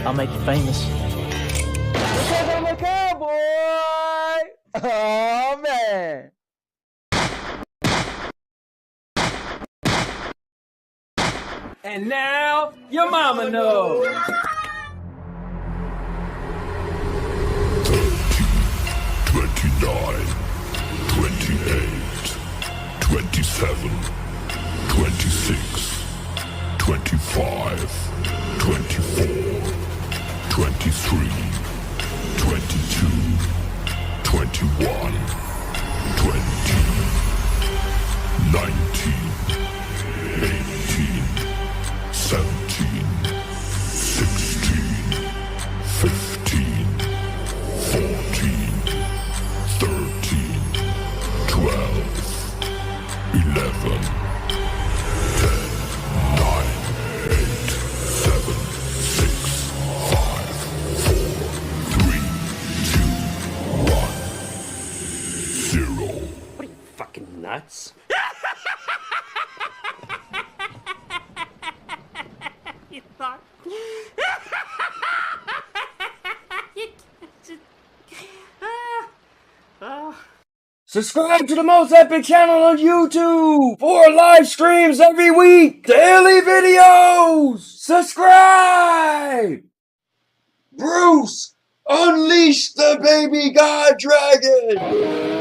I'll make you famous. Because I'm a cowboy! Oh, man! And now, your mama knows. 29, 28, 27, 26, 25, 24, 23, 22, 21, 20, 19, 18, 17, 16, 15, 14, 13, 12, 11, 10, 9, 8, 7, 6, 5, 4, 3, 2, 1, 0. What are you, fucking nuts? You thought? You just... Subscribe to the most epic channel on YouTube for live streams every week. Daily videos. Subscribe. Bruce, unleash the baby god dragon.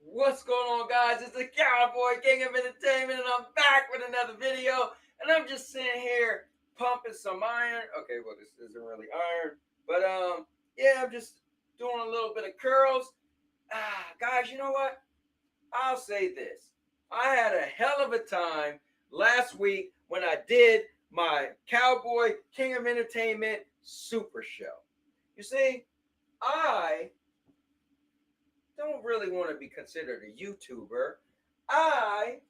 What's going on, guys? It's the Cowboy King of Entertainment, and I'm back with another video. And I'm just sitting here pumping some iron. Okay, well, this isn't really iron, but yeah, I'm just doing a little bit of curls. Guys, you know what? I'll say this: I had a hell of a time last week when I did my Cowboy King of Entertainment Super Show. You see, I don't really want to be considered a YouTuber. I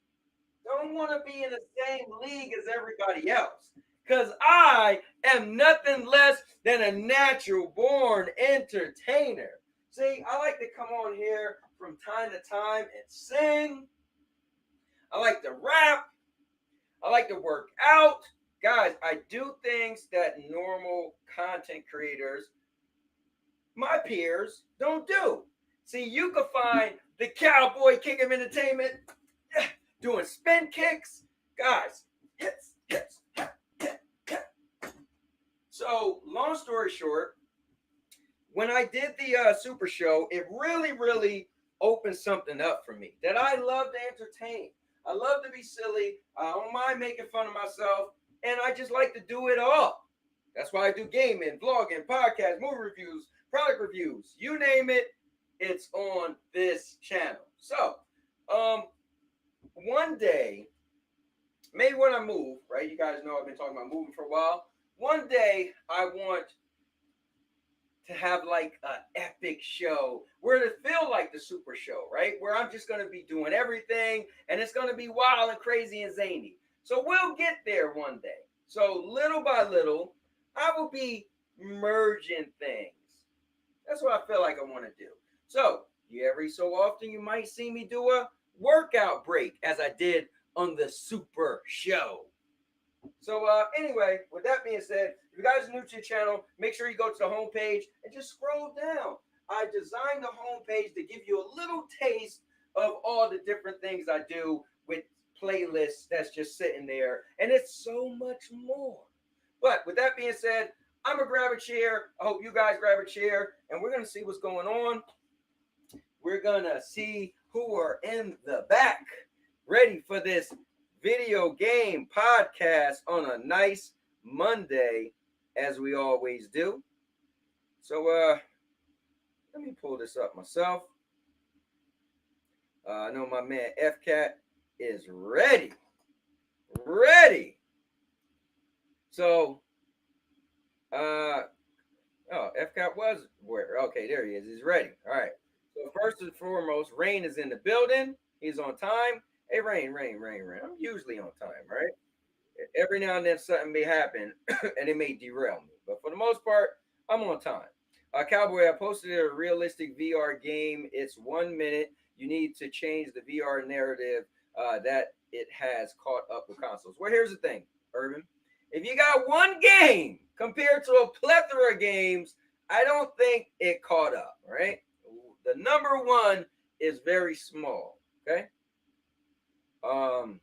don't want to be in the same league as everybody else, because I am nothing less than a natural born entertainer. See, I like to come on here from time to time and sing. I like to rap. I like to work out. Guys, I do things that normal content creators, my peers, don't do. See, you can find the Cowboy King of Entertainment doing spin kicks. Guys, hits. So, long story short, when I did the Super Show, it really opened something up for me that I love to entertain. I love to be silly. I don't mind making fun of myself, and I just like to do it all. That's why I do gaming, vlogging, podcasts, movie reviews, product reviews, you name it. It's on this channel. So, one day, maybe when I move, right? You guys know I've been talking about moving for a while. One day, I want to have like an epic show where it feel like the super show, right? Where I'm just going to be doing everything and it's going to be wild and crazy and zany. So we'll get there one day. So little by little, I will be merging things. That's what I feel like I want to do. So every so often you might see me do a workout break as I did on the super show. So anyway, with that being said, if you guys are new to the channel, make sure you go to the homepage and just scroll down. I designed the homepage to give you a little taste of all the different things I do with playlists that's just sitting there, and it's so much more. But with that being said, I'm gonna grab a chair. I hope you guys grab a chair, and we're gonna see what's going on. We're gonna see who are in the back, ready for this video game podcast on a nice Monday, as we always do. So let me pull this up myself. I know my man F-Cat is ready. So F-Cat was where? Okay, there he is. He's ready. All right. So first and foremost, Rain is in the building. He's on time. Hey, Rain. I'm usually on time, right? Every now and then something may happen and it may derail me. But for the most part, I'm on time. Cowboy, I posted a realistic VR game. It's 1 minute. You need to change the VR narrative that it has caught up with consoles. Well, here's the thing, Urban. If you got one game compared to a plethora of games, I don't think it caught up, right? The number one is very small, okay? All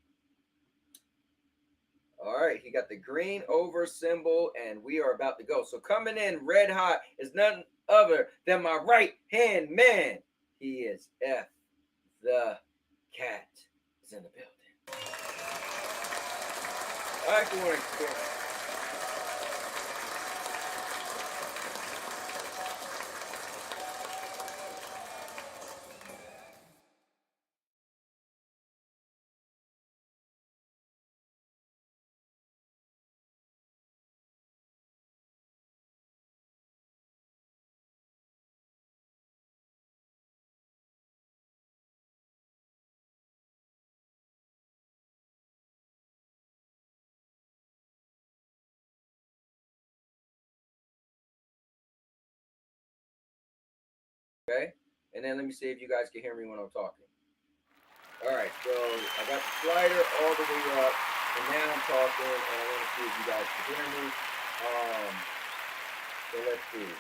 right, he got the green over symbol, and we are about to go. So coming in red hot is none other than my right-hand man. He is F. The Cat is in the building. I actually want to... Okay, and then let me see if you guys can hear me when I'm talking. All right, so I got the slider all the way up, and now I'm talking, and I want to see if you guys can hear me. So let's see.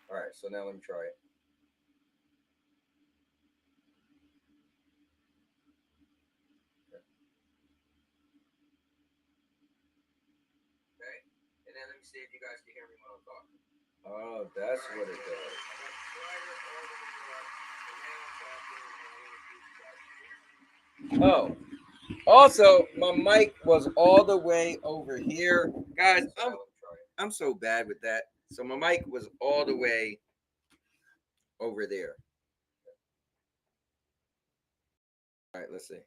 All right, so now let me try it. Okay, and then let me see if you guys can hear me when I'm talking. Oh, that's what it does. Oh, also, my mic was all the way over here. Guys, I'm so bad with that. So my mic was all the way over there. All right, let's see. Okay,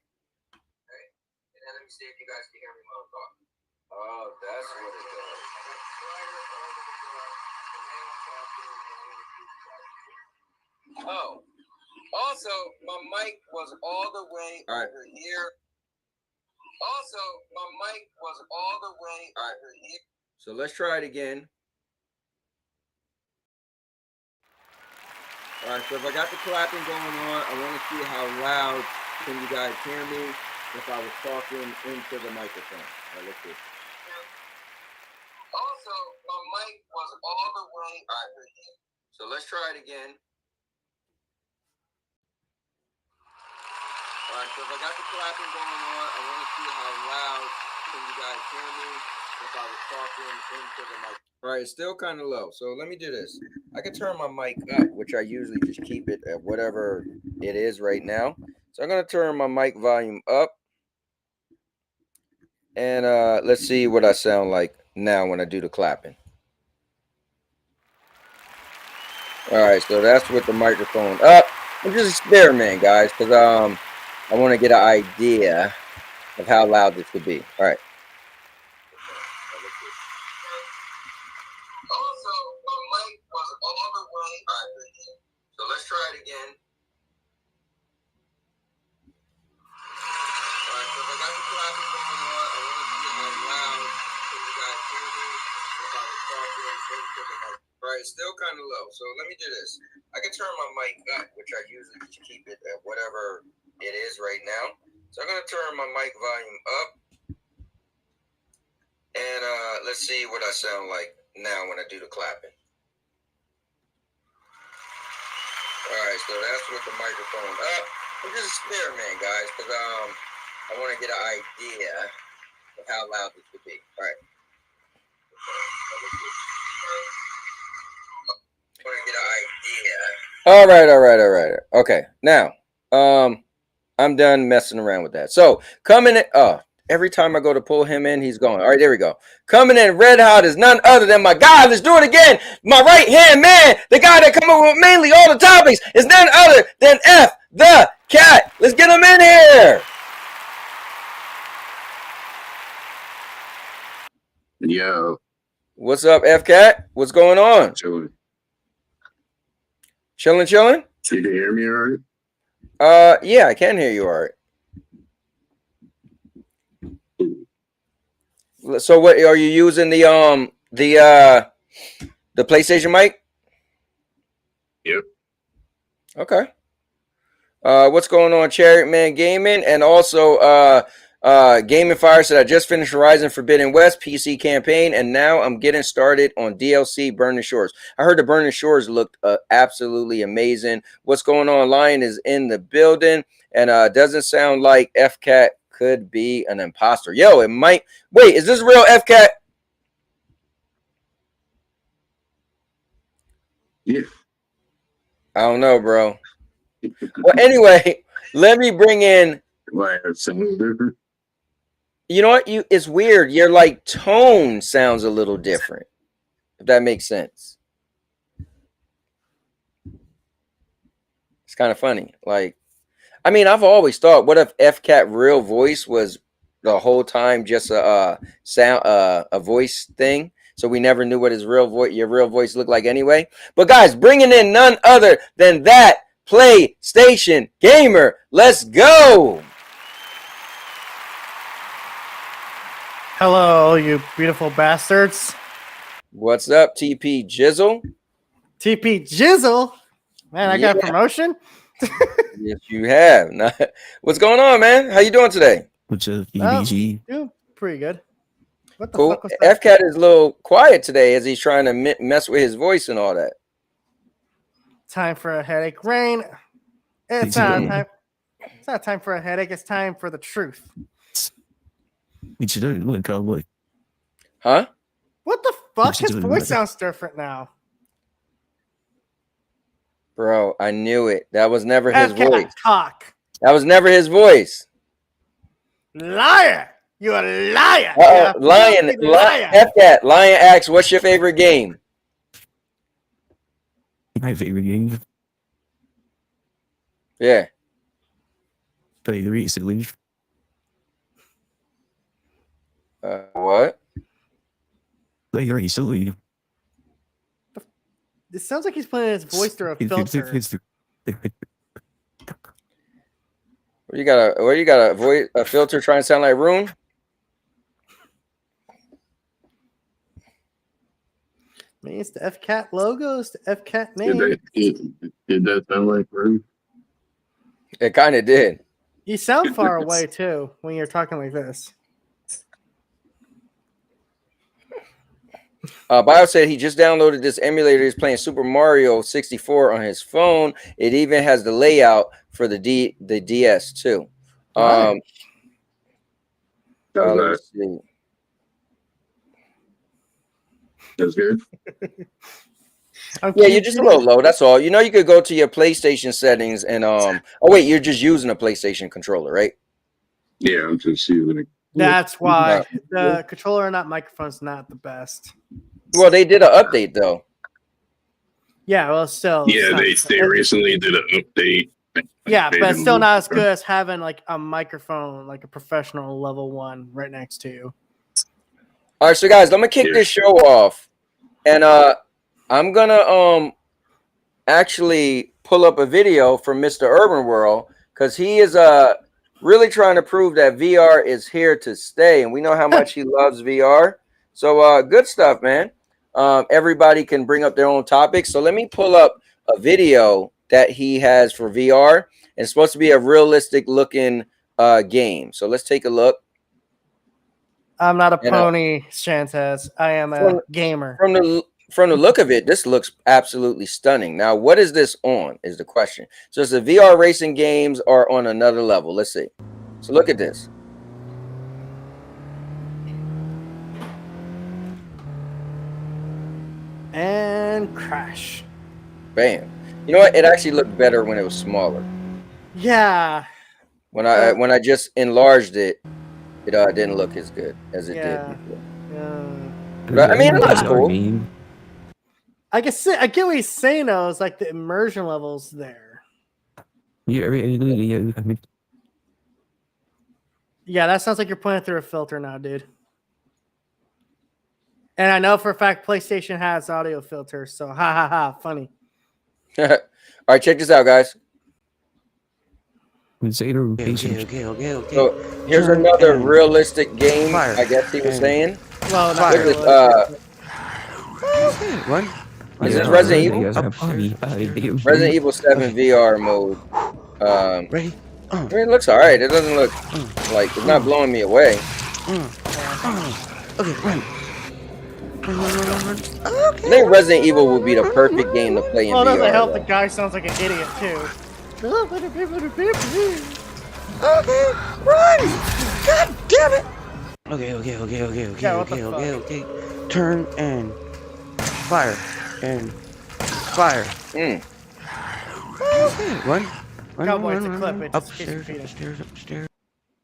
and then let me see if you guys can hear me when I'm talking. Oh, that's what it does. Oh, also, my mic was all the way over here. Also, my mic was all the way over here. So let's try it again. All right, so if I got the clapping going on, I want to see how loud can you guys hear me if I was talking into the microphone. All right, let's see. Also, my mic was all the way over here. So let's try it again. All right, so if I got the clapping going on, I want to see how loud can you guys hear me if I was talking into the mic. All right, it's still kind of low. So let me do this. I can turn my mic up, which I usually just keep it at whatever it is right now. So I'm going to turn my mic volume up. And let's see what I sound like now when I do the clapping. All right, so that's with the microphone up. I'm just experimenting, guys, because I want to get an idea of how loud this could be. All right. So let's try it again. Alright, so I got the clapping going on. I want to see how loud can you guys hear me. If I was talking, right, it's still kind of low. So let me do this. I can turn my mic up, which I usually just keep it at whatever it is right now. So I'm gonna turn my mic volume up. And let's see what I sound like now when I do the clapping. All right, so that's with the microphone up. I'm just experiment, guys, because I want to get an idea of how loud this could be. All right. I want to get an idea. All right. Okay, now, I'm done messing around with that. So coming in, every time I go to pull him in, he's going. All right, there we go. Coming in red hot is none other than my guy. Let's do it again. My right hand man, the guy that come up with mainly all the topics, is none other than F the Cat. Let's get him in here. Yo. What's up, F Cat? What's going on? Chilling. Chilling. You can hear me all right? Yeah, I can hear you all right. So what are you using the PlayStation mic? Yep. Okay. What's going on, Chariot Man Gaming? And also Gaming Fire said I just finished Horizon Forbidden West PC campaign and now I'm getting started on DLC Burning Shores. I heard the Burning Shores looked absolutely amazing. What's going on? Lion is in the building and doesn't sound like FCat could be an imposter. Yo, it might. Wait, is this real, FCat? Yeah. I don't know, bro. Well, anyway, let me bring in. Why it sounds different? You know what? It's weird. Your like tone sounds a little different. If that makes sense. It's kind of funny. Like, I mean, I've always thought, what if FCat real voice was the whole time just a voice thing? So we never knew what his real voice, your real voice looked like anyway. But guys, bringing in none other than that PlayStation gamer. Let's go. Hello, you beautiful bastards. What's up, TP Jizzle? TP Jizzle? Man, I got a promotion. Yes, you have. What's going on, man? How you doing today? What's up, EBG? Doing pretty good. What the Cool. fuck was that? FCat is a little quiet today as he's trying to mess with his voice and all that. Time for a headache. Rain. It's not time. It's not time for a headache. It's time for the truth. What you doing? Look, cowboy. Huh? What the fuck? What you His doing, voice man? sounds different now. Bro, I knew it. That was never his FCat voice. talk. That was never his voice. Liar. You're a liar. Lion. Liar. FCat. Lion asks, what's your favorite game? My favorite game. Yeah. Play the recently. What? Play recently. It sounds like he's playing his voice through a filter. Where you got a filter trying to sound like Rune? I mean, it's the FCat logo. It's the FCat name. Did that sound like Ruth? It kind of did. You sound far away too when you're talking like this. Bio said he just downloaded this emulator. He's playing Super Mario 64 on his phone. It even has the layout for the DS too. Right. Let's see. That's good. Yeah, you're just a little low. That's all. You know, you could go to your PlayStation settings and oh wait, you're just using a PlayStation controller, right? Yeah, I'm just using it. That's why the controller and that microphone's not the best. Well, they did an update though. Yeah, well, still. Yeah, they recently did an update. Yeah, but it's still not as good as having like a microphone, like a professional level one, right next to you. All right, so guys, let me kick this show off, and I'm gonna actually pull up a video from Mr. Urban World because he is really trying to prove that VR is here to stay, and we know how much he loves VR. So good stuff, man. Everybody can bring up their own topics. So let me pull up a video that he has for VR. It's supposed to be a realistic looking game. So let's take a look. I'm not a pony, Shantaz. I am a gamer. From the look of it, this looks absolutely stunning. Now, what is this on is the question. So it's the VR racing games are on another level. Let's see. So look at this. And crash. Bam. You know what? It actually looked better when it was smaller. Yeah. When I just enlarged it, it didn't look as good as it did before. But, I mean, it looks cool. I get what he's saying though. It's like the immersion levels there. Yeah, that sounds like you're playing through a filter now, dude. And I know for a fact PlayStation has audio filters, so funny. All right, check this out, guys. Okay. So here's another realistic game. I guess he was saying. Well, What? This is Resident Evil. Resident Evil 7 VR mode. Ready? I mean, it looks alright. It doesn't look like it's not blowing me away. Okay, run. I think Resident Evil would be the perfect game to play in VR. Doesn't help the guy sounds like an idiot too. Okay, run! God damn it! Okay. Turn and fire and fire. Mm. Okay, run. Cowboy, it's a clip. It just Upstairs.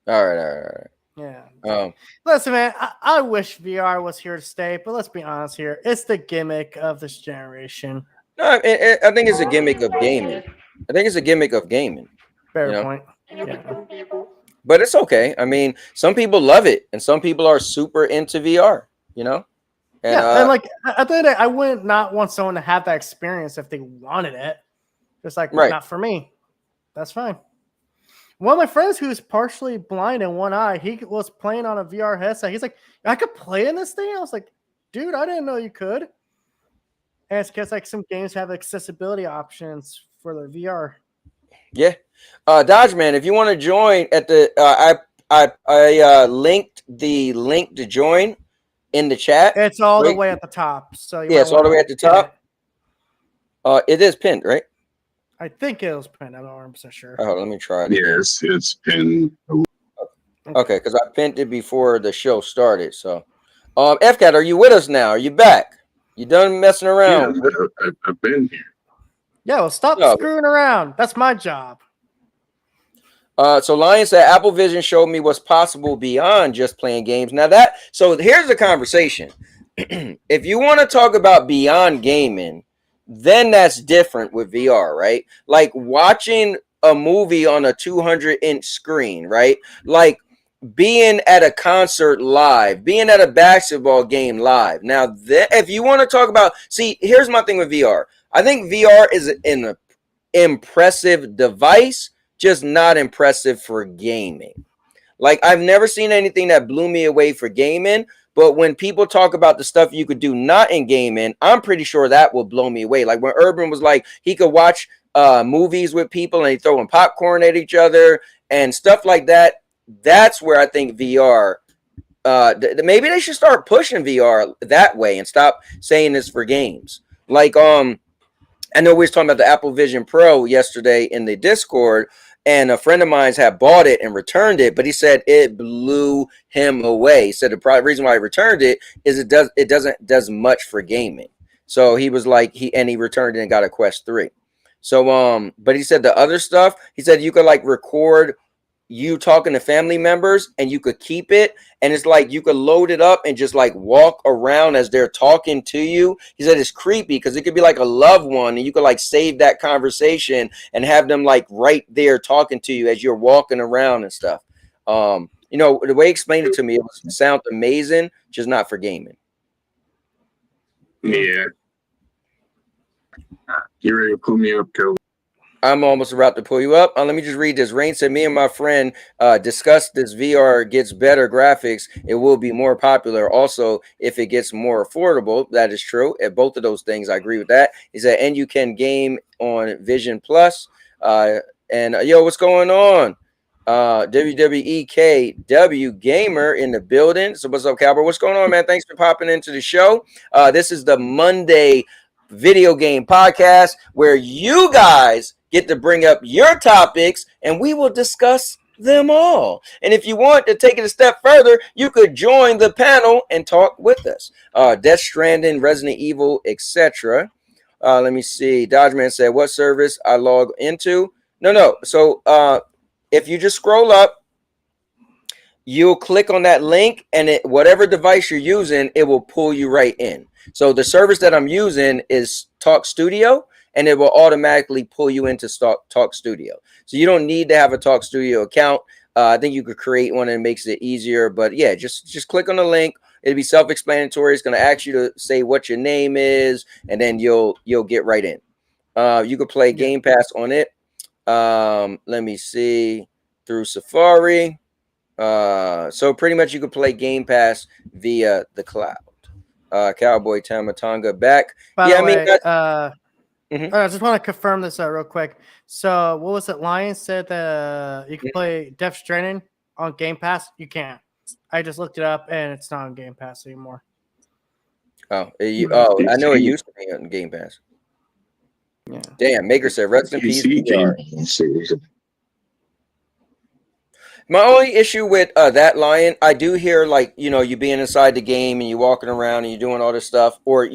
All right. Yeah. Listen, man, I wish VR was here to stay, but let's be honest here. It's the gimmick of this generation. No, I think it's a gimmick of gaming. Fair point. Yeah. But it's okay. I mean, some people love it, and some people are super into VR. You know. And, and like at the end of the day, I wouldn't not want someone to have that experience if they wanted it. Just like not for me. That's fine. One of my friends who's partially blind in one eye, he was playing on a VR headset. He's like, I could play in this thing? I was like, dude, I didn't know you could. And it's because like some games have accessibility options for their VR. Yeah. Dodge Man, if you want to join at the I linked the link to join in the chat. It's all the way at the top. So it's all the way at the top. It is pinned, right? I think it was pinned. I'm not 100% sure. Oh, let me try it. Yes, it's pinned. Okay, because I pinned it before the show started. So, FCAT, are you with us now? Are you back? You done messing around? Yeah, I've been here. Yeah, well, stop screwing around. That's my job. So Lion said Apple Vision showed me what's possible beyond just playing games. Now so here's the conversation. If you want to talk about beyond gaming, then that's different with VR, right? Like watching a movie on a 200-inch screen, right? Like being at a concert live, being at a basketball game live. Now, if you want to talk about, here's my thing with VR. I think VR is an impressive device, just not impressive for gaming. Like I've never seen anything that blew me away for gaming. But when people talk about the stuff you could do not in gaming, I'm pretty sure that will blow me away. Like when Urban was like, he could watch movies with people and he throwing popcorn at each other and stuff like that. That's where I think VR, maybe they should start pushing VR that way and stop saying it's for games. Like, I know we was talking about the Apple Vision Pro yesterday in the Discord. And a friend of mine had bought it and returned it, but he said it blew him away. He said the reason why he returned it is it doesn't do much for gaming. So he was like he returned it and got a Quest 3. So but he said the other stuff, he said you could like record you talking to family members and you could keep it, and it's like you could load it up and just like walk around as they're talking to you. He said it's creepy because it could be like a loved one and you could like save that conversation and have them like right there talking to you as you're walking around and stuff. You know, the way he explained it to me, it sounded amazing, just not for gaming. Yeah. You ready to pull me up, Kel? I'm almost about to pull you up. Let me just read this. Rain said, me and my friend discussed this. VR gets better graphics, it will be more popular. Also, if it gets more affordable, that is true. At both of those things, I agree with that. He said, and you can game on Vision Plus. Yo, what's going on? WWEKW Gamer in the building. So what's up, Cowboy? What's going on, man? Thanks for popping into the show. This is the Monday video game podcast where you guys get to bring up your topics and we will discuss them all. And if you want to take it a step further, you could join the panel and talk with us. Death Stranding, Resident Evil, etc. Let me see. Dodgeman said, what service I log into? No. So if you just scroll up, you'll click on that link, and whatever device you're using, it will pull you right in. So the service that I'm using is Talk Studio, and it will automatically pull you into Talk Studio. So you don't need to have a Talk Studio account. I think you could create one, and it makes it easier. But yeah, just click on the link. It'll be self-explanatory. It's going to ask you to say what your name is, and then you'll get right in. You could play Game Pass on it. Let me see, through Safari. So pretty much you could play Game Pass via the cloud. Cowboy Tamatanga back. By Yeah, the way, Mhm. I just want to confirm this real quick. So, what was it? Lion said that you can play Death Stranding on Game Pass. You can't. I just looked it up, and it's not on Game Pass anymore. I know it used to be on Game Pass. Yeah. Damn, Maker said rest in peace. PC VR. game. My only issue with that, Lion, I do hear, like, you being inside the game and you walking around and you're doing all this stuff, or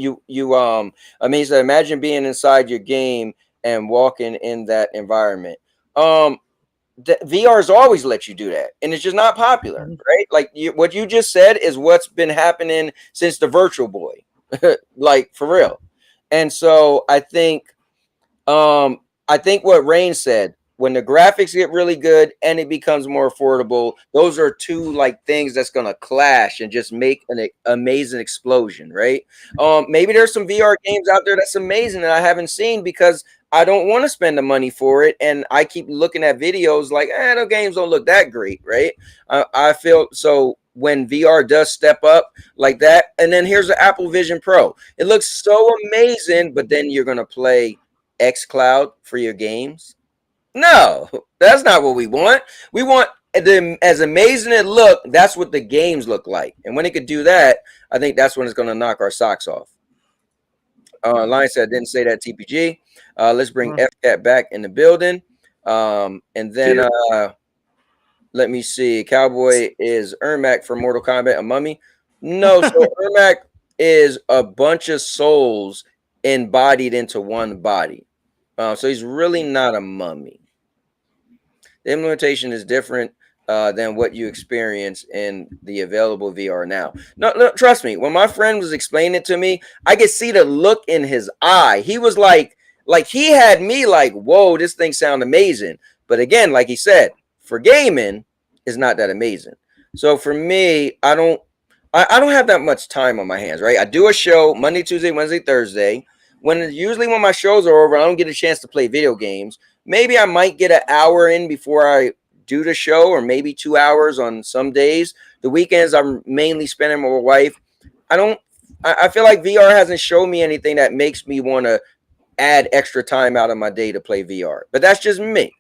imagine being inside your game and walking in that environment. VR's always let you do that, and it's just not popular, right? Like what you just said is what's been happening since the Virtual Boy, like for real. And so I think what Rain said, when the graphics get really good and it becomes more affordable, those are two like things that's gonna clash and just make an amazing explosion, right? Maybe there's some VR games out there that's amazing that I haven't seen because I don't want to spend the money for it, and I keep looking at videos like, the games don't look that great, right? I feel so when VR does step up like that, and then here's the Apple Vision Pro. It looks so amazing, but then you're gonna play xCloud for your games. No, that's not what we want. We want them as amazing as it look. That's what the games look like, and when it could do that, I think that's when it's going to knock our socks off. Lion said, didn't say that. TPG. Let's bring FCAT back in the building, and then let me see. Cowboy, is Ermac from Mortal Kombat a mummy? No, so Ermac is a bunch of souls embodied into one body. So he's really not a mummy. The implementation is different than what you experience in the available VR now. No, trust me. When my friend was explaining it to me, I could see the look in his eye. He was like he had me like, whoa, this thing sounds amazing. But again, like he said, for gaming, it's not that amazing. So for me, I don't have that much time on my hands, right? I do a show Monday, Tuesday, Wednesday, Thursday. Usually when my shows are over, I don't get a chance to play video games. Maybe I might get an hour in before I do the show, or maybe 2 hours on some days. The weekends I'm mainly spending with my wife. I feel like VR hasn't shown me anything that makes me want to add extra time out of my day to play VR. But that's just me,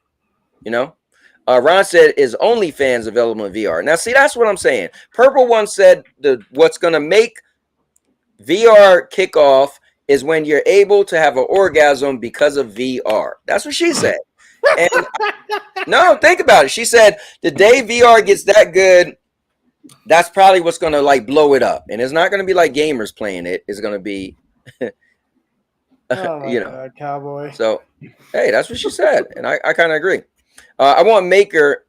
Ron said, is OnlyFans available in VR? Now, see, that's what I'm saying. Purple One said what's going to make VR kick off is when you're able to have an orgasm because of VR. That's what she said. And no, think about it. She said the day VR gets that good, that's probably what's going to like blow it up. And it's not going to be like gamers playing it. It's going to be, God, Cowboy. So, hey, that's what she said. And I kind of agree. I want Maker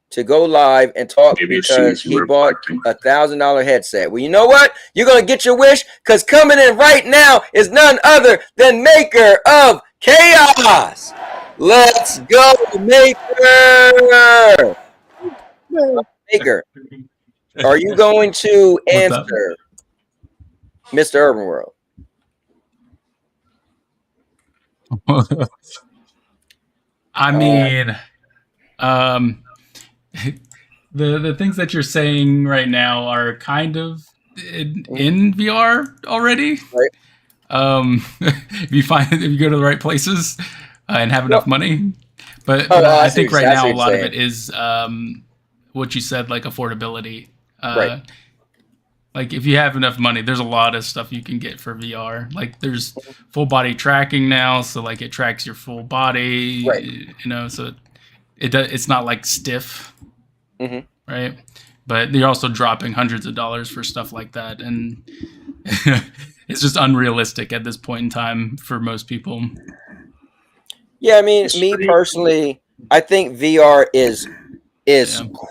to go live and talk because he bought $1,000 headset. Well, you know what? You're going to get your wish, because coming in right now is none other than Maker of Chaos. Let's go, Maker. Maker, are you going to answer Mr. Urban World? I mean, the things that you're saying right now are kind of in VR already. Right. If you go to the right places and have enough money. But I I think see right now a what lot you're of it is what you said, like affordability. Right. Like if you have enough money, there's a lot of stuff you can get for VR. Like there's full body tracking now, so like it tracks your full body. Right. You know, so it's not like stiff, right? But you're also dropping hundreds of dollars for stuff like that, and it's just unrealistic at this point in time for most people. Yeah, I mean, me personally, I think VR is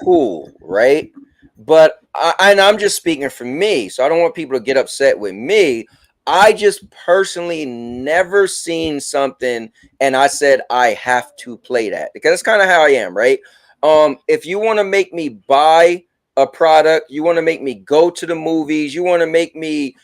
cool, right? But and I'm just speaking for me, so I don't want people to get upset with me. I just personally never seen something and I said I have to play that, because that's kind of how I am, right? If you want to make me buy a product, you want to make me go to the movies, you want to make me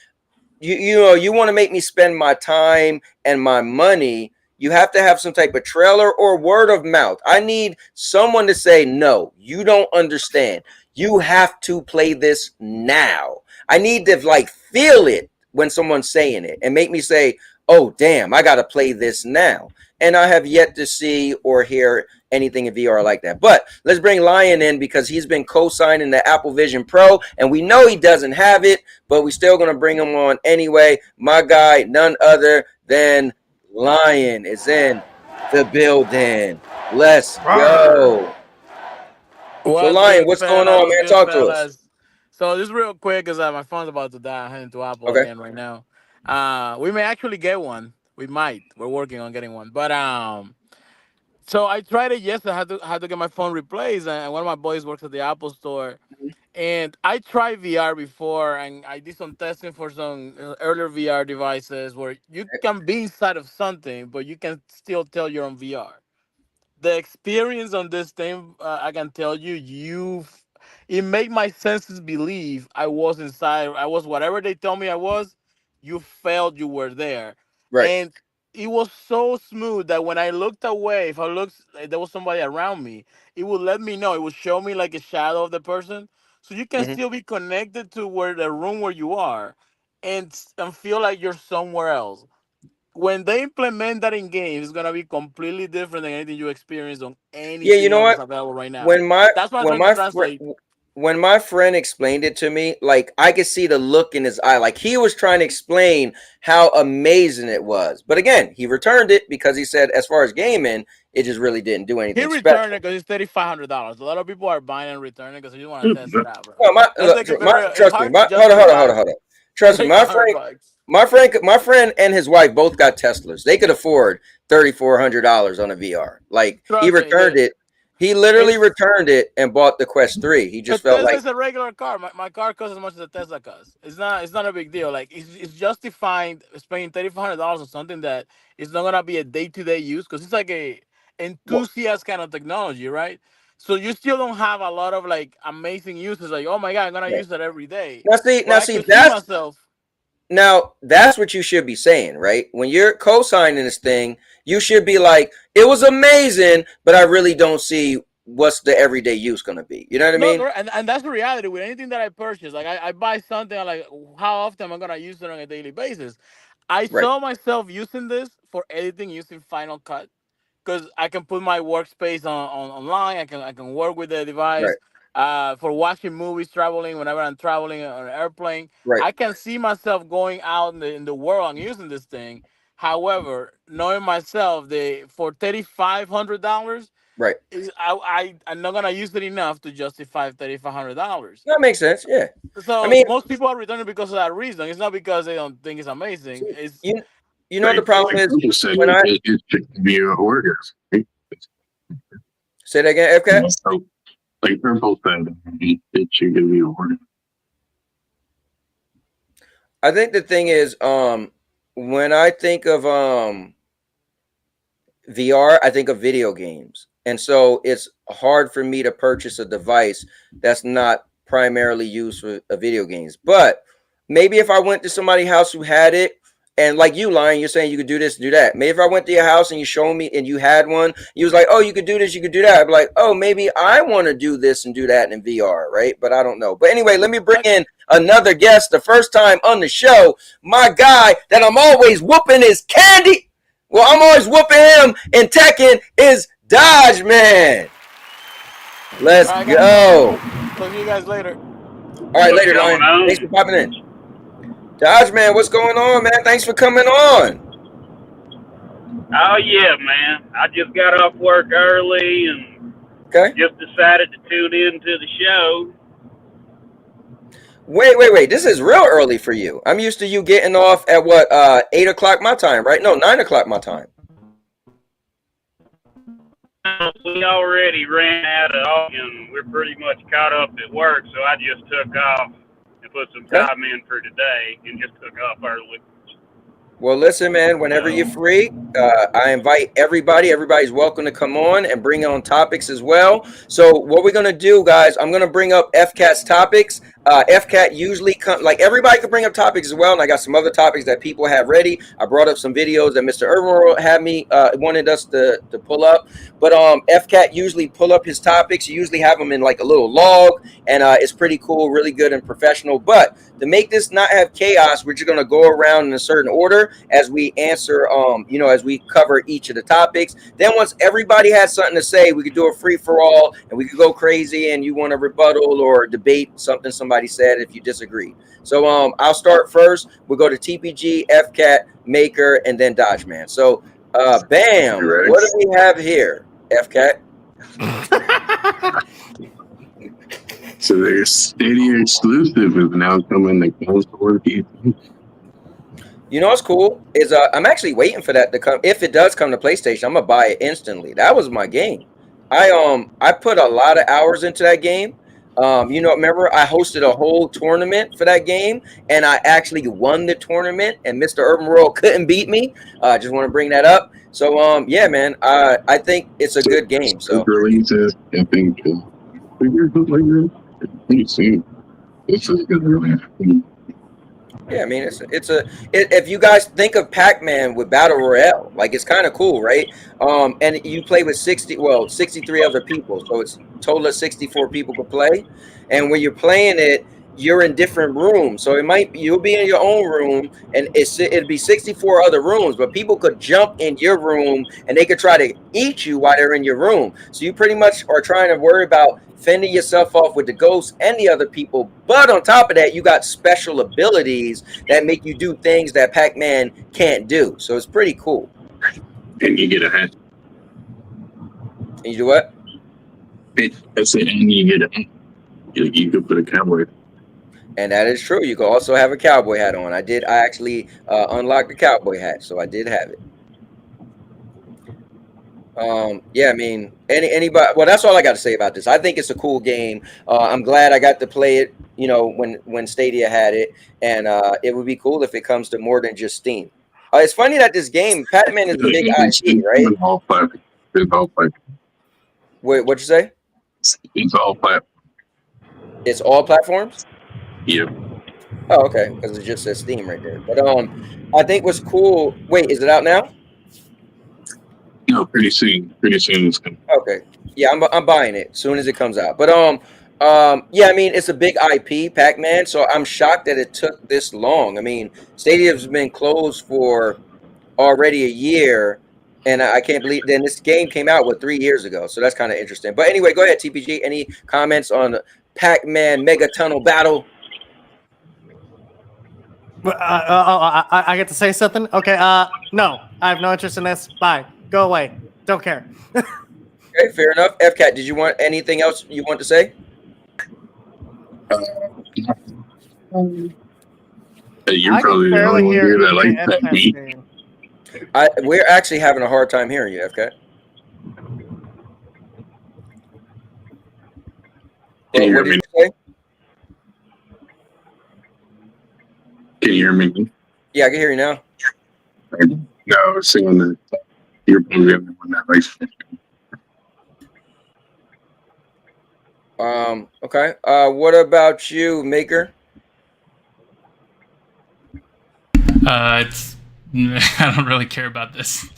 you want to make me spend my time and my money, you have to have some type of trailer or word of mouth. I need someone to say, no, you don't understand. You have to play this now. I need to like feel it when someone's saying it and make me say, oh, damn, I got to play this now. And I have yet to see or hear anything in VR like that. But let's bring Lion in, because he's been co-signing the Apple Vision Pro, and we know he doesn't have it, but we're still going to bring him on anyway. My guy, none other than Lion, is in the building. Let's go. So Lion, what's going on, man? Talk to us. So just real quick, because my phone's about to die. I'm heading to Apple Okay. again right now. We may actually get one. We might. We're working on getting one. But so I tried it yesterday. I had to get my phone replaced, and one of my boys works at the Apple Store. And I tried VR before, and I did some testing for some earlier VR devices where you can be inside of something, but you can still tell you're on VR. The experience on this thing, I can tell you, it made my senses believe I was inside. I was whatever they tell me I was. You felt you were there, Right. and it was so smooth that when I looked away, if I looked, like there was somebody around me, it would let me know. It would show me like a shadow of the person, so you can still be connected to where the room where you are, and feel like you're somewhere else. When they implement that in games, it's gonna be completely different than anything you experience on Yeah, you anything know else what? that's available right now. When my That's what I'm when trying to my translate. when my friend explained it to me, like I could see the look in his eye, like he was trying to explain how amazing it was. But again, he returned it because he said, as far as gaming, it just really didn't do He anything returned special. it because it's $3,500. A lot of people are buying and returning because they just want to test it out, bro. No, That's like it's trust me. hard to Hold justify on. Trust me, $3,500. my friend and his wife both got Teslas. They could afford $3,400 on a VR. Like he Trust me, returned it. He literally it's returned it and bought the Quest 3. He a just felt Tesla like is a regular car. My car costs as much as a Tesla costs. It's not a big deal. Like it's justifying spending $3,500 on something that is not gonna be a day-to-day use because it's like a enthusiast kind of technology, right? So you still don't have a lot of like amazing uses. Like, oh my god, I'm gonna right. use that every day. Now But I see can see myself. that's what you should be saying, right? When you're co-signing this thing, you should be like, it was amazing, but I really don't see what's the everyday use gonna be. You know what I No, mean? correct. And that's the reality with anything that I purchase. Like I buy something, I'm like, how often am I gonna use it on a daily basis? I Right, saw myself using this for editing using Final Cut because I can put my workspace on online. I can work with the right, device. For watching movies, traveling whenever I'm traveling on an airplane, right, I can see myself going out in the world and using this thing. However, knowing myself, for $3,500 right. I'm not gonna use it enough to justify $3,500. That makes sense. Yeah. I So mean, most people are returning because of that reason. It's not because they don't think it's amazing. It's you you know what the Like, problem like is Purple said, when I it should be a orgasm. Right? say that again, FK. So, like Purple said, it should be an orgasm. I think the thing is, when I think of VR, I think of video games. And so it's hard for me to purchase a device that's not primarily used for video games. But maybe if I went to somebody's house who had it And like you, Lion, you're saying you could do this, do that. Maybe if I went to your house and you showed me and you had one, you was like, oh, you could do this, you could do that. I'd be like, oh, maybe I want to do this and do that in VR, right? But I don't know. But anyway, let me bring in another guest. The first time on the show, my guy that I'm always whooping is Candy. Well, I'm always whooping him in Tekken is Dodge Man. Let's go. Talk to you guys later. All right, later, Lion. Thanks for popping in. Dodge Man, what's going on, man? Thanks for coming on. Oh yeah, man. I just got off work early and just decided to tune in to the show. Wait. This is real early for you. I'm used to you getting off at what, 8 o'clock my time, right? No, 9 o'clock my time. We already ran out of off and we're pretty much caught up at work, so I just took off and put some time in for today and just took off early. Well, listen, man, whenever you're free, I invite everybody. Everybody's welcome to come on and bring on topics as well. So what we're going to do, guys, I'm going to bring up FCAT's topics. FCAT usually like everybody can bring up topics as well. And I got some other topics that people have ready. I brought up some videos that Mr. Irvin had me wanted us to pull up. But FCAT usually pull up his topics. You usually have them in like a little log. And it's pretty cool, really good and professional. But to make this not have chaos, we're just going to go around in a certain order as we answer, as we cover each of the topics. Then once everybody has something to say, we could do a free for all and we could go crazy and you want to rebuttal or debate something somebody said if you disagree. So I'll start first. We'll go to TPG, FCAT, Maker, and then Dodge Man. So bam, what do we have here, FCAT? So their Stadia exclusive is now coming to console PC. You know what's cool is I'm actually waiting for that to come. If it does come to PlayStation, I'm gonna buy it instantly. That was my game. I put a lot of hours into that game. Remember I hosted a whole tournament for that game, and I actually won the tournament. And Mr. Urban World couldn't beat me. I just want to bring that up. So yeah, man, I think it's a good game. So releases, I think pretty soon. It's a good release. Yeah, I mean, if you guys think of Pac-Man with Battle Royale, like it's kind of cool, right? And you play with 63 other people, so it's total of 64 people can play. And when you're playing it, you're in different rooms, so you'll be in your own room, and it'd be 64 other rooms, but people could jump in your room and they could try to eat you while they're in your room. So you pretty much are trying to worry about fending yourself off with the ghosts and the other people. But on top of that, you got special abilities that make you do things that Pac-Man can't do. So it's pretty cool. And you get a hat. And you do what? I said, and you get a hat. You could put a cowboy. And that is true. You can also have a cowboy hat on. I actually unlocked the cowboy hat, so I did have it. Yeah, I mean, anybody. Well, that's all I got to say about this. I think it's a cool game. I'm glad I got to play it. When Stadia had it, and it would be cool if it comes to more than just Steam. It's funny that this game, Pac-Man, is a big IP, right? It's all platforms. Wait, what'd you say? It's all platforms. It's all platforms? Yep. Oh, okay, because it just says Steam right there. But I think what's cool. Wait, is it out now? No, pretty soon. Pretty soon it's coming. Okay. Yeah, I'm buying it as soon as it comes out. But yeah, I mean, it's a big IP, Pac-Man, so I'm shocked that it took this long. I mean, Stadium's been closed for already a year, and I can't believe then this game came out 3 years ago. So that's kind of interesting. But anyway, go ahead, TPG. Any comments on Pac-Man Mega Tunnel Battle? I get to say something? Okay, no, I have no interest in this. Bye. Go away. Don't care. Okay, fair enough. FCAT, did you want anything else you want to say? You're probably the only one here that likes that beat. We're actually having a hard time hearing you, FCAT. Can you hear me? Can you hear me? Yeah, I can hear you now. No, I was saying that you're probably the only one that likes it. Okay. What about you, Maker? It's I don't really care about this.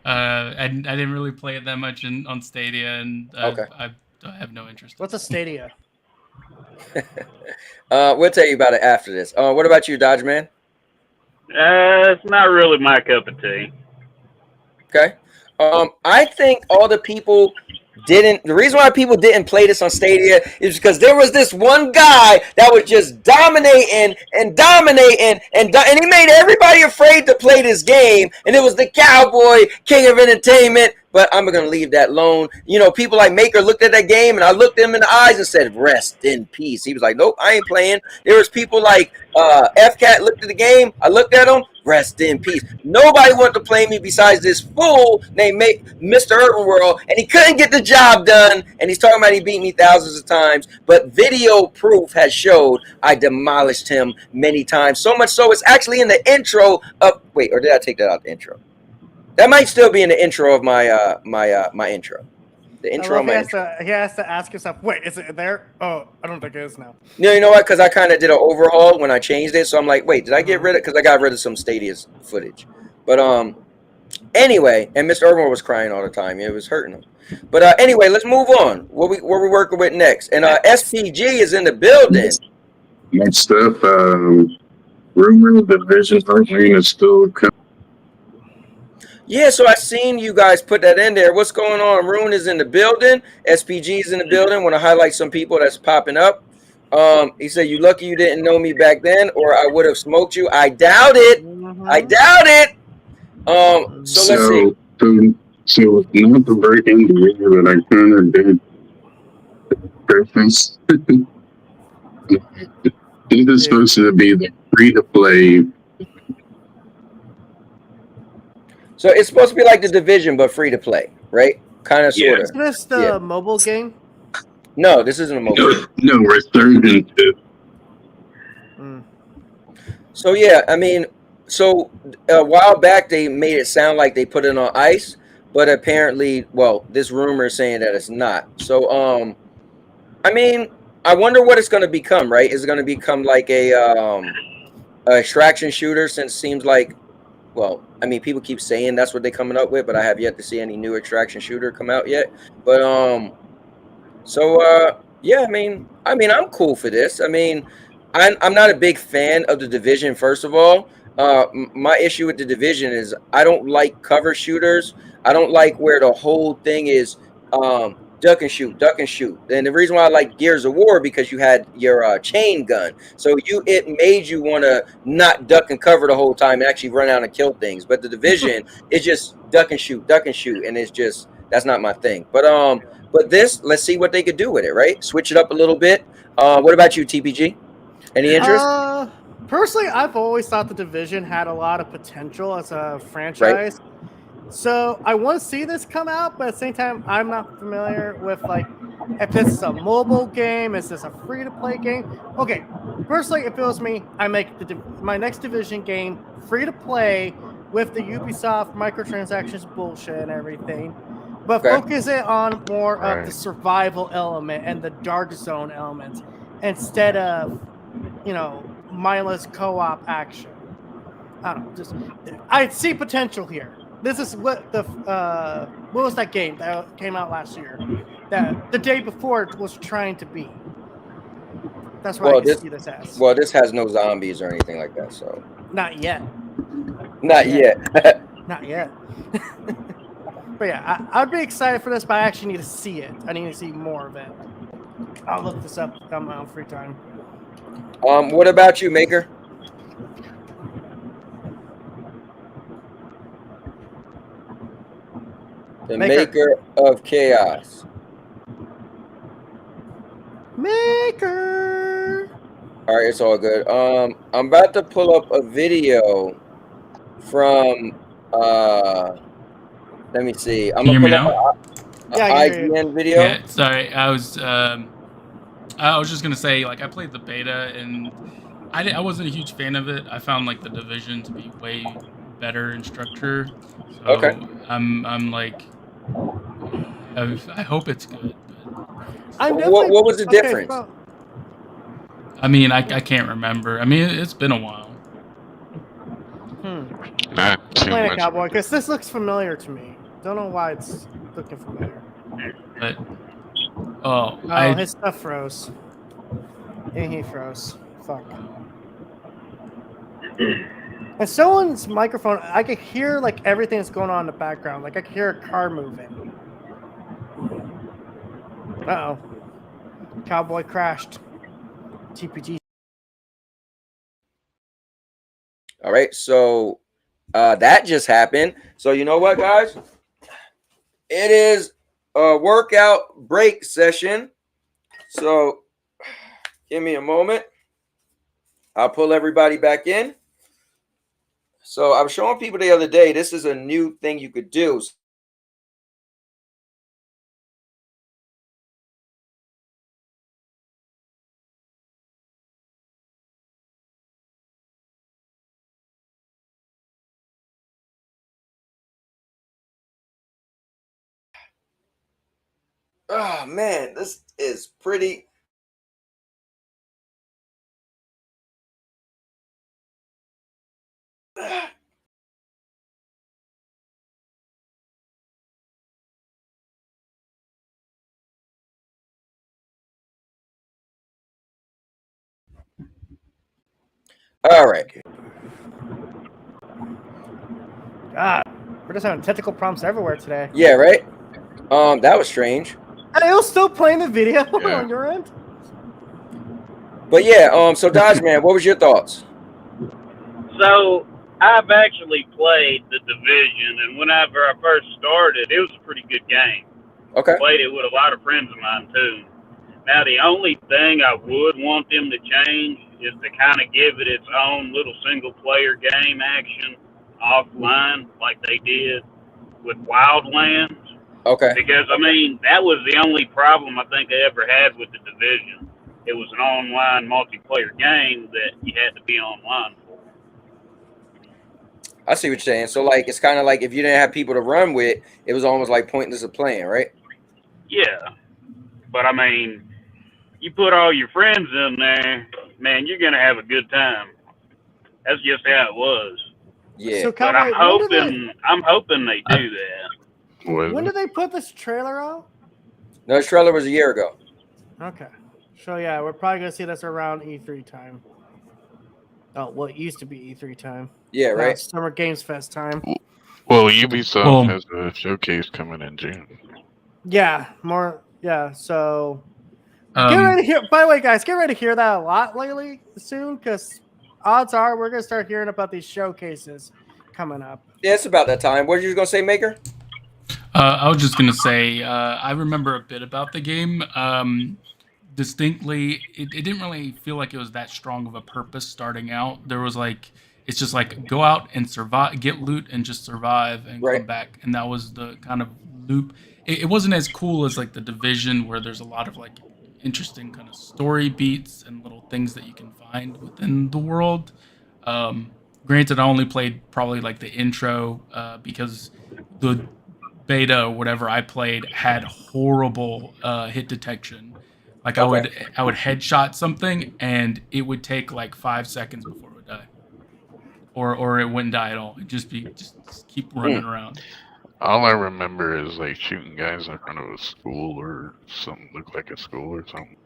I didn't really play it that much on Stadia, and I have no interest. What's a Stadia? We'll tell you about it after this. What about you, Dodge Man? It's not really my cup of tea. Okay. I think all the people didn't. The reason why people didn't play this on Stadia is because there was this one guy that was just dominating and he made everybody afraid to play this game. And it was the Cowboy King of Entertainment. But I'm gonna leave that alone. You know, people like Maker looked at that game, and I looked him in the eyes and said, "Rest in peace." He was like, "Nope, I ain't playing." There was people like FCat looked at the game. I looked at him. Rest in peace. Nobody wanted to play me besides this fool named Mr. Urban World, and he couldn't get the job done. And he's talking about he beat me thousands of times, but video proof has showed I demolished him many times. So much so it's actually in the intro of. Wait, or did I take that out the intro? That might still be in the intro of my my intro. The intro of my intro. He has to ask himself, wait, is it there? Oh, I don't think it is now. No, you know what? Because I kind of did an overhaul when I changed it. So I'm like, wait, did I get rid of? Because I got rid of some Stadia's footage. But anyway, and Mr. Urban was crying all the time. It was hurting him. But anyway, let's move on. What we working with next? And SPG is in the building. Next up, rumor the Division 13 is still coming. Yeah, so I seen you guys put that in there. What's going on? Rune is in the building. SPG is in the building. Want to highlight some people that's popping up. He said, "You lucky you didn't know me back then, or I would have smoked you." I doubt it. I doubt it. So let's see. So it's not the breaking behavior that I kind of did. Preference. This is supposed to be the free-to-play. So it's supposed to be like the Division, but free to play, right? Kind of, sort of. Is this the mobile game? No, this isn't a mobile game. No, Resurgence. So yeah, I mean, so a while back they made it sound like they put it on ice, but apparently, well, this rumor is saying that it's not. So, I mean, I wonder what it's going to become, right? Is it going to become like a extraction shooter? Since it seems like, well, I mean, people keep saying that's what they're coming up with, but I have yet to see any new extraction shooter come out yet. But yeah, I mean, I'm cool for this. I mean, I'm not a big fan of the Division. First of all, my issue with the Division is I don't like cover shooters. I don't like where the whole thing is duck and shoot. And the reason why I like Gears of War because you had your chain gun, so it made you want to not duck and cover the whole time and actually run out and kill things. But the Division is just duck and shoot, and it's just that's not my thing. But this, let's see what they could do with it, right? Switch it up a little bit. What about you, TPG? Any interest? Personally, I've always thought the Division had a lot of potential as a franchise. Right. So I want to see this come out, but at the same time, I'm not familiar with like if this is a mobile game, is this a free-to-play game? Okay, personally, if it was me, I make my next Division game free-to-play with the Ubisoft microtransactions bullshit and everything, but focus it on more of the survival element and the dark zone elements instead of, mindless co-op action. I don't know, I see potential here. This is what what was that game that came out last year? That the day before it was trying to be. That's what I can see this as. Well, this has no zombies or anything like that, so. Not yet. Not yet. Not yet. But yeah, I'd be excited for this, but I actually need to see it. I need to see more of it. I'll look this up on my own free time. What about you, Maker? The maker of chaos. Maker. All right, it's all good. I'm about to pull up a video from. Let me see. I'm gonna pull up an IGN video. Yeah, sorry. I was just gonna say, like, I played the beta and I wasn't a huge fan of it. I found like the Division to be way better in structure. So I'm like, I hope it's good. What was the difference? I mean, I can't remember. I mean, it's been a while. explain it, Cowboy, because this looks familiar to me. Don't know why it's looking familiar. But Oh, his stuff froze. And he froze. Fuck. And someone's microphone, I could hear like everything that's going on in the background. Like I could hear a car moving. Uh-oh. Cowboy crashed. TPG. All right, so that just happened. So you know what, guys? It is a workout break session. So give me a moment. I'll pull everybody back in. So I was showing people the other day, this is a new thing you could do. Oh man, this is pretty. All right. God, we're just having technical problems everywhere today. Yeah, right. That was strange. And it was still playing the video on your end. But yeah, so Dodge Man, what was your thoughts? So I've actually played the Division, and whenever I first started, it was a pretty good game. Okay. Played it with a lot of friends of mine too. Now the only thing I would want them to change is to kind of give it its own little single player game action offline, like they did with Wildlands. Okay. Because I mean, that was the only problem I think I ever had with the Division. It was an online multiplayer game that you had to be online for. I see what you're saying. So like, it's kind of like if you didn't have people to run with, it was almost like pointless of playing, right? Yeah, but I mean, you put all your friends in there, man, you're gonna have a good time. That's just how it was. Yeah. So, But I'm hoping they do that. When did they put this trailer out? No, this trailer was a year ago. Okay. So yeah, we're probably gonna see this around E3 time. Oh, well, it used to be E3 time. Yeah, Now right. it's Summer Games Fest time. Well, Ubisoft has a showcase coming in June. Yeah, more. Yeah, so get ready to hear. By the way, guys, get ready to hear that a lot lately soon, because odds are we're gonna start hearing about these showcases coming up. Yeah, it's about that time. What are you gonna say, Maker? I was just gonna say I remember a bit about the game. Distinctly, it didn't really feel like it was that strong of a purpose starting out. There was like, it's just like go out and survive, get loot, and just survive and come back, and that was the kind of loop. It wasn't as cool as like the Division, where there's a lot of like interesting kind of story beats and little things that you can find within the world. Granted, I only played probably like the intro because the beta or whatever I played had horrible hit detection. Like I would headshot something and it would take like 5 seconds before it would die, or it wouldn't die at all. It'd just keep running around. All I remember is like shooting guys in front of a school or something looked like a school or something.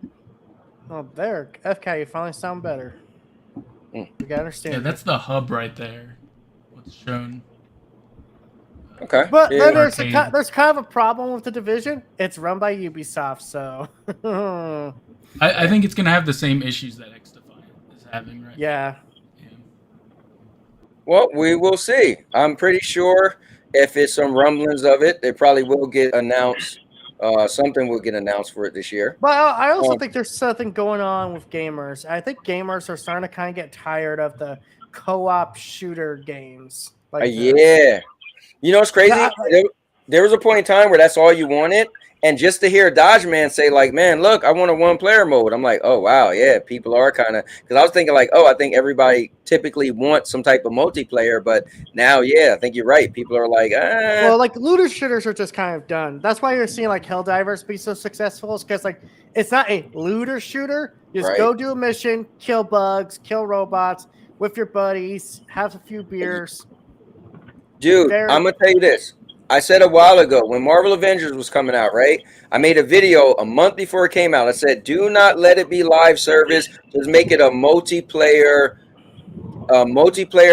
Oh, there, FK, you finally sound better. You gotta understand. Yeah, that's the hub right there. What's shown. Okay. But then there's kind of a problem with the Division. It's run by Ubisoft, so. I think it's gonna have the same issues that XDefiant is having right now. Well, we will see. I'm pretty sure if it's some rumblings of it, they probably will get announced. Something will get announced for it this year. But I also think there's something going on with gamers. I think gamers are starting to kind of get tired of the co-op shooter games. Yeah. You know what's crazy? There was a point in time where that's all you wanted. And just to hear Dodge Man say, like, man, look, I want a one-player mode. I'm like, oh, wow, yeah, people are kind of... Because I was thinking, like, oh, I think everybody typically wants some type of multiplayer. But now, yeah, I think you're right. People are like, Well, like, looter shooters are just kind of done. That's why you're seeing, like, HellDivers be so successful. Is because, like, it's not a looter shooter. You just go do a mission, kill bugs, kill robots with your buddies, have a few beers. Dude, Very I'm gonna tell you this. I said a while ago when Marvel Avengers was coming out, right? I made a video a month before it came out. I said, do not let it be live service. Just make it a multiplayer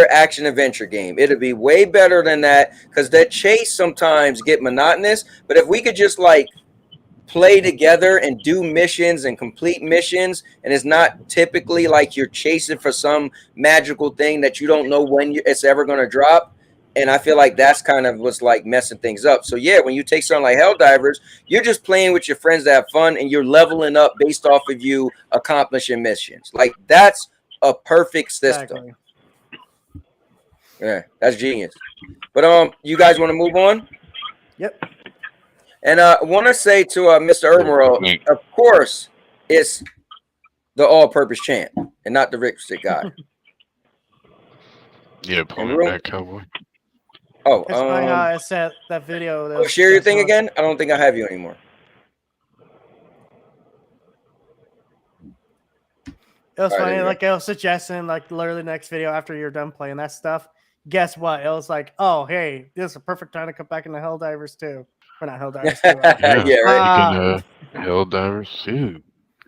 action adventure game. It'll be way better than that because that chase sometimes get monotonous. But if we could just like play together and do missions and complete missions, and it's not typically like you're chasing for some magical thing that you don't know when it's ever going to drop. And I feel like that's kind of what's like messing things up. So yeah, when you take something like Helldivers, you're just playing with your friends to have fun, and you're leveling up based off of you accomplishing missions. Like that's a perfect system. exactly. Yeah, that's genius. But you guys want to move on? Yep. And I want to say to Mr. Ermero, Yeah. of course, it's the all-purpose champ and not the Rick guy. Yeah, pull And it real- back, cowboy. Oh, It's funny how I said that video. That was share your just thing on- again. I don't think I have you anymore. It was All right, funny, there you like I was suggesting, like literally next video after you're done playing that stuff. Guess what? It was like, oh hey, this is a perfect time to come back into Helldivers 2. Or not Helldivers 2. Yeah, right. You can Helldivers 2.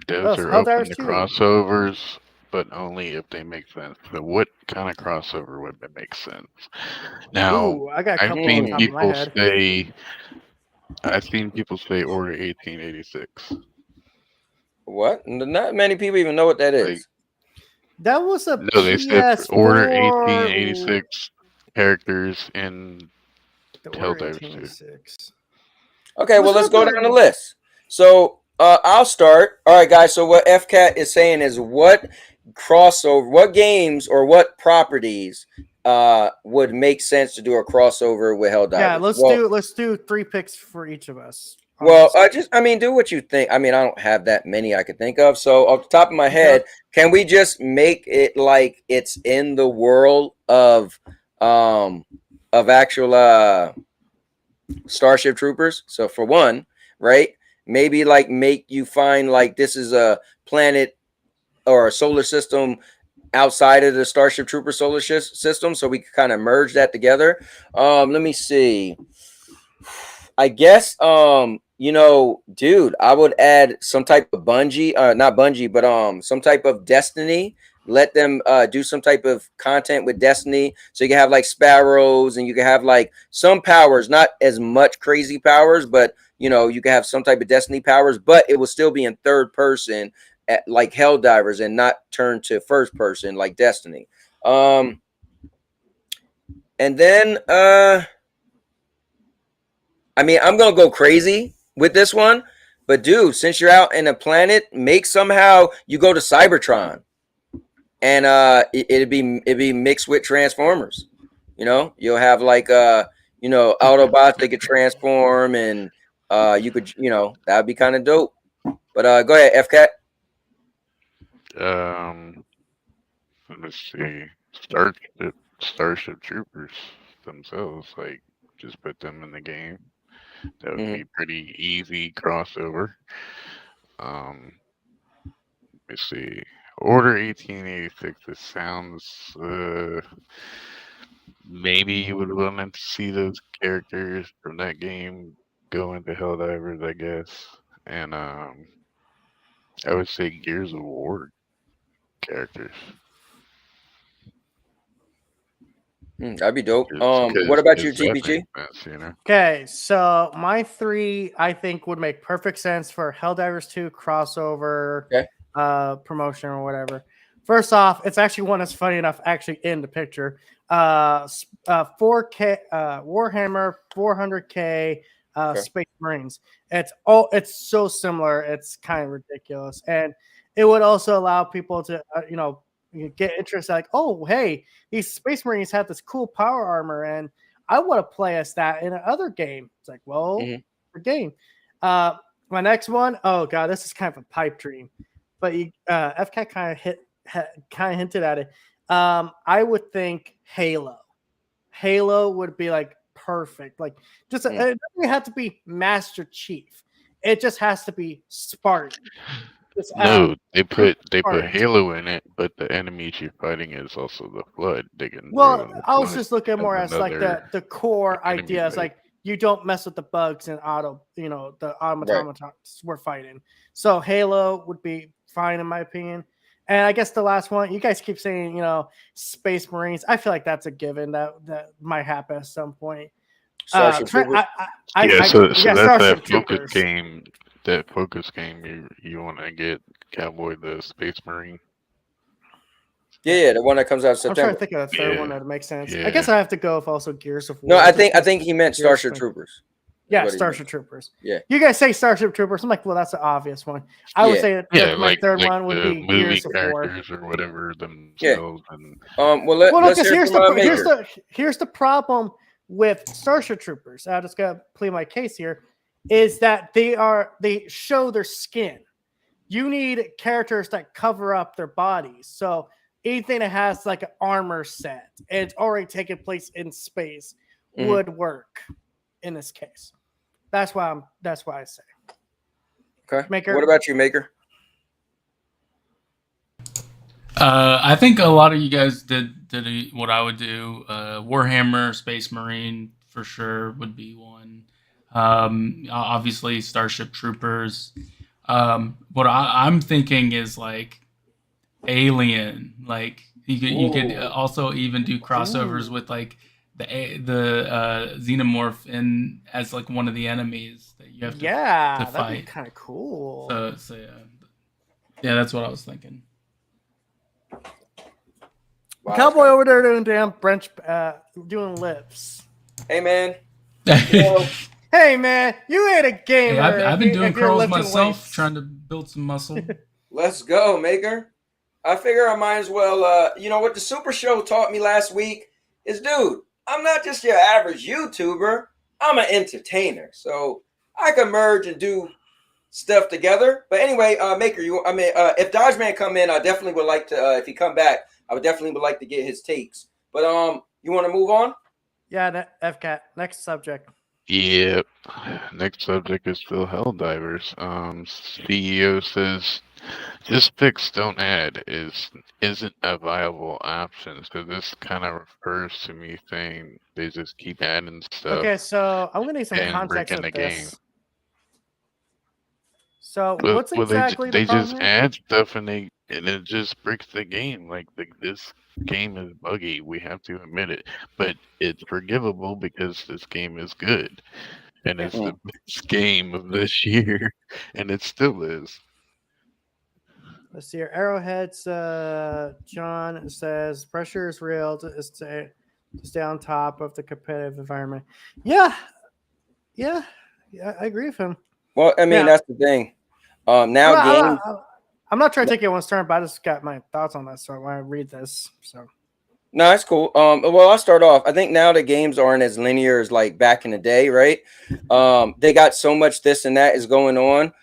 Devs it's are open Helldivers to 2. crossovers, but only if they make sense. So what kind of crossover would make sense? Now, Ooh, I got a I've couple on seen top of my people head. say, Order 1886. What? Not many people even know what that is. Like, That was a no, they said PS4. Order 1886 characters in The Order Helldivers 2. 1886. Okay, well, Was let's that go the- down the list. So I'll start. All right, guys. So what FCAT is saying is what crossover, what games or what properties would make sense to do a crossover with Helldivers? Yeah, let's do 3 picks for each of us. Well, do what you think. I mean, I don't have that many I could think of. So off the top of my head, can we just make it like it's in the world of actual Starship Troopers? So for one, right? Maybe like make you find like this is a planet or a solar system outside of the Starship Trooper solar system, so we can kind of merge that together. Let me see. I guess dude, I would add some type of Bungie, not Bungie, but some type of Destiny. Let them do some type of content with Destiny, so you can have like sparrows, and you can have like some powers, not as much crazy powers, but you can have some type of Destiny powers, but it will still be in third person, like Helldivers, and not turn to first person like Destiny. And then I mean, I'm gonna go crazy with this one, but dude, since you're out in a planet, make somehow you go to Cybertron, and it'd be mixed with Transformers. You'll have like Autobots that could transform, and you could that'd be kind of dope. But go ahead, FCAT. Let's see. Starship Troopers themselves, like, just put them in the game. That would be pretty easy crossover. Let's see. Order 1886. This sounds. Maybe you would want to see those characters from that game go into Helldivers, I guess. And I would say Gears of War characters. That'd be dope. What about you, TPG? Okay, so my 3 I think would make perfect sense for Helldivers 2 crossover promotion or whatever. First off, it's actually one that's funny enough actually in the picture. 4K Warhammer 400K Space Marines. It's so similar. It's kind of ridiculous, and it would also allow people to you get interested, like, oh hey, these Space Marines have this cool power armor, and I want to play as that in another game. It's like, well, for game. My next one, oh god, this is kind of a pipe dream, but FCAT kind of hinted at it. I would think Halo. Halo would be like perfect. Like, just it doesn't have to be Master Chief. It just has to be Spartan. No, they put Orange. Halo in it, but the enemies you're fighting is also the Flood. They can Well, ruin the I was Flood just looking more as as like another the core enemy idea is type. like you don't mess with the bugs and the Right. automatons we're fighting. So Halo would be fine in my opinion. And I guess the last one, you guys keep saying, Space Marines. I feel like that's a given that might happen at some point. Starship Troopers. Yeah, so that's Starship that focus Troopers. game. That focus game, you want to get Cowboy the Space Marine. Yeah, the one that comes out in I'm September. trying to think of a third one that makes sense. I guess I have to go with also Gears of War. No, I think he meant Starship Troopers. Yeah, Starship Troopers. Yeah. You guys say Starship Troopers. I'm like, well, that's an obvious one. I would say that my third one would be movie Gears of War. characters or whatever themselves. And let's hear here's the problem with Starship Troopers. I just gotta play my case here. Is that they show their skin. You need characters that cover up their bodies. So anything that has like an armor set and it's already taking place in space would work in this case. That's why I say. Okay. Maker. What about you, Maker? I think a lot of you guys did what I would do. Warhammer, Space Marine for sure would be one. Obviously Starship Troopers. What I'm thinking is like Alien. Like you could also even do crossovers with like the xenomorph in as like one of the enemies that you have to that'd fight. be kind of cool. So yeah, that's what I was thinking. Wow, Cowboy over there doing damn French, doing lips. Hey man. Hey man, you ain't a gamer. Hey, I've been doing curls myself, trying to build some muscle. Let's go, Maker. I figure I might as well. What the Super Show taught me last week is, dude, I'm not just your average YouTuber. I'm an entertainer, so I can merge and do stuff together. But anyway, Maker, if Dodge Man come in, I definitely would like to. If he come back, I would definitely like to get his takes. But you want to move on? Yeah, FCAT. Next subject. Yep. Next subject is still Helldivers. CEO says just fix, don't add isn't a viable option. So this kind of refers to me saying they just keep adding stuff. Okay, so I'm gonna need some context of this. So what's exactly they the problem just here? add stuff and it just breaks the game. Like this game is buggy. We have to admit it, but it's forgivable because this game is good, and it's the best game of this year, and it still is. Let's see here. Arrowheads. John says pressure is real to stay on top of the competitive environment. Yeah, I agree with him. Well, I mean that's the thing. I'm not trying to take anyone's turn, but I just got my thoughts on that, so when I read this, so. No, that's cool. Well, I'll start off. I think now the games aren't as linear as like back in the day, right? They got so much this and that is going on.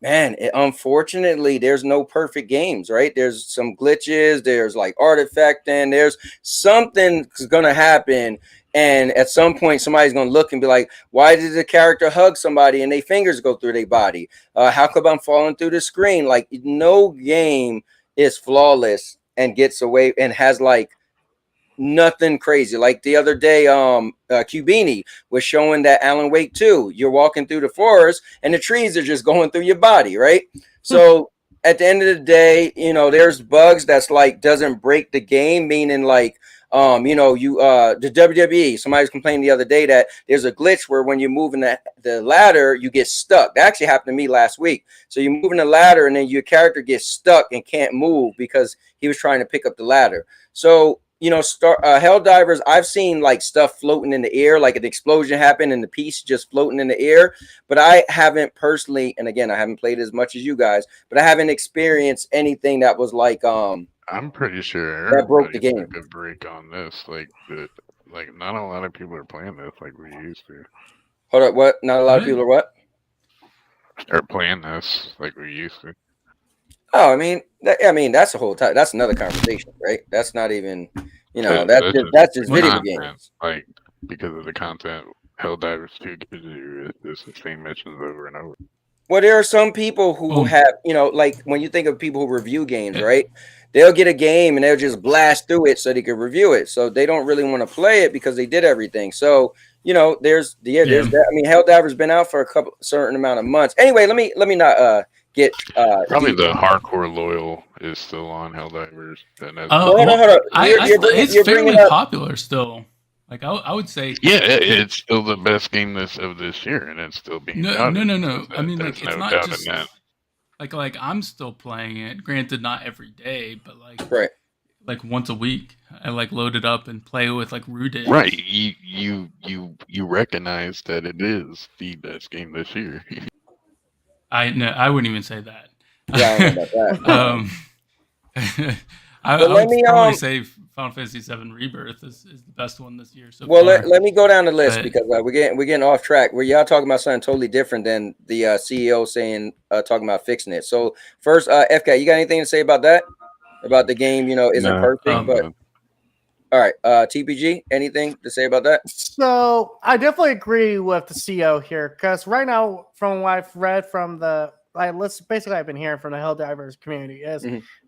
Unfortunately, there's no perfect games, right? There's some glitches. There's like artifacting. There's something that's gonna happen. And at some point, somebody's going to look and be like, why did the character hug somebody and their fingers go through their body? How come I'm falling through the screen? Like, no game is flawless and gets away and has like nothing crazy. Like the other day, Cubini was showing that Alan Wake 2, you're walking through the forest and the trees are just going through your body, right? So at the end of the day, there's bugs that's like doesn't break the game, meaning like, the WWE, somebody was complaining the other day that there's a glitch where when you're moving the ladder, you get stuck. That actually happened to me last week. So you're moving the ladder and then your character gets stuck and can't move because he was trying to pick up the ladder. So, Helldivers, I've seen like stuff floating in the air, like an explosion happened and the piece just floating in the air. But I haven't personally, and again, I haven't played as much as you guys, but I haven't experienced anything that was like, I'm pretty sure that broke the game. took a break on this. Like not a lot of people are playing this like we used to. Hold up, what? Not a lot of people are what? Are playing this like we used to. Oh, I mean, that's a whole time. That's another conversation, right? That's not even, that's just video games. Like because of the content, HellDivers2 gives you the same missions over and over. Well, there are some people who have, you know, like when you think of people who review games, right? They'll get a game and they'll just blast through it so they can review it. So they don't really want to play it because they did everything. So, you know, there's that. I mean, Helldivers been out for a certain amount of months. Anyway, let me not get probably deep. the hardcore loyal is still on Helldivers. Hold on. It's fairly popular still. Like I would say, yeah, it's still the best game of this year, and it's still being touted. No. I mean, like it's not just that. Like I'm still playing it. Granted, not every day, but like once a week. I like load it up and play with like Rudic. Right, you recognize that it is the best game this year. I wouldn't even say that. Yeah, I don't know about that. I would probably say Final Fantasy VII Rebirth is the best one this year. So well, let me go down the list because we're getting off track. Where y'all talking about something totally different than the CEO saying talking about fixing it. So first, FK, you got anything to say about that? About the game, you know, isn't perfect, but all right, TPG, anything to say about that? So I definitely agree with the CEO here because right now, from what I've read from the basically I've been hearing from the Helldivers community is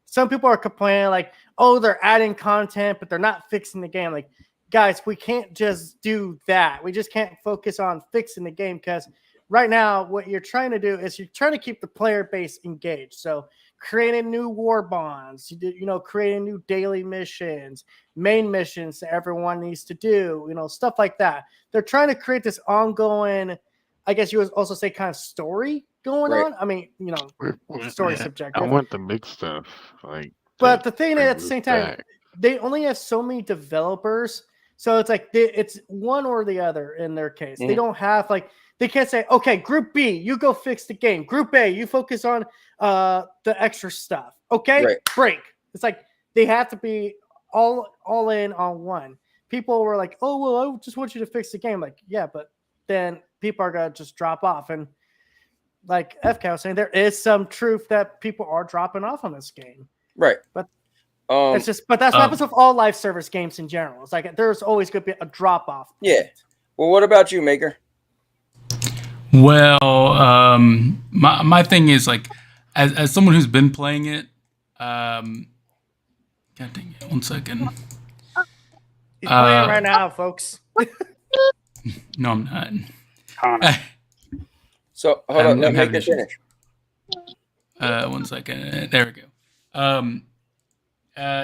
some people are complaining like, oh, they're adding content, but they're not fixing the game. Like, guys, we can't just do that. We just can't focus on fixing the game because right now what you're trying to do is you're trying to keep the player base engaged. So creating new war bonds, you know, creating new daily missions, main missions that everyone needs to do, you know, stuff like that. They're trying to create this ongoing, I guess you would also say, kind of story going on. I mean, you know, story subjective. I want the mixed stuff, like. But the thing is, at the same time, they only have so many developers, so it's like it's one or the other in their case. They don't have like they can't say, okay, Group B, you go fix the game. Group A, you focus on the extra stuff. Okay, break. It's like they have to be all in on one. People were like, oh well, I just want you to fix the game. Like, yeah, but then people are gonna just drop off. And like FK was saying, there is some truth that people are dropping off on this game. Right. But it's just, but that's what happens with all live service games in general. It's like there's always going to be a drop off. Yeah. Well, what about you, Maker? Well, my thing is like, as someone who's been playing it, God dang it, 1 second. He's playing right now, folks. No, I'm not. So hold on, let me finish. 1 second. There we go.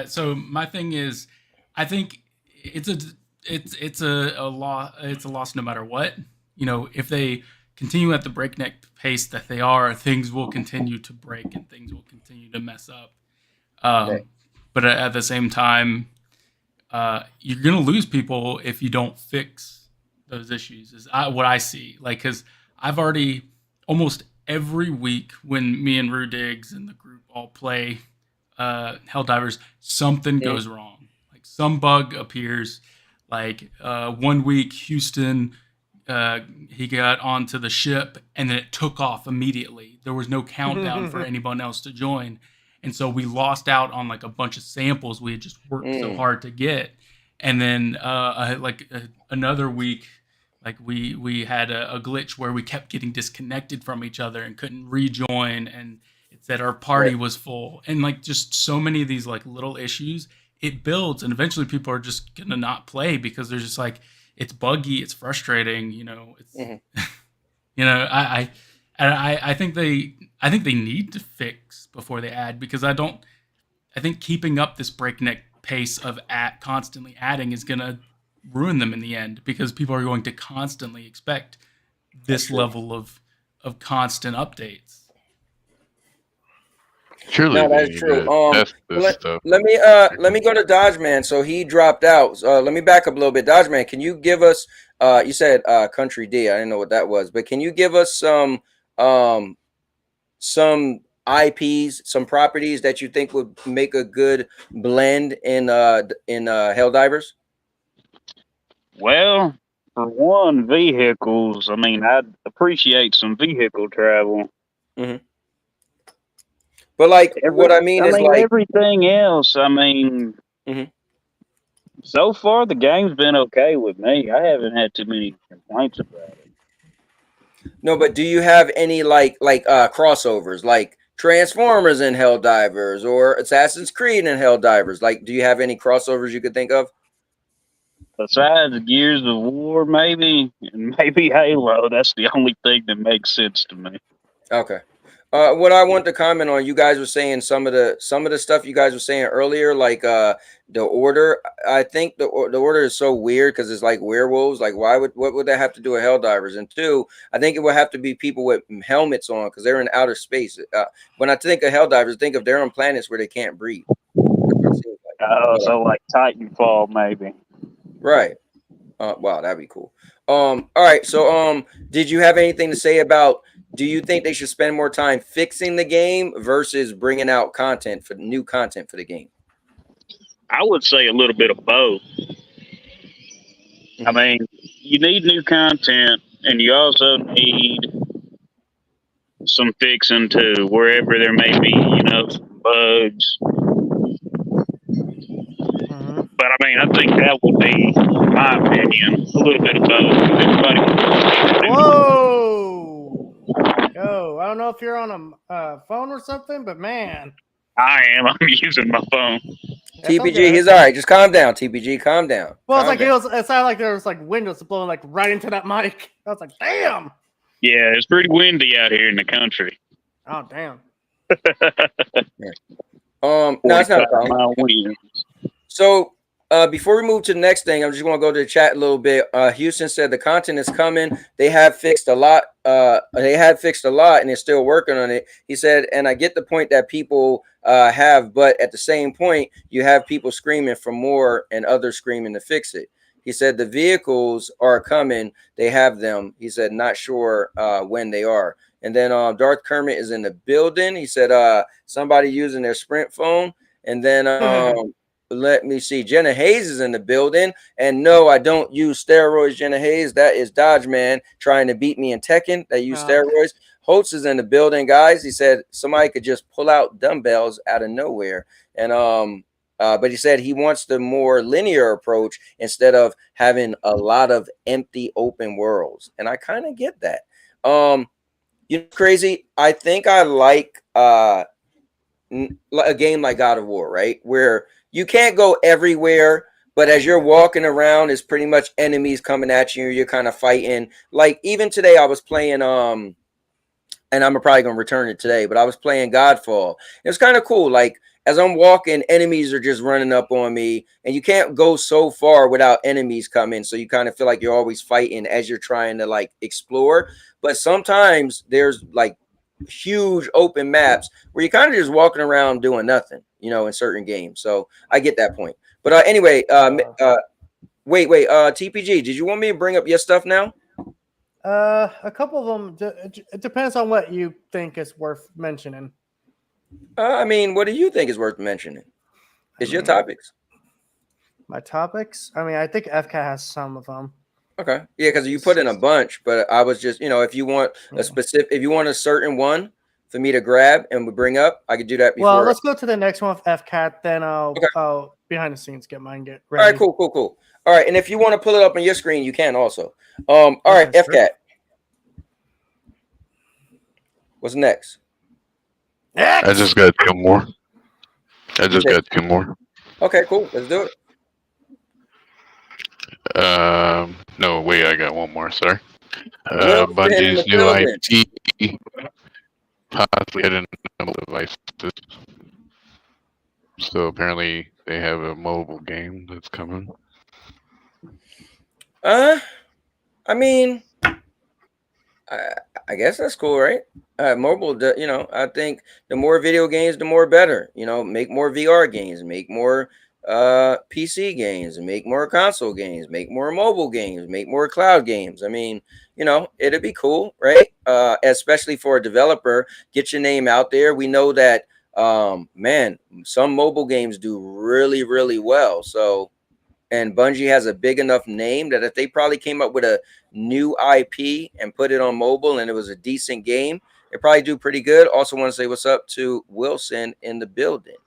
So my thing is, I think it's a loss no matter what. You know, if they continue at the breakneck pace that they are, things will continue to break and things will continue to mess up. But at the same time, you're gonna lose people if you don't fix those issues. Is what I see. Like, because I've already almost every week when me and Rudigs and the group all play Helldivers, something goes wrong. Like some bug appears. Like 1 week, Houston, he got onto the ship and then it took off immediately. There was no countdown for anyone else to join. And so we lost out on like a bunch of samples we had just worked so hard to get. And then another week, like we had a glitch where we kept getting disconnected from each other and couldn't rejoin, and it said our party was full. And like just so many of these like little issues, it builds, and eventually people are just gonna not play because they're just like, it's buggy, it's frustrating, you know. It's you know, I think they need to fix before they add, because I think keeping up this breakneck pace of constantly adding is gonna ruin them in the end, because people are going to constantly expect this level of constant updates. Surely no, that's true. Let me go to Dodge Man. So he dropped out. Let me back up a little bit. Dodge Man, can you give us? You said Country D. I didn't know what that was, but can you give us some IPs, some properties that you think would make a good blend in Helldivers? Well, for one, vehicles. I mean, I'd appreciate some vehicle travel. But like, what I mean is like everything else. I mean, so far the game's been okay with me. I haven't had too many complaints about it. No, but do you have any like crossovers, like Transformers and Helldivers, or Assassin's Creed and Helldivers? Like, do you have any crossovers you could think of? Besides Gears of War, maybe, and maybe Halo. That's the only thing that makes sense to me. Okay. What I want to comment on, you guys were saying some of the stuff you guys were saying earlier, like the order. I think the order is so weird because it's like werewolves. Like, what would that have to do with Helldivers? And two, I think it would have to be people with helmets on because they're in outer space. When I think of Helldivers, think of they're on planets where they can't breathe. That's what it seems like. So like Titanfall, maybe. Right. Wow, that'd be cool. All right. So, did you have anything to say about? Do you think they should spend more time fixing the game versus bringing out new content for the game? I would say a little bit of both. I mean, you need new content, and you also need some fixing too, wherever there may be, some bugs. But I mean, I think that would be, in my opinion, a little bit of both. Everybody. Whoa! Yo, I don't know if you're on a phone or something, but man, I am. I'm using my phone. TPG, he's all right. Just calm down, TPG. Calm down. Well, calm down. It sounded like there was like windows blowing like right into that mic. I was like, damn. Yeah, it's pretty windy out here in the country. Oh, damn. No, it's not a problem. So, before we move to the next thing, I'm just going to go to the chat a little bit. Houston said the content is coming. They have fixed a lot. And they're still working on it. He said, and I get the point that people have, but at the same point, you have people screaming for more and others screaming to fix it. He said the vehicles are coming. They have them. He said, not sure when they are. And then Darth Kermit is in the building. He said somebody using their Sprint phone. And then let me see. Jenna Hayes is in the building. And no, I don't use steroids, Jenna Hayes. That is Dodge Man trying to beat me in Tekken. That use steroids. Holtz is in the building, guys. He said somebody could just pull out dumbbells out of nowhere. And but he said he wants the more linear approach instead of having a lot of empty open worlds. And I kind of get that. Crazy. I think I like a game like God of War, right? Where you can't go everywhere, but as you're walking around, it's pretty much enemies coming at you. You're kind of fighting. Like even today, I was playing and I'm probably gonna return it today, but I was playing Godfall. It was kind of cool. Like as I'm walking, enemies are just running up on me, and you can't go so far without enemies coming. So you kind of feel like you're always fighting as you're trying to like explore. But sometimes there's like huge open maps where you're kind of just walking around doing nothing, in certain games. So I get that point. But anyway, wait, TPG, did you want me to bring up your stuff now? A couple of them. It depends on what you think is worth mentioning. I mean, what do you think is worth mentioning? It's your topics. My topics? I mean, I think FK has some of them. Okay. Yeah, because you put in a bunch, but I was just, if you want if you want a certain one for me to grab and we bring up, I could do that before. Well, let's go to the next one with FCAT, then I'll behind the scenes get mine ready. All right, cool. All right, and if you want to pull it up on your screen, you can also. All right, FCAT. What's next? I just got two more. Got two more. Okay, cool. Let's do it. No, wait, I got one more. Sorry. Bungie's new IP possibly hidden mobile devices. So apparently they have a mobile game that's coming. I mean, I guess that's cool, right? Mobile, I think the more video games, the more better. Make more VR games, make more PC games, make more console games, make more mobile games, make more cloud games. I mean, it'd be cool, right? Especially for a developer, get your name out there. We know that, man, some mobile games do really, really well. So, and Bungie has a big enough name that if they probably came up with a new IP and put it on mobile and it was a decent game, it probably do pretty good. Also want to say what's up to Wilson in the building.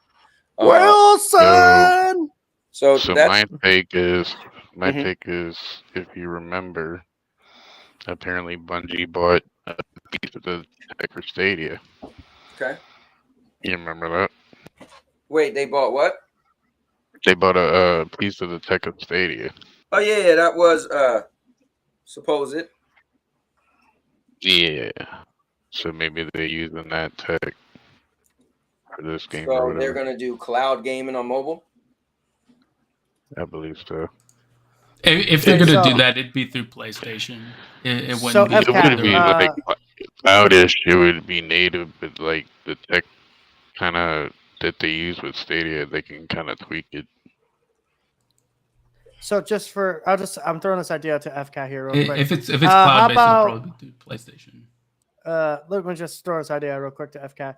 Wilson. So my take is if you remember, Apparently, Bungie bought a piece of the tech for Stadia. Okay. You remember that? Wait, they bought what? They bought a piece of the tech of Stadia. Oh yeah, that was supposed. Yeah. So maybe they're using that tech for this game or So whatever. they're gonna do cloud gaming on mobile. I believe so. If they're gonna do that, it'd be through PlayStation. It wouldn't be. It wouldn't be like cloudish. It would be native, but like the tech kind of that they use with Stadia, they can kind of tweak it. So just for, I'm throwing this idea to FK here real quick. If it's cloud based, it'll probably be through PlayStation. Let me just throw this idea real quick to FK.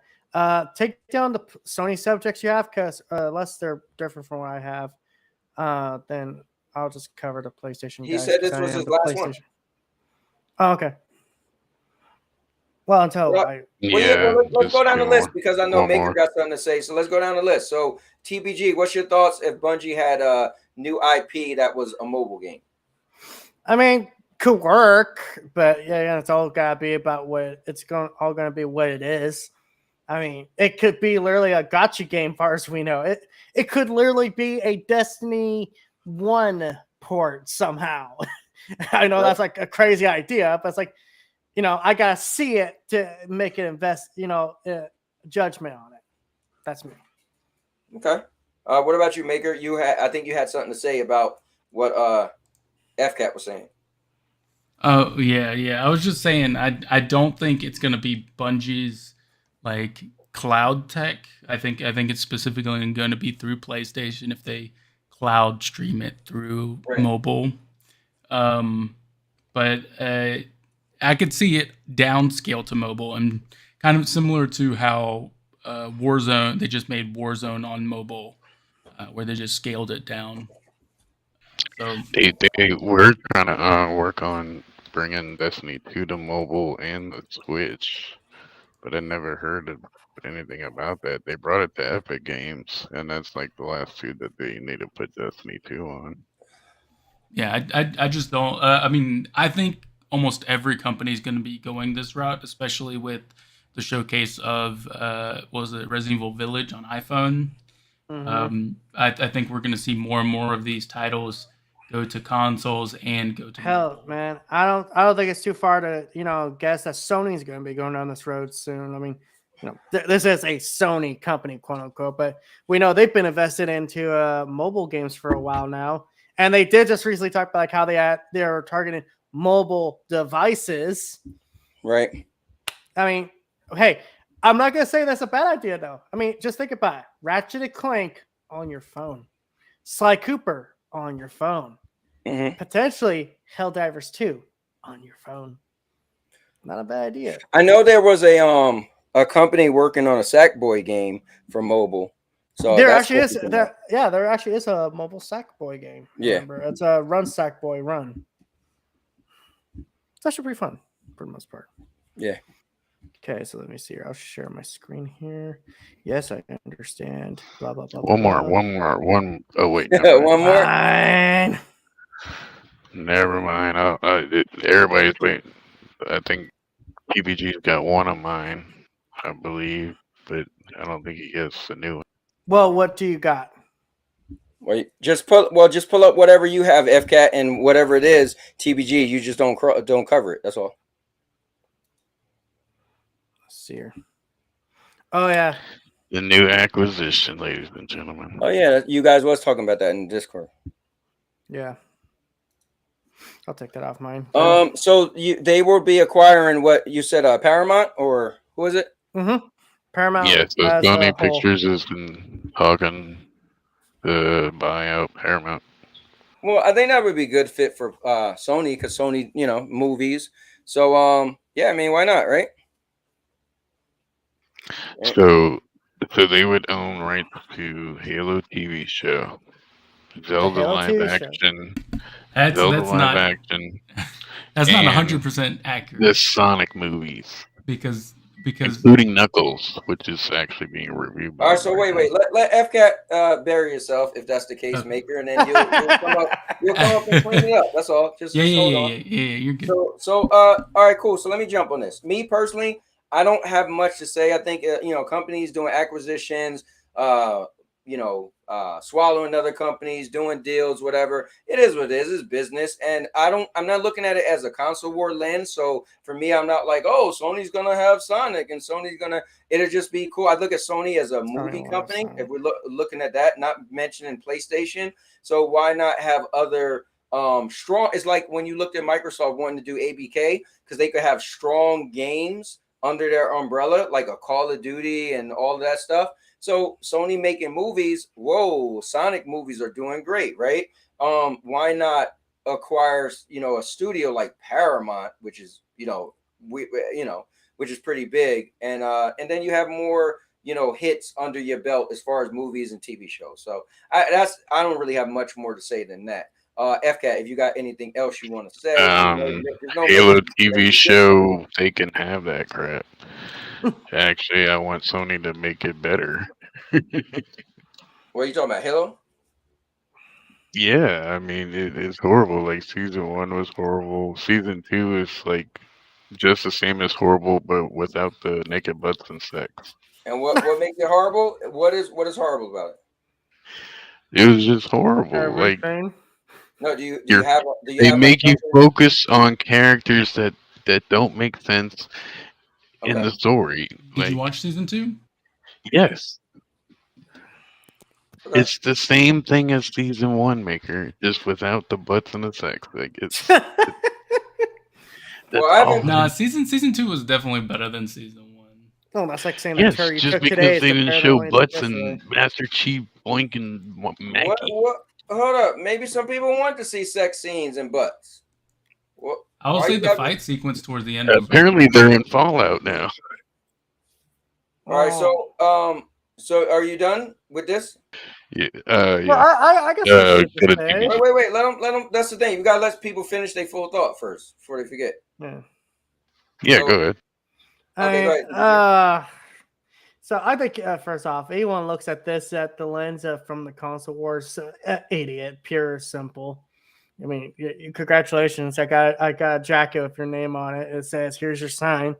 Take down the Sony subjects you have, because unless they're different from what I have, then I'll just cover the PlayStation. He said this was his last one. Oh, okay. Well, until let's go down the list, because I know Maker got something to say. So let's go down the list. So TBG, what's your thoughts if Bungie had a new IP that was a mobile game? I mean, could work, but yeah, it's all gotta be about what it's all gonna be what it is. I mean, it could be literally a gotcha game, far as we know. It could literally be a Destiny 1 port somehow. I know that's like a crazy idea, but it's like, I gotta see it to make it judgment on it. That's me. Okay. What about you, Maker? I think you had something to say about what FCAT was saying. Oh yeah. I was just saying I don't think it's gonna be Bungie's like cloud tech. I think it's specifically going to be through PlayStation if they cloud stream it through mobile. But I could see it downscale to mobile, and kind of similar to how Warzone, they just made Warzone on mobile, where they just scaled it down. So they were trying to work on bringing Destiny 2 to mobile and the Switch, but I never heard of anything about that. They brought it to Epic Games, and that's like the last two that they need to put Destiny 2 on. Yeah, I just don't. I mean, I think almost every company is going to be going this route, especially with the showcase of was it Resident Evil Village on iPhone. Mm-hmm. I think we're going to see more and more of these titles go to consoles and go to hell, man. I don't think it's too far to guess that Sony's going to be going down this road soon. I mean, this is a Sony company, quote unquote, but we know they've been invested into mobile games for a while now, and they did just recently talk about like how they're targeting mobile devices. Right. I mean, hey, I'm not going to say that's a bad idea, though. I mean, just think about it. Ratchet & Clank on your phone. Sly Cooper on your phone. Mm-hmm. Potentially HellDivers2 on your phone. Not a bad idea. I know there was a company working on a Sackboy game for mobile. So there actually is a mobile Sackboy game. Yeah. Remember, it's a Run Sackboy Run. It's actually pretty fun for the most part. Yeah. Okay, so let me see here. I'll share my screen here. Yes, I understand. Blah blah blah. One more. Oh wait. One more. Fine. Never mind. Everybody's waiting. I think PPG's got one of mine, I believe, but I don't think he gets the new one. Well, what do you got? Wait, just pull up whatever you have, FCAT, and whatever it is, TBG. You just don't cover it. That's all. Let's see here. Oh yeah. The new acquisition, ladies and gentlemen. Oh yeah, you guys was talking about that in Discord. Yeah. I'll take that off mine. So they will be acquiring what you said, Paramount, or who is it? Mm-hmm. Paramount. Yeah, so Sony Pictures has been talking to buy out Paramount. Well, I think that would be a good fit for Sony, because Sony, movies. So yeah, I mean, why not, right? So they would own rights to Halo TV show, Zelda live action. That's not action. That's not 100% accurate. The Sonic movies. Because because including Knuckles, which is actually being reviewed by. All right, so wait. Let FCAT bury yourself if that's the case, Okay. Maker, and then you'll come up and clean it up. That's all. Just hold on. Yeah, you're good. So all right, cool. So let me jump on this. Me personally, I don't have much to say. I think companies doing acquisitions, swallowing other companies, doing deals, whatever. It is what it is. It's business, and I'm not looking at it as a console war lens. So for me, I'm not like, oh, Sony's gonna have Sonic and Sony's gonna. It'll just be cool. I look at Sony as a movie company. If we're looking at that, not mentioning PlayStation. So why not have other strong? It's like when you looked at Microsoft wanting to do ABK because they could have strong games under their umbrella, like a Call of Duty and all of that stuff. So Sony making movies, whoa, Sonic movies are doing great, right? Why not acquire, a studio like Paramount, which is, which is pretty big, and then you have more, hits under your belt as far as movies and TV shows. So I don't really have much more to say than that. FCAT, if you got anything else you want to say, Halo TV show, they can have that crap. Actually, I want Sony to make it better. What are you talking about, Halo? Yeah, I mean it's horrible. Like season 1 was horrible. Season 2 is like just the same as horrible, but without the naked butts and sex. And what makes it horrible? What is horrible about it? It was just horrible. Everything. Like no, do you have? They make you focus on characters that don't make sense in the story. Did you watch season 2? Yes. Okay. It's the same thing as season 1, Maker, just without the butts and the sex. Like it's. Season 2 was definitely better than season 1. No, that's like saying yes, the turkey just took because today they didn't show butts and Master Chief Boink and Mackie. What? Hold up. Maybe some people want to see sex scenes and butts. I will say the fight sequence towards the end. Apparently, they're in Fallout now. All right, so are you done with this? Yeah. Well, I guess. Wait. Let them. That's the thing. You gotta let people finish their full thought first before they forget. Yeah. Go ahead. Okay, go ahead. So I think first off, anyone looks at this at the lens of from the console wars, idiot, pure, simple. I mean, congratulations! I got a jacket with your name on it. It says, "Here's your sign."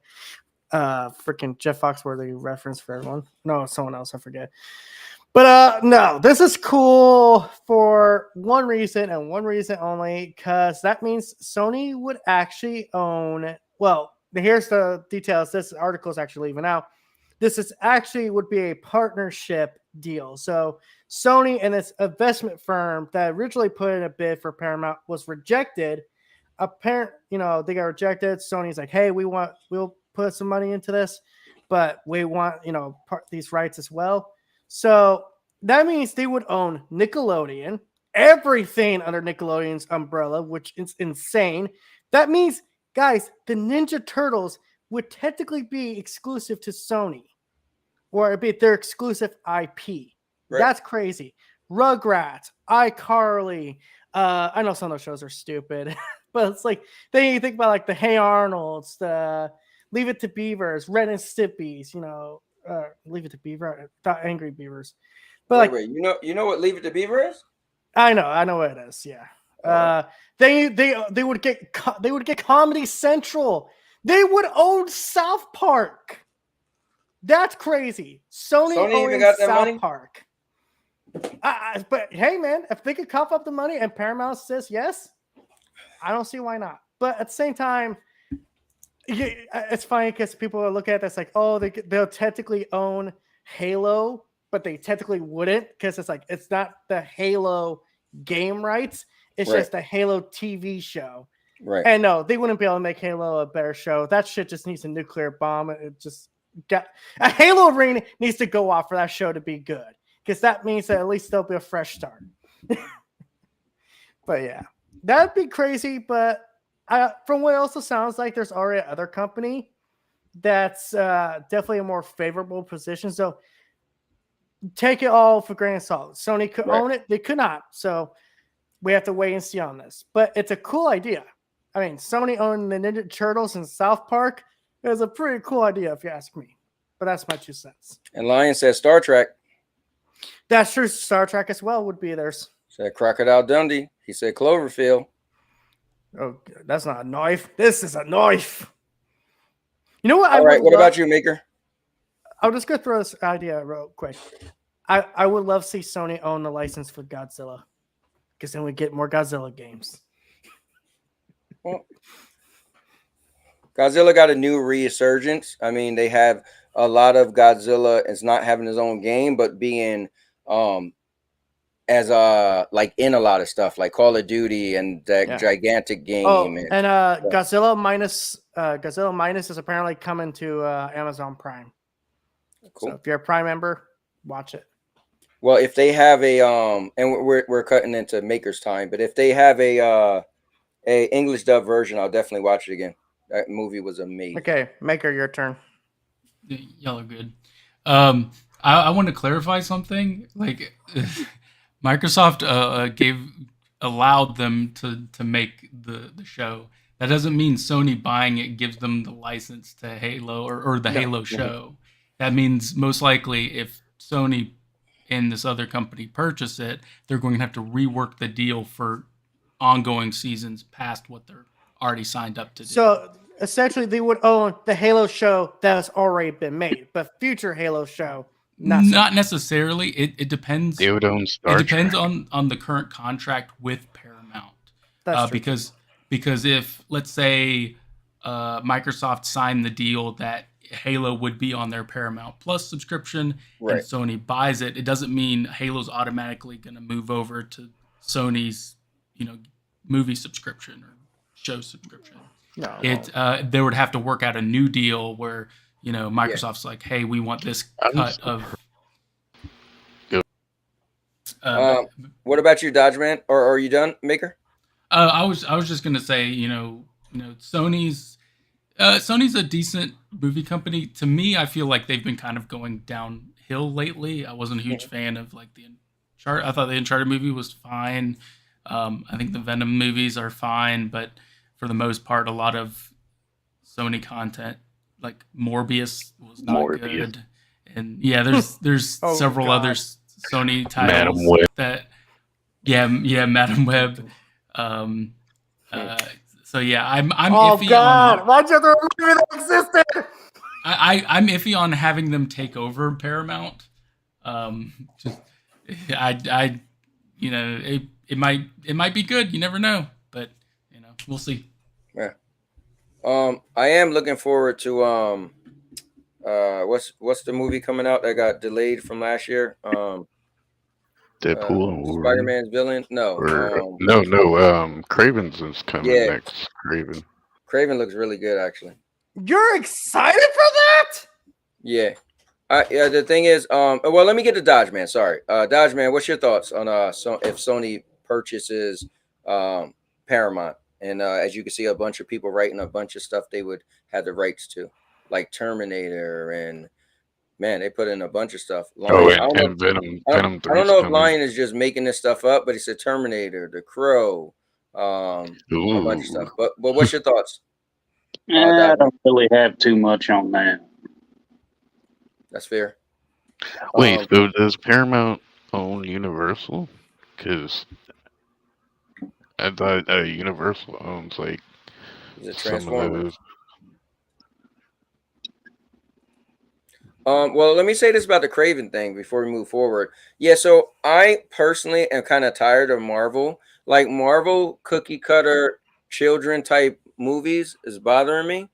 Freaking Jeff Foxworthy reference for everyone. No, someone else, I forget. But no, this is cool for one reason and one reason only, because that means Sony would actually own. Well, here's the details. This article is actually leaving out. This is actually would be a partnership deal. So Sony and this investment firm that originally put in a bid for Paramount was rejected. They got rejected. Sony's like, hey, we'll put some money into this, but we want, these rights as well. So that means they would own Nickelodeon, everything under Nickelodeon's umbrella, which is insane. That means, guys, the Ninja Turtles would technically be exclusive to Sony, or it'd be their exclusive IP. Right. That's crazy. Rugrats, iCarly. I know some of those shows are stupid, but it's like then you think about like the Hey Arnolds, the Leave It to Beavers, Ren and Stimpy's. Leave It to Beaver, not Angry Beavers. But wait, you know what Leave It to Beaver is? I know what it is. Yeah. They would get Comedy Central. They would own South Park. That's crazy. Sony even got that South money? Park. But hey, man, if they could cough up the money and Paramount says yes, I don't see why not. But at the same time, it's funny because people are looking at this like, oh, they'll technically own Halo, but they technically wouldn't because it's like it's not the Halo game rights. It's just the Halo TV show. Right. And no, they wouldn't be able to make Halo a better show. That shit just needs a nuclear bomb. It just got a Halo ring needs to go off for that show to be good. Because that means that at least there'll be a fresh start. But yeah, that'd be crazy. But from what it also sounds like, there's already another company that's definitely a more favorable position. So take it all for grain of salt. Sony could own it. They could not. So we have to wait and see on this. But it's a cool idea. I mean, Sony owning the Ninja Turtles in South Park. It was a pretty cool idea, if you ask me. But that's my 2 cents. And Lion says Star Trek. That's true. Star Trek as well would be theirs. Said Crocodile Dundee. He said Cloverfield. Oh, that's not a knife. This is a knife. You know what? All right. What about you, Maker? I'll just go through this idea real quick. I would love to see Sony own the license for Godzilla, because then we get more Godzilla games. Well, Godzilla got a new resurgence. I mean, they have a lot of Godzilla is not having his own game, but being as like in a lot of stuff like Call of Duty and that gigantic game. Godzilla Minus is apparently coming to Amazon Prime. Cool. So if you're a Prime member, watch it. Well, if they have a and we're cutting into Maker's time, but if they have a English dub version, I'll definitely watch it again. That movie was amazing. Okay, Maker, your turn. Y'all are good. I want to clarify something. Like Microsoft allowed them to make the show. That doesn't mean Sony buying it gives them the license to Halo or the Halo show. That means most likely if Sony and this other company purchase it, they're going to have to rework the deal for ongoing seasons past what they're already signed up to do. So essentially, they would own the Halo show that has already been made, but future Halo show, not necessarily. It depends. They would own Star It depends Trek. on the current contract with Paramount. That's true. Because if let's say Microsoft signed the deal that Halo would be on their Paramount Plus subscription, and Sony buys it, it doesn't mean Halo's automatically going to move over to Sony's, movie subscription or show subscription. No, they would have to work out a new deal where Microsoft's like, hey, we want this cut of. What about you, Dodge Man? Or are you done, Maker? I was just gonna say, Sony's a decent movie company. To me, I feel like they've been kind of going downhill lately. I wasn't a huge fan of like the Uncharted. I thought the Uncharted movie was fine. I think the Venom movies are fine, but for the most part, a lot of Sony content, like Morbius, was not good. And there's several other Sony titles Madam Web. Madam Web. So yeah, I'm oh iffy God! on. Why'd you have to remember that existed? I'm iffy on having them take over Paramount. It might be good. You never know, but we'll see. Yeah. I am looking forward to what's the movie coming out that got delayed from last year? Deadpool and Wolverine. Spider-Man's villain? No. Craven's is coming next. Craven looks really good, actually. You're excited for that? Yeah. The thing is, well, let me get to Dodge Man. Sorry, Dodge Man. What's your thoughts on if Sony purchases Paramount? And as you can see, a bunch of people writing a bunch of stuff they would have the rights to, like Terminator, and man, they put in a bunch of stuff. And Venom. I don't know if Lion is just making this stuff up, but he said Terminator, The Crow, a bunch of stuff. But what's your thoughts? I don't really have too much on that. That's fair. Wait, so does Paramount own Universal? Because I thought Universal owns like some of those. Well, let me say this about the Craven thing before we move forward. Yeah, so I personally am kind of tired of Marvel. Like Marvel cookie cutter children type movies is bothering me,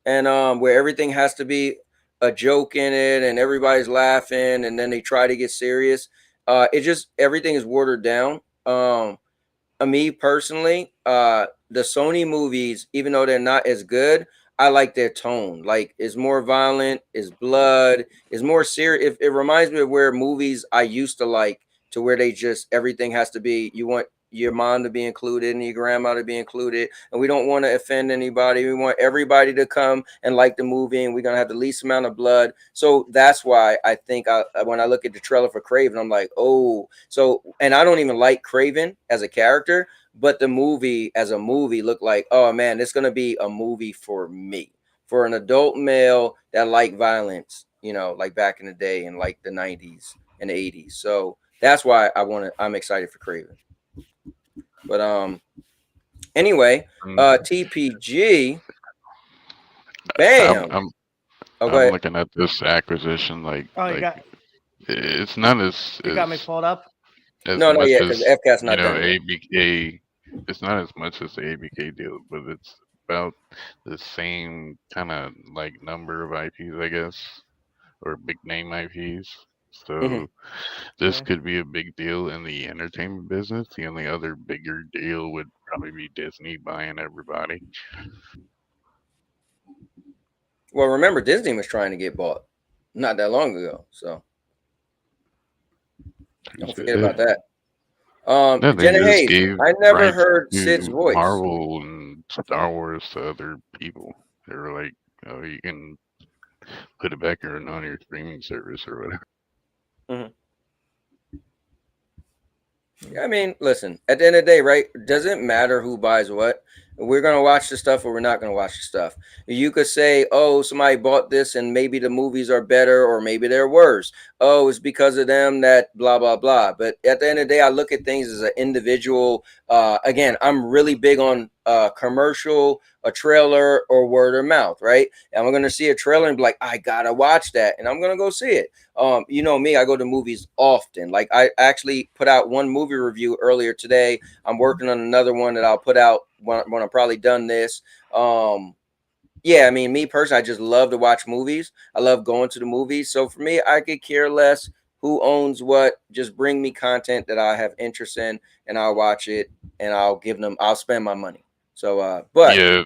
and where everything has to be a joke in it and everybody's laughing and then they try to get serious. It just everything is watered down. Me personally, the Sony movies, even though they're not as good, I like their tone. Like it's more violent, it's blood, it's more serious. It reminds me of where movies I used to like, to where they just everything has to be, you want your mom to be included and your grandma to be included, and we don't want to offend anybody. We want everybody to come and like the movie, and we're gonna have the least amount of blood. So that's why I think when I look at the trailer for Craven, I'm like, oh, so, and I don't even like Craven as a character, but the movie as a movie looked like, oh man, it's gonna be a movie for me. for an adult male that like violence, you know, like back in the day in like the 90s and the 80s. So that's why I'm excited for Craven. But anyway, TPG, bam. I'm looking at this acquisition like it's not as You got me pulled up. As no, much yet as because FCAT's not done yet. ABK. It's not as much as the ABK deal, but it's about the same kind of like number of IPs, I guess, or big name IPs. So this could be a big deal in the entertainment business. The only other bigger deal would probably be Disney buying everybody. Well, remember Disney was trying to get bought not that long ago, so don't forget about that. No, they Jenna just Hayes, gave I never rights heard to Sid's voice. Marvel and Star Wars to other people. They were like, "Oh, you can put it back on your streaming service or whatever." I mean, listen, at the end of the day, right? It doesn't matter who buys what. We're going to watch the stuff or we're not going to watch the stuff. You could say, oh, somebody bought this and maybe the movies are better or maybe they're worse. Oh, it's because of them that blah, blah, blah. But at the end of the day, I look at things as an individual. Again, I'm really big on commercial, a trailer, or word of mouth, right? And I'm going to see a trailer and be like, I got to watch that. And I'm going to go see it. You know me, I go to movies often. Like I actually put out one movie review earlier today. I'm working on another one that I'll put out when I'm probably done this. Yeah, I mean, me personally, I just love to watch movies. I love going to the movies. So for me, I could care less who owns what. Just bring me content that I have interest in and I'll watch it and I'll spend my money. So, but yeah,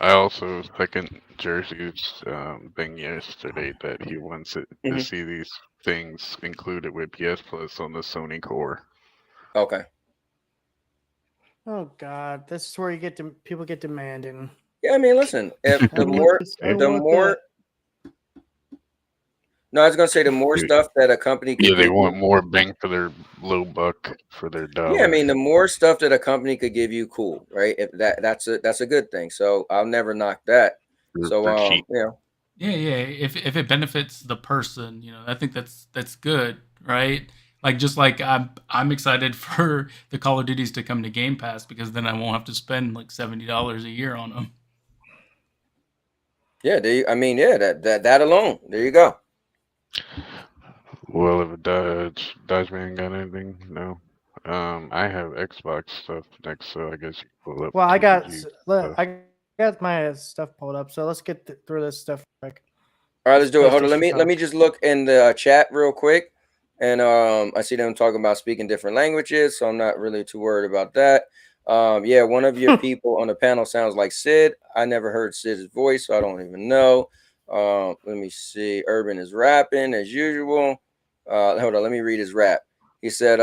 I also second Jersey's thing yesterday that he wants it to see these things included with PS Plus on the Sony Core. Okay. Oh God, this is where you get to people get demanding. Yeah, I mean, listen, if the more. No, I was gonna say the more stuff that a company could they give want you, more bang for their low buck for their dollar. yeah, I mean, the more stuff that a company could give you, cool, right? If that's a good thing. So I'll never knock that. So you know. Yeah. If it benefits the person, you know, I think that's good, right? Like just like I'm excited for the Call of Duties to come to Game Pass because then I won't have to spend like $70 a year on them. Yeah, I mean, yeah, that alone. There you go. Well, if Dodgeman got anything, no. I have Xbox stuff next, so I guess you can pull up. Well, I got my stuff pulled up, so let's get through this stuff quick. All right, let's do it. Hold on, let me just look in the chat real quick, and I see them talking about speaking different languages, so I'm not really too worried about that. Yeah, one of your people on the panel sounds like Sid. I never heard Sid's voice, so I don't even know. Let me see. Urban is rapping as usual. Hold on, let me read his rap. He said,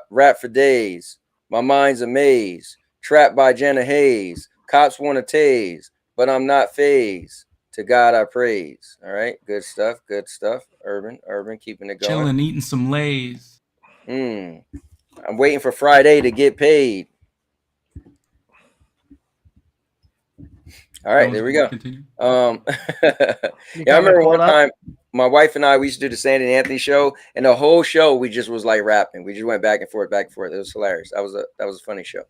rap for days. My mind's a maze. Trapped by Jenna Hayes. Cops want to tase, but I'm not phased. To God I praise. All right, good stuff. Good stuff. Urban, keeping it going. Chilling, eating some Lays. I'm waiting for Friday to get paid. All right, there we go. Yeah, I remember one time my wife and I, we used to do the Sandy and Anthony show, and the whole show we just was like rapping. We just went back and forth. It was hilarious. That was a funny show.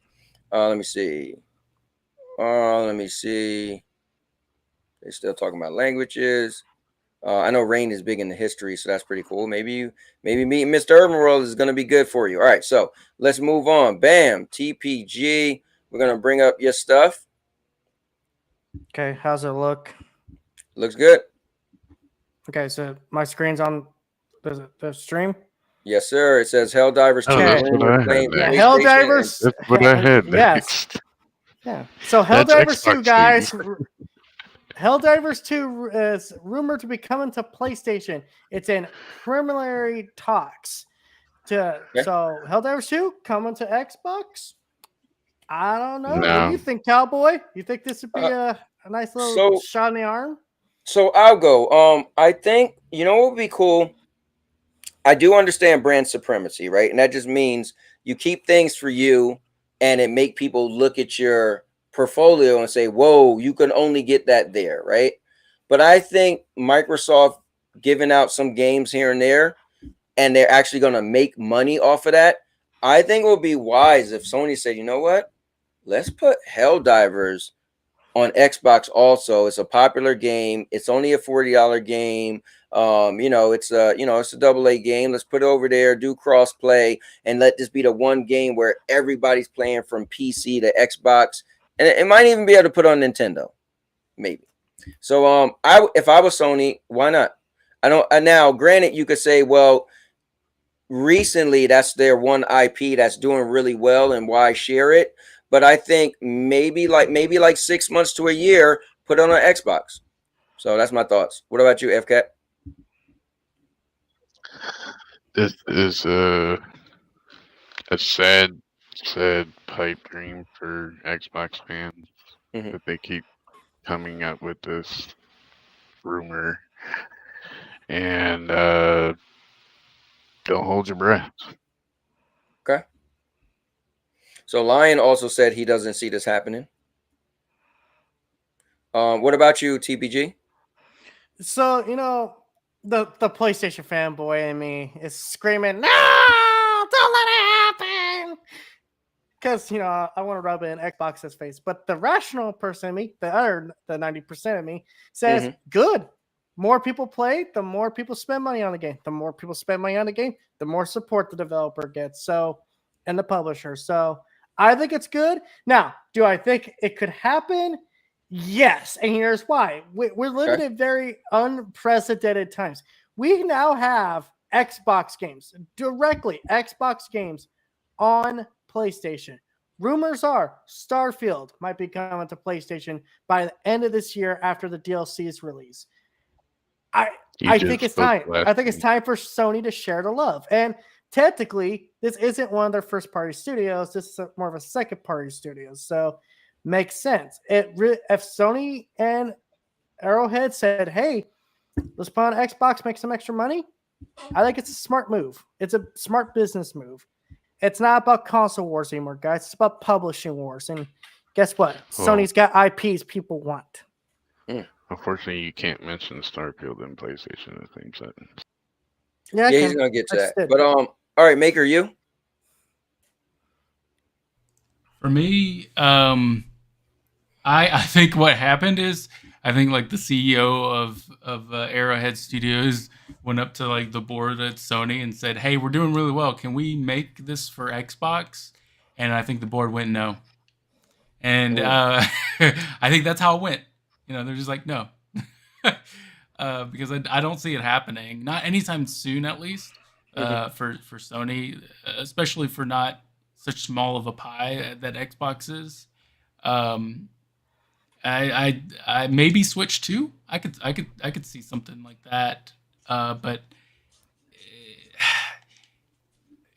Let me see. They're still talking about languages. I know Rain is big into history, so that's pretty cool. Maybe meeting Mr. Urban World is going to be good for you. All right, so let's move on. Bam, TPG. We're going to bring up your stuff. Okay, how's it look? Looks good. Okay, so my screen's on the stream. Yes, sir. It says HellDivers2. HellDivers. That's what I had. Yes. Yeah. So HellDivers2, guys. HellDivers2 is rumored to be coming to PlayStation. It's in preliminary talks. So HellDivers2 coming to Xbox? I don't know. No. What do you think, Cowboy? You think this would be a nice little shot in the arm? So I'll go. I think, you know what would be cool? I do understand brand supremacy, right? And that just means you keep things for you and it make people look at your portfolio and say, whoa, you can only get that there, right? But I think Microsoft giving out some games here and there, and they're actually going to make money off of that. I think it would be wise if Sony said, you know what? Let's put Helldivers on Xbox also. It's a popular game. It's only a $40 game. It's a AA game. Let's put it over there, do cross play, and let this be the one game where everybody's playing from PC to Xbox. And it might even be able to put on Nintendo, maybe. So if I was Sony, why not? I don't. Now, granted, you could say, well, recently that's their one IP that's doing really well, and why share it? But I think maybe like 6 months to a year, put it on Xbox. So that's my thoughts. What about you, FCat? This is a sad pipe dream for Xbox fans that they keep coming up with this rumor. And don't hold your breath. Okay. So Lion also said he doesn't see this happening. What about you, TPG? So, the PlayStation fanboy in me is screaming, no, don't let it happen. Because, I want to rub it in Xbox's face. But the rational person in me, the 90% of me, says, good. More people play, the more people spend money on the game. The more people spend money on the game, the more support the developer gets. So, and the publisher. So, I think it's good. Now, do I think it could happen? Yes. And here's why. We're living in very unprecedented times. We now have Xbox games, directly Xbox games on PlayStation. Rumors are Starfield might be coming to PlayStation by the end of this year after the DLC's release. I think it's time. I think it's time for Sony to share the love. And technically, this isn't one of their first-party studios. This is more of a second-party studio. So, makes sense. If Sony and Arrowhead said, hey, let's put on Xbox, make some extra money, I think it's a smart move. It's a smart business move. It's not about console wars anymore, guys. It's about publishing wars. And guess what? Sony's got IPs people want. Unfortunately, you can't mention Starfield in PlayStation in the same sentence. Yeah, he's gonna get to that. But all right, Maker, you? For me, I think what happened is I think like the CEO of Arrowhead Studios went up to like the board at Sony and said, "Hey, we're doing really well. Can we make this for Xbox?" And I think the board went no. And I think that's how it went. They're just like no, because I don't see it happening. Not anytime soon, at least. For Sony, especially for not such small of a pie that Xbox is. I maybe Switch 2. I could see something like that. But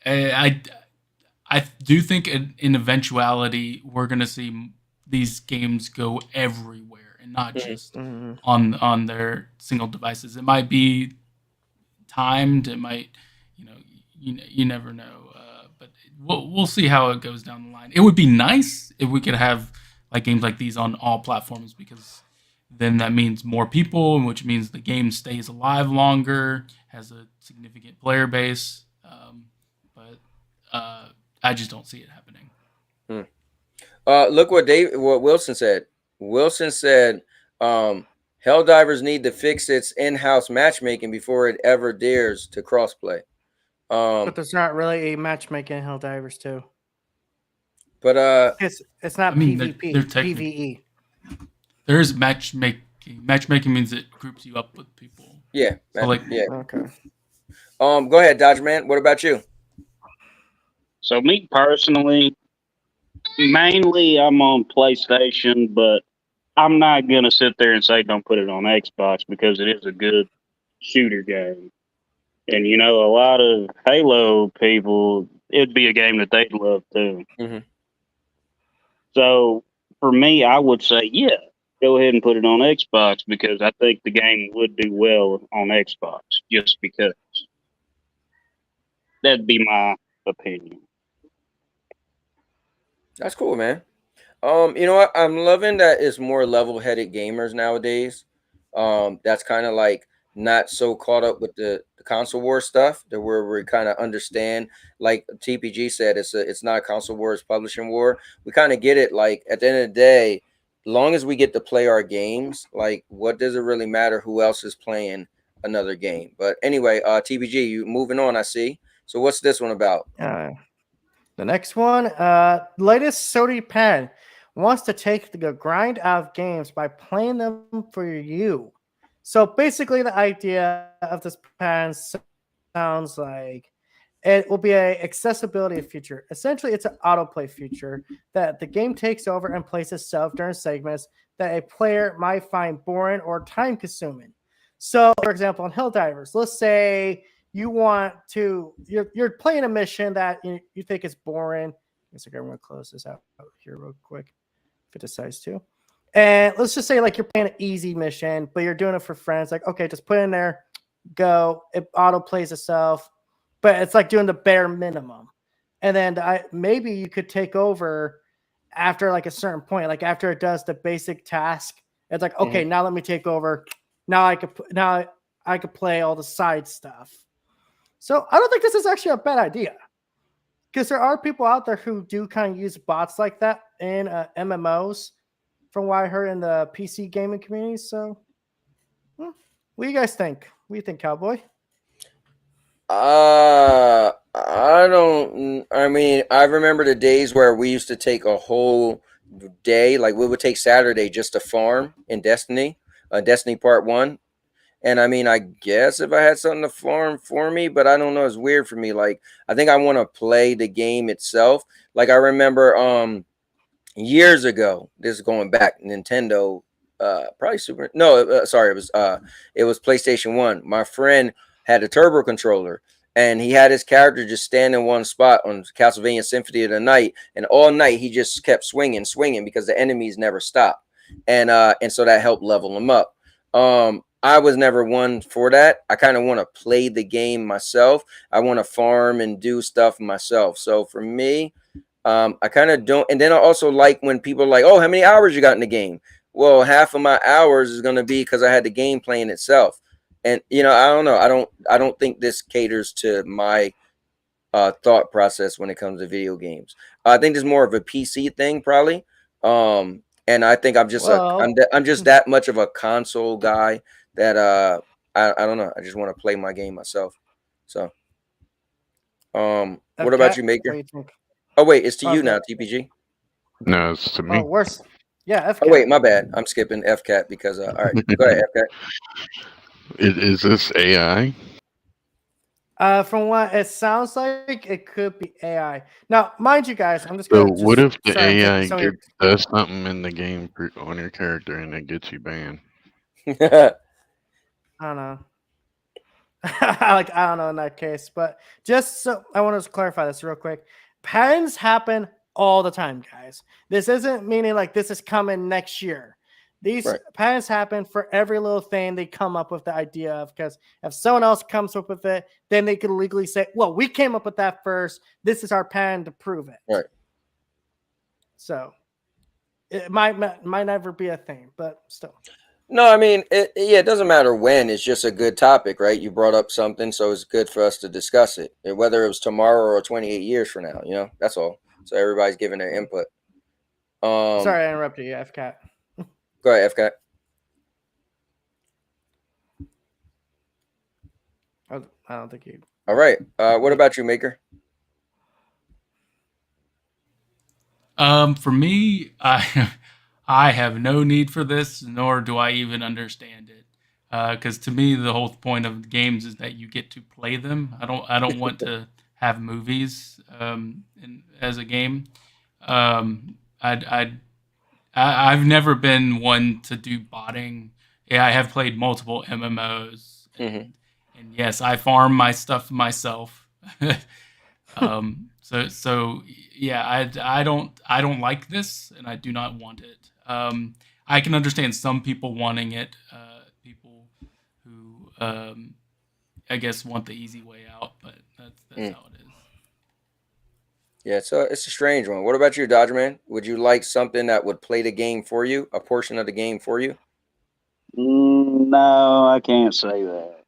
I do think in eventuality we're gonna see these games go everywhere and not just on their single devices. It might be timed. It might, you never know. But we'll see how it goes down the line. It would be nice if we could have like games like these on all platforms, because then that means more people, which means the game stays alive longer, has a significant player base. But I just don't see it happening. Look what Wilson said. Wilson said, Helldivers need to fix its in-house matchmaking before it ever dares to crossplay. But there's not really a matchmaking in Helldivers 2. But it's not PvP, they're PvE. There is matchmaking. Matchmaking means it groups you up with people. Yeah. So Okay. Go ahead, Dodge Man. What about you? So me personally, mainly I'm on PlayStation, but I'm not gonna sit there and say don't put it on Xbox, because it is a good shooter game. And a lot of Halo people, it'd be a game that they'd love too. So for me, I would say, yeah, go ahead and put it on Xbox, because I think the game would do well on Xbox, just because. That'd be my opinion. That's cool, man. You know what? I'm loving that it's more level-headed gamers nowadays. That's kind of like not so caught up with the console war stuff. That where we kind of understand, like TPG said, it's not a console war, it's publishing war. We kind of get it. Like at the end of the day, long as we get to play our games, like what does it really matter who else is playing another game? But anyway, TPG, you moving on. I see. So what's this one about? The next one, latest Sony pen wants to take the grind out of games by playing them for you. So basically, the idea of this pen sounds like it will be a accessibility feature. Essentially, it's an autoplay feature that the game takes over and plays itself during segments that a player might find boring or time consuming. So, for example, in Helldivers, let's say you're playing a mission that you think is boring. I guess I'm gonna close this out here real quick if it decides to. And let's just say like you're playing an easy mission, but you're doing it for friends. Like, okay, just put it in there, go. It auto plays itself, but it's like doing the bare minimum. And then maybe you could take over after like a certain point, like after it does the basic task. It's like, okay, now let me take over. Now I could play all the side stuff. So I don't think this is actually a bad idea, because there are people out there who do kind of use bots like that in MMOs, from what I heard in the PC gaming community. So, what do you guys think? What do you think, Cowboy? I don't. I mean, I remember the days where we used to take a whole day, like we would take Saturday just to farm in Destiny, Destiny Part One. And I mean, I guess if I had something to farm for me, but I don't know, it's weird for me. Like, I think I want to play the game itself. Like I remember, years ago, this is going back, Nintendo, probably Super. No, sorry, it was PlayStation 1. My friend had a turbo controller, and he had his character just stand in one spot on Castlevania Symphony of the Night, and all night he just kept swinging because the enemies never stopped, and so that helped level him up. I was never one for that. I kind of want to play the game myself. I want to farm and do stuff myself. So for me, I kind of don't. And then I also like when people are like, "Oh, how many hours you got in the game?" Well, half of my hours is going to be because I had the game playing itself. And I don't know. I don't think this caters to my thought process when it comes to video games. I think it's more of a PC thing, probably. And I think I'm just I'm just that much of a console guy that I don't know. I just want to play my game myself. So, what about you, Maker? What do you think? Oh wait, it's to you now, TPG. No, it's to me. Oh, worse. Yeah, FCAT. Oh wait, my bad. I'm skipping FCAT because all right, go ahead, FCAT. Is this AI? From what it sounds like, it could be AI. Now, mind you guys, I'm just So gonna. what if the AI sorry, does something in the game on your character and it gets you banned? I don't know. I don't know in that case, but just so I want to clarify this real quick. Patents happen all the time, guys. This isn't meaning like this is coming next year. These patents happen for every little thing they come up with the idea of, because if someone else comes up with it, then they can legally say, well, we came up with that first. This is our patent to prove it. Right. So it might never be a thing, but still. No, I mean, it doesn't matter when. It's just a good topic, right? You brought up something, so it's good for us to discuss it. Whether it was tomorrow or 28 years from now, that's all. So everybody's giving their input. Sorry, I interrupted you, FCAT. Go ahead, FCAT. I don't think you. All right. What about you, Maker? For me, I have no need for this, nor do I even understand it. Because to me, the whole point of games is that you get to play them. I don't want to have movies as a game. I've never been one to do botting. Yeah, I have played multiple MMOs, and yes, I farm my stuff myself. So yeah, I don't like this, and I do not want it. I can understand some people wanting it, people who I guess want the easy way out, but that's how it is. Yeah, it's a strange one. What about you, Dodger Man? Would you like something that would play the game for you, a portion of the game for you? No, I can't say that.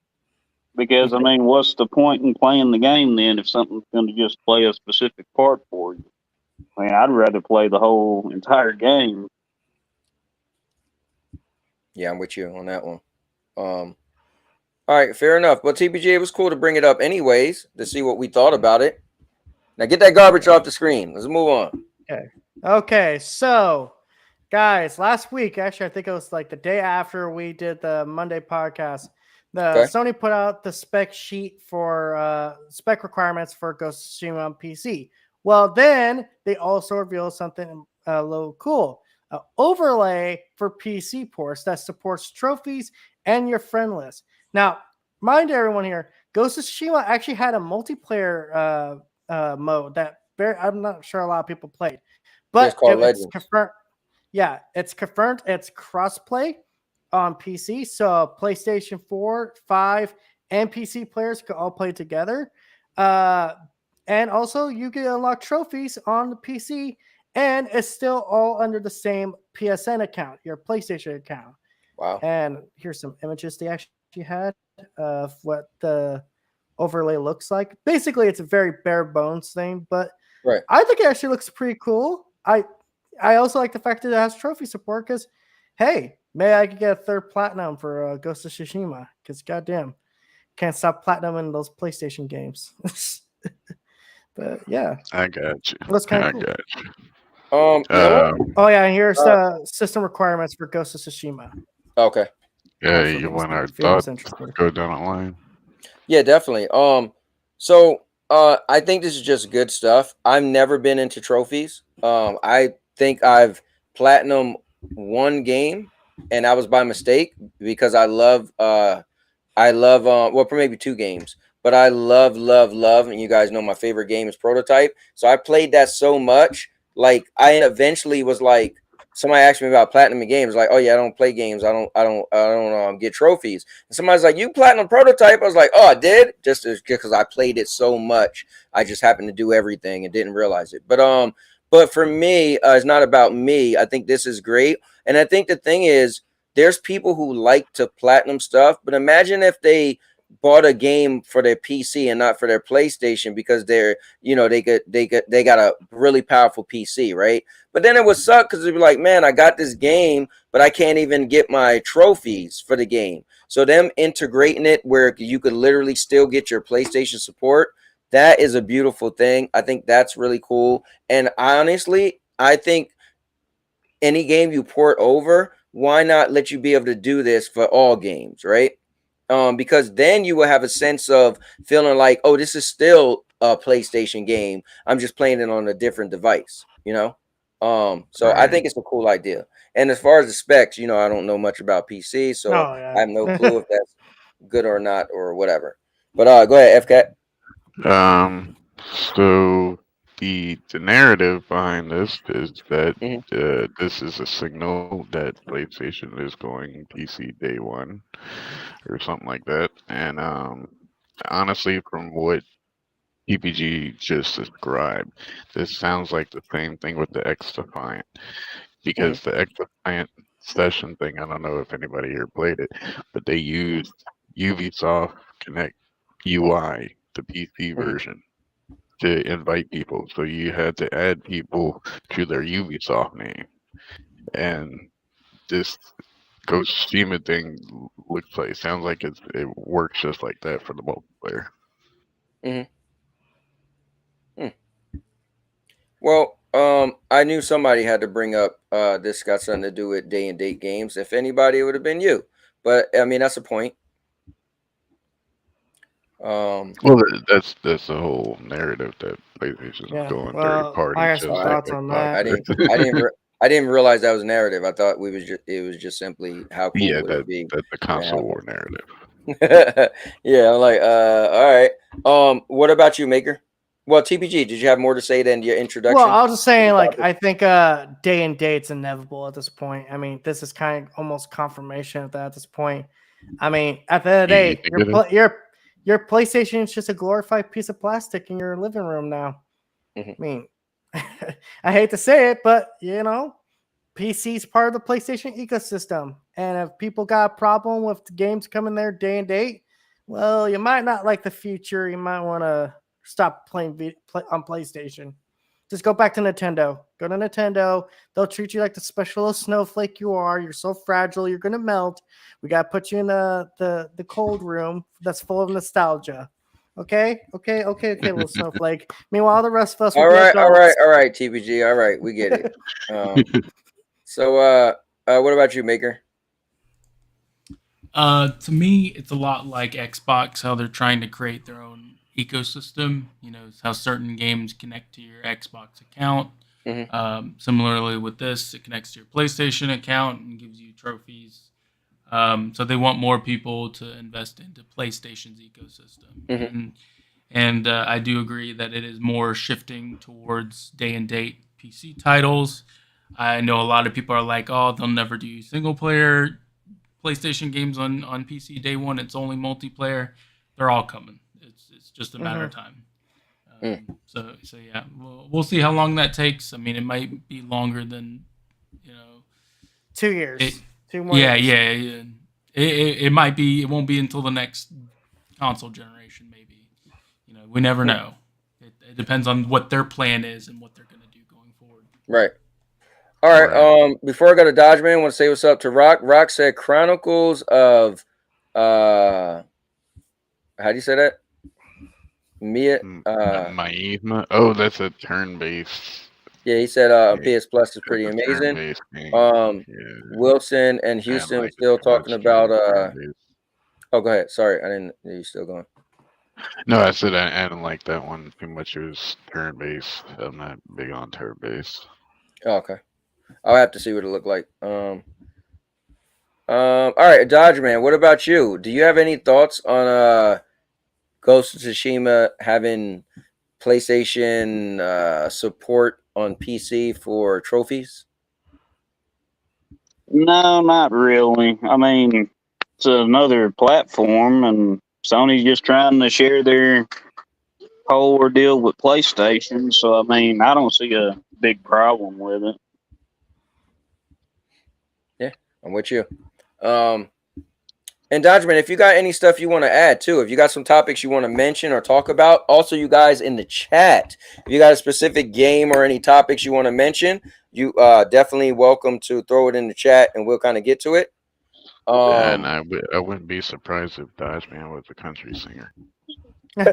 Because, I mean, what's the point in playing the game then if something's going to just play a specific part for you? I mean, I'd rather play the whole entire game. Yeah, I'm with you on that one. All right, fair enough. But TPG, it was cool to bring it up anyways to see what we thought about it. Now get that garbage off the screen. Let's move on. Okay, so guys, last week, actually, I think it was like the day after we did the Monday podcast, Sony put out the spec sheet for spec requirements for Ghost of Tsushima on PC. Well, then they also revealed something a little cool. An overlay for PC ports that supports trophies and your friend list. Now, mind everyone here, Ghost of Tsushima actually had a multiplayer mode that I'm not sure a lot of people played, but it's confirmed. Yeah, it's confirmed. It's crossplay on PC, so PlayStation 4, 5, and PC players can all play together. And also, you can unlock trophies on the PC, and it's still all under the same PSN account, your PlayStation account. Wow. And here's some images they actually had of what the overlay looks like. Basically, it's a very bare bones thing, but I think it actually looks pretty cool. I also like the fact that it has trophy support because, hey, maybe I could get a third platinum for Ghost of Tsushima because, goddamn, can't stop platinum in those PlayStation games. But yeah, I got you. That's kind of I cool. got you. Oh yeah, and here's the system requirements for Ghost of Tsushima. Okay. Yeah, you want our thoughts? Go down the line. Yeah, definitely. So I think this is just good stuff. I've never been into trophies. I think I've platinum one game, and that was by mistake because I love well, for maybe two games. But I love, and you guys know my favorite game is Prototype. So I played that so much, like I eventually was like, somebody asked me about platinum games, like, oh yeah, I don't play games, I don't get trophies. And somebody's like, you platinum Prototype? I was like, oh, I did, just because I played it so much, I just happened to do everything and didn't realize it. But for me, it's not about me. I think this is great, and I think the thing is, there's people who like to platinum stuff, but imagine if they bought a game for their PC and not for their PlayStation because they're, they got a really powerful PC, right? But then it would suck because it'd be like, man, I got this game, but I can't even get my trophies for the game. So them integrating it where you could literally still get your PlayStation support, that is a beautiful thing. I think that's really cool. And honestly, I think any game you port over, why not let you be able to do this for all games, right? Because then you will have a sense of feeling like, oh, this is still a PlayStation game. I'm just playing it on a different device, So I think it's a cool idea. And as far as the specs, I don't know much about PC, so I have no clue if that's good or not or whatever. But go ahead, FCAT. So the narrative behind this is that this is a signal that PlayStation is going PC day one or something like that. And honestly, from what PPG just described, this sounds like the same thing with the X Defiant, because the X Defiant session thing, I don't know if anybody here played it, but they used Ubisoft Connect UI, the PC version, to invite people. So you had to add people to their Ubisoft name. And this Ghost of Tsushima thing sounds like it works just like that for the multiplayer. Well, I knew somebody had to bring up this got something to do with day and date games. If anybody, it would have been you. But I mean, that's a point. Well, that's the whole narrative that PlayStation's going third party. I got some thoughts on that. I didn't realize that was narrative. I thought it was just simply how cool would it be. That's the console war narrative. Yeah, I'm like, all right. What about you, Maker? Well, TPG, did you have more to say than your introduction? Well, I was just saying, like, I think day and date's inevitable at this point. I mean, this is kind of almost confirmation of that at this point. I mean, at the end of the day, your PlayStation is just a glorified piece of plastic in your living room now. I mean, I hate to say it, but you know, PC is part of the PlayStation ecosystem, and if people got a problem with the games coming there day and date, well, you might not like the future. You might want to stop playing on PlayStation. Just go back to Nintendo. Go to Nintendo. They'll treat you like the special little snowflake you are. You're so fragile. You're gonna melt. We gotta put you in the cold room that's full of nostalgia. Okay, little snowflake. Meanwhile, the rest of us will All be right, adults. all right, TBG. All right, we get it. So, what about you, Maker? To me, it's a lot like Xbox, how they're trying to create their own ecosystem. You know, how certain games connect to your Xbox account. Similarly with this, it connects to your PlayStation account and gives you trophies. So they want more people to invest into PlayStation's ecosystem. And I do agree that it is more shifting towards day and date PC titles. I know a lot of people are like, oh, they'll never do single player PlayStation games on PC day one. It's only multiplayer. They're all coming. It's just a matter of time. So yeah, we'll see how long that takes. I mean, it might be longer than 2 years. 2 more. Yeah, years. yeah. It might be. It won't be until the next console generation. Maybe. We never know. It depends on what their plan is and what they're going to do going forward. Right. All right. Before I go to Dodge Man, I want to say what's up to Rock. Rock said Chronicles of how do you say that? Maima. Oh, that's a turn-based. Yeah, he said PS Plus is pretty amazing. Wilson and Houston were still talking about oh, go ahead. Sorry, I didn't. Are you still going? No, I said I didn't like that one too much. It was turn-based. I'm not big on turn-based. Oh, okay. I'll have to see what it looked like. All right, Dodge Man, what about you? Do you have any thoughts on Ghost of Tsushima having PlayStation support on PC for trophies? No, not really. I mean, it's another platform, and Sony's just trying to share their whole ordeal with PlayStation. So, I mean, I don't see a big problem with it. Yeah, I'm with you. And Dodgeman, if you got any stuff you want to add too, if you got some topics you want to mention or talk about, also you guys in the chat, if you got a specific game or any topics you want to mention, you definitely welcome to throw it in the chat and we'll kind of get to it. And I wouldn't be surprised if Dodge Man was a country singer. You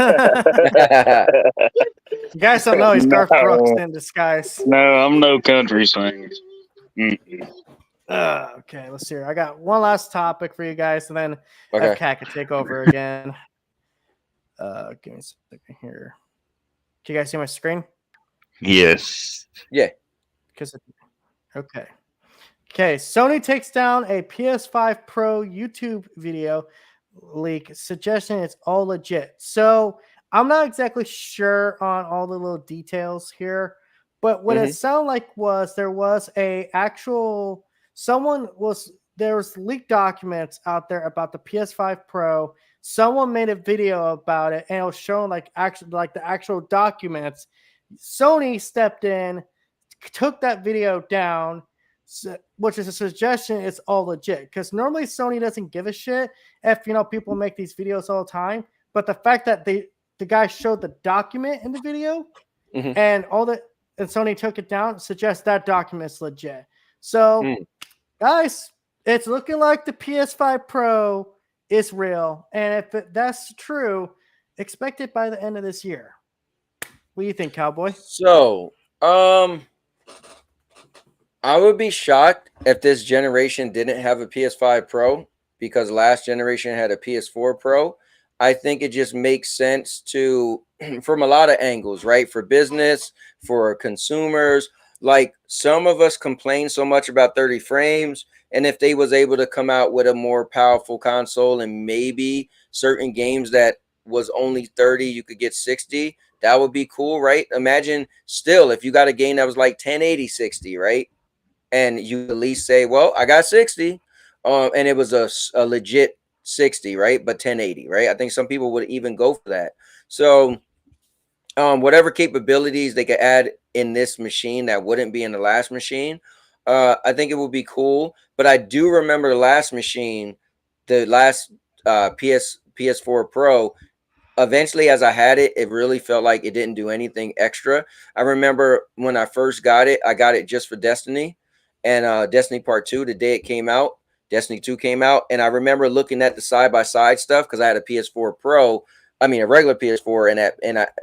guys don't know he's Garth Brooks in disguise. No, I'm no country singer. Okay, let's see here. I got one last topic for you guys, and then FCAT can take over again. Give me a second here. Can you guys see my screen? Yes. Yeah. Okay. Sony takes down a PS5 Pro YouTube video leak suggesting it's all legit. So I'm not exactly sure on all the little details here, but what it sounded like was there was there was leaked documents out there about the PS5 Pro. Someone made a video about it, and it was showing the actual documents. Sony stepped in, took that video down, which is a suggestion it's all legit. Because normally Sony doesn't give a shit if people make these videos all the time. But the fact that the guy showed the document in the video and Sony took it down suggests that document's legit. So. Guys, it's looking like the PS5 Pro is real. And if that's true, expect it by the end of this year. What do you think, Cowboy? So, I would be shocked if this generation didn't have a PS5 Pro because last generation had a PS4 Pro. I think it just makes sense from a lot of angles, right? For business, for consumers. Like some of us complain so much about 30 frames, and if they was able to come out with a more powerful console and maybe certain games that was only 30, you could get 60, that would be cool, right? Imagine still if you got a game that was like 1080 60, right? And you at least say, well, I got 60, and it was a legit 60, right? But 1080, right? I think some people would even go for that. So whatever capabilities they could add in this machine that wouldn't be in the last machine, I think it would be cool. But I do remember the last machine, the last PS4 Pro. Eventually, as I had it, it really felt like it didn't do anything extra. I remember when I first got it, I got it just for Destiny, and Destiny Part 2, the day it came out, Destiny 2 came out, and I remember looking at the side-by-side stuff because I had a PS4 Pro, I mean a regular PS4 and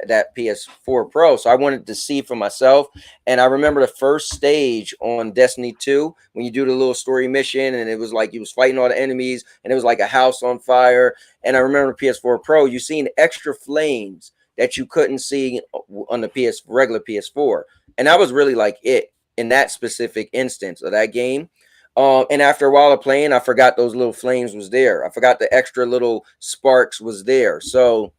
that PS4 Pro, so I wanted to see for myself. And I remember the first stage on Destiny 2 when you do the little story mission, and it was like you was fighting all the enemies, and it was like a house on fire. And I remember PS4 Pro, you seen extra flames that you couldn't see on the regular PS4, and that was really like it in that specific instance of that game. And after a while of playing, I forgot those little flames was there. I forgot the extra little sparks was there. So,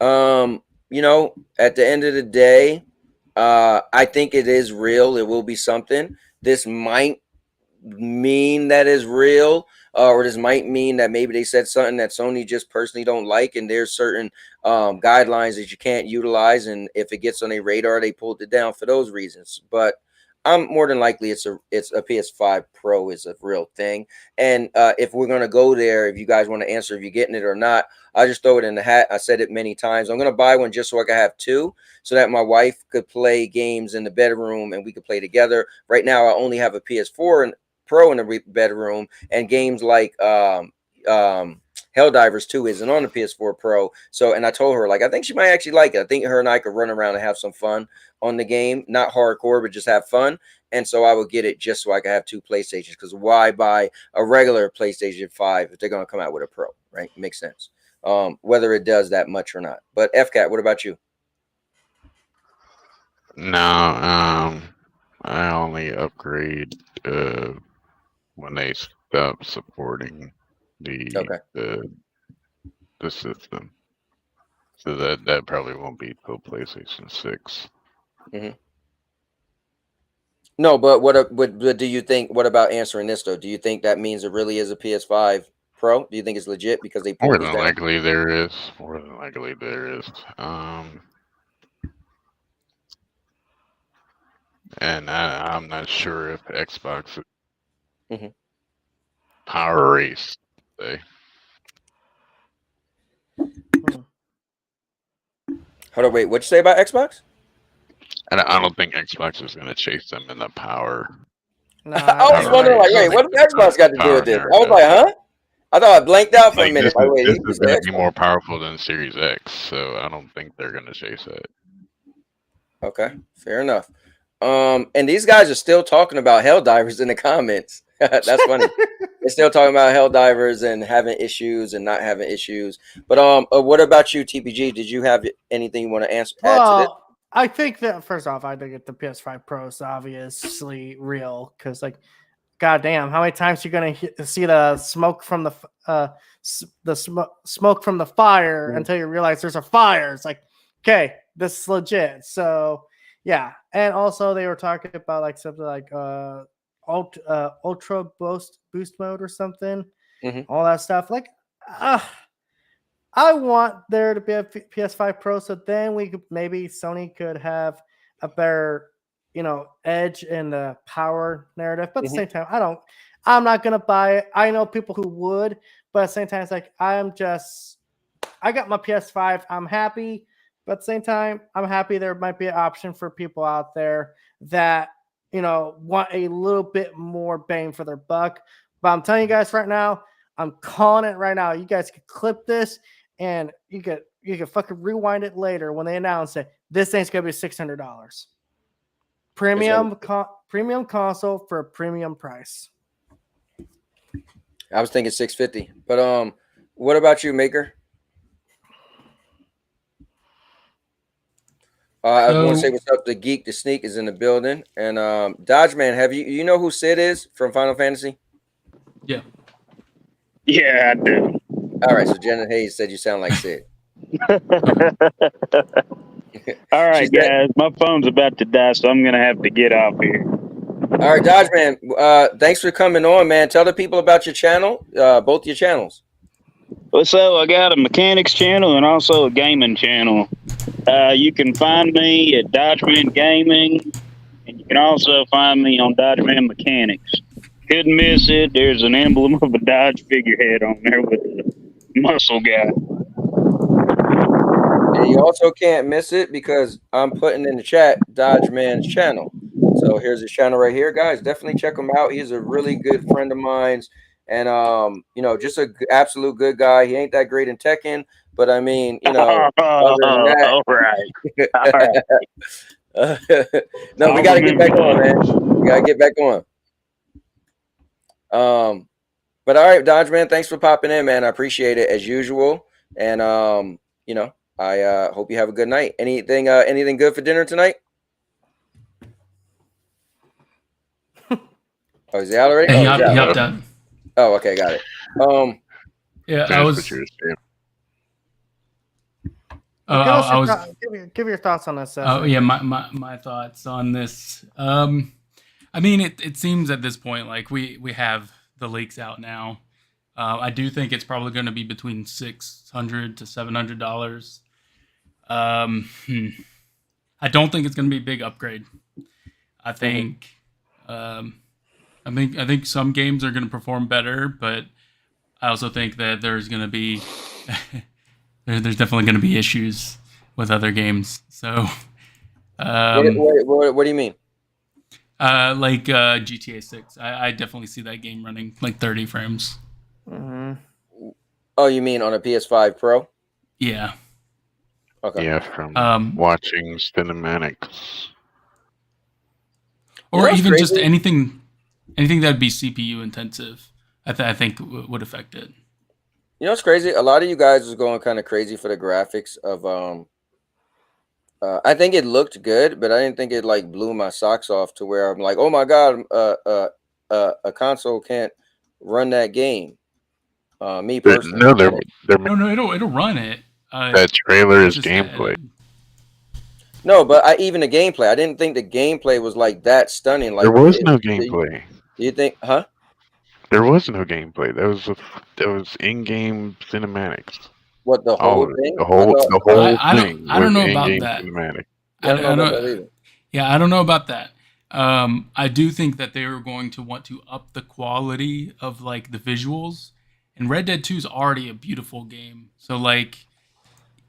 you know, at the end of the day, I think it is real. It will be something. This might mean that is real, or this might mean that maybe they said something that Sony just personally don't like, and there's certain guidelines that you can't utilize, and if it gets on a radar, they pulled it down for those reasons. But I'm more than likely it's a PS5 Pro is a real thing. And if we're gonna go there, if you guys want to answer if you're getting it or not, I just throw it in the hat. I said it many times. I'm gonna buy one just so I can have two, so that my wife could play games in the bedroom and we could play together. Right now, I only have a PS4 Pro in the bedroom, and games like HellDivers2 isn't on the PS4 Pro. So, and I told her, like, I think she might actually like it. I think her and I could run around and have some fun on the game, not hardcore, but just have fun. And so I would get it just so I could have two PlayStations, because why buy a regular PlayStation 5 if they're going to come out with a Pro, right? Makes sense. Whether it does that much or not. But FCAT, what about you? No, I only upgrade when they stop supporting the system. So that probably won't be till PlayStation 6. Mm-hmm. No, but what do you think? What about answering this though? Do you think that means it really is a PS5 Pro? Do you think it's legit because they pulled More this than down? likely there is. More than likely there is. And I'm not sure if Xbox power race. Hold on, wait. What'd you say about Xbox? And I don't think Xbox is going to chase them in the power. No, I was wondering, like, hey, what does Xbox got to do with this? I was narrative. like, huh? I thought I blanked out for a minute. This, Like, wait, this he is said going to be Xbox. more powerful than Series X, so I don't think they're going to chase it. Okay, fair enough. And these guys are still talking about Helldivers in the comments. That's funny. They're still talking about Helldivers and having issues and not having issues. But what about you, TPG? Did you have anything you want to add to this? Well, I think that first off, I think that the PS5 Pro is obviously real, because, like, goddamn, how many times you're gonna see the smoke from the smoke from the fire until you realize there's a fire? It's like, okay, this is legit. So yeah, and also they were talking about like something like ultra boost mode or something, all that stuff. Like, I want there to be a PS5 Pro, so then maybe Sony could have a better, edge in the power narrative. But at the same time, I'm not gonna buy it. I know people who would, but at the same time, it's like I got my PS5. I'm happy, but at the same time, I'm happy there might be an option for people out there that want a little bit more bang for their buck. But I'm telling you guys right now, I'm calling it right now. You guys can clip this, and you can fucking rewind it later when they announce it. This thing's gonna be $600. Premium console for a premium price. I was thinking $650. But what about you, Maker? I want to say what's up. The Geek, the Sneak is in the building, and Dodge Man, have you know who Sid is from Final Fantasy? Yeah. Yeah, I do. All right, so Jenna Hayes said you sound like Sid. All right, guys, my phone's about to die, so I'm gonna have to get off here. All right, Dodge Man, thanks for coming on, man. Tell the people about your channel, both your channels. Well, so I got a mechanics channel and also a gaming channel. You can find me at Dodgeman Gaming, and you can also find me on Dodgeman Mechanics. Couldn't miss it. There's an emblem of a Dodge figurehead on there with the muscle guy. And you also can't miss it because I'm putting in the chat Dodge Man's channel. So here's his channel right here, guys. Definitely check him out. He's a really good friend of mine, and just a absolute good guy. He ain't that great in Tekken, but I mean, other than that, All right. All right. no, we got to get back on, man. We got to get back on. But all right, Dodge Man, thanks for popping in, man. I appreciate it as usual, and I hope you have a good night. Anything good for dinner tonight? Oh, is he out already? He hopped out. Oh, okay, got it. Yeah, I was. Give your thoughts on this. Oh yeah, my thoughts on this. I mean, it seems at this point like we have the leaks out now. I do think it's probably going to be between $600 to $700. I don't think it's going to be a big upgrade. I think I think some games are going to perform better, but I also think that there's going to be there's definitely going to be issues with other games. So, what do you mean? Like GTA 6, I definitely see that game running like 30 frames. Mm-hmm. Oh, you mean on a PS5 Pro? Yeah. Okay. Yeah, from watching cinematics. Or even crazy? Just anything that'd be CPU intensive, I think would affect it. You know what's crazy? A lot of you guys was going kind of crazy for the graphics of I think it looked good, but I didn't think it like blew my socks off to where I'm like, oh my god, a console can't run that game. Me personally, no, it'll run it. That trailer is gameplay. No, but even the gameplay, I didn't think the gameplay was like that stunning. Like there was no gameplay. You think, huh? There was no gameplay. That was in-game cinematics. What, the whole thing? The whole thing. I don't know about that. Cinematic. I don't know about that either. Yeah, I don't know about that. I do think that they are going to want to up the quality of like the visuals. And Red Dead 2 is already a beautiful game. So like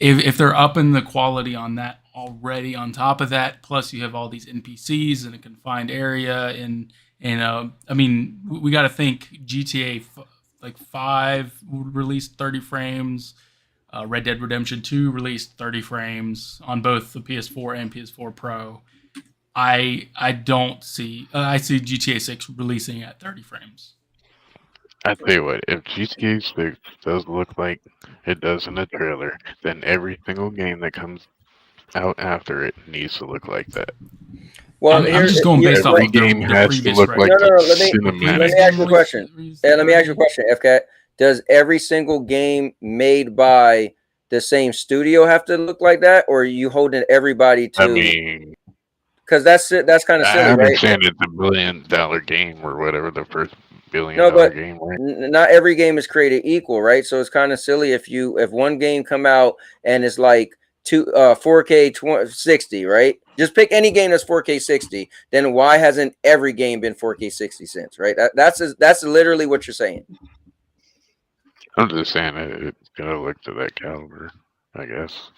if they're upping the quality on that already on top of that, plus you have all these NPCs in a confined area and I mean, we got to think GTA 5 released 30 frames. Red Dead Redemption 2 released 30 frames on both the PS4 and PS4 Pro. I don't see I see GTA 6 releasing at 30 frames. I tell you what, if GTA 6 does look like it does in the trailer, then every single game that comes out after it needs to look like that. Well, I'm just going based off the game has to look like let me ask you a question. Let me ask you a question, FCAT. Does every single game made by the same studio have to look like that, or are you holding everybody to? I mean, because that's kind of silly, I right? understand it's $1 billion game or whatever the first $1 billion game, right? Not every game is created equal, right? So it's kind of silly if one game come out and it's like 4K 60, right? Just pick any game that's 4K 60. Then why hasn't every game been 4K 60 since, right? That's literally what you're saying. I'm just saying it's gonna look to that caliber, I guess.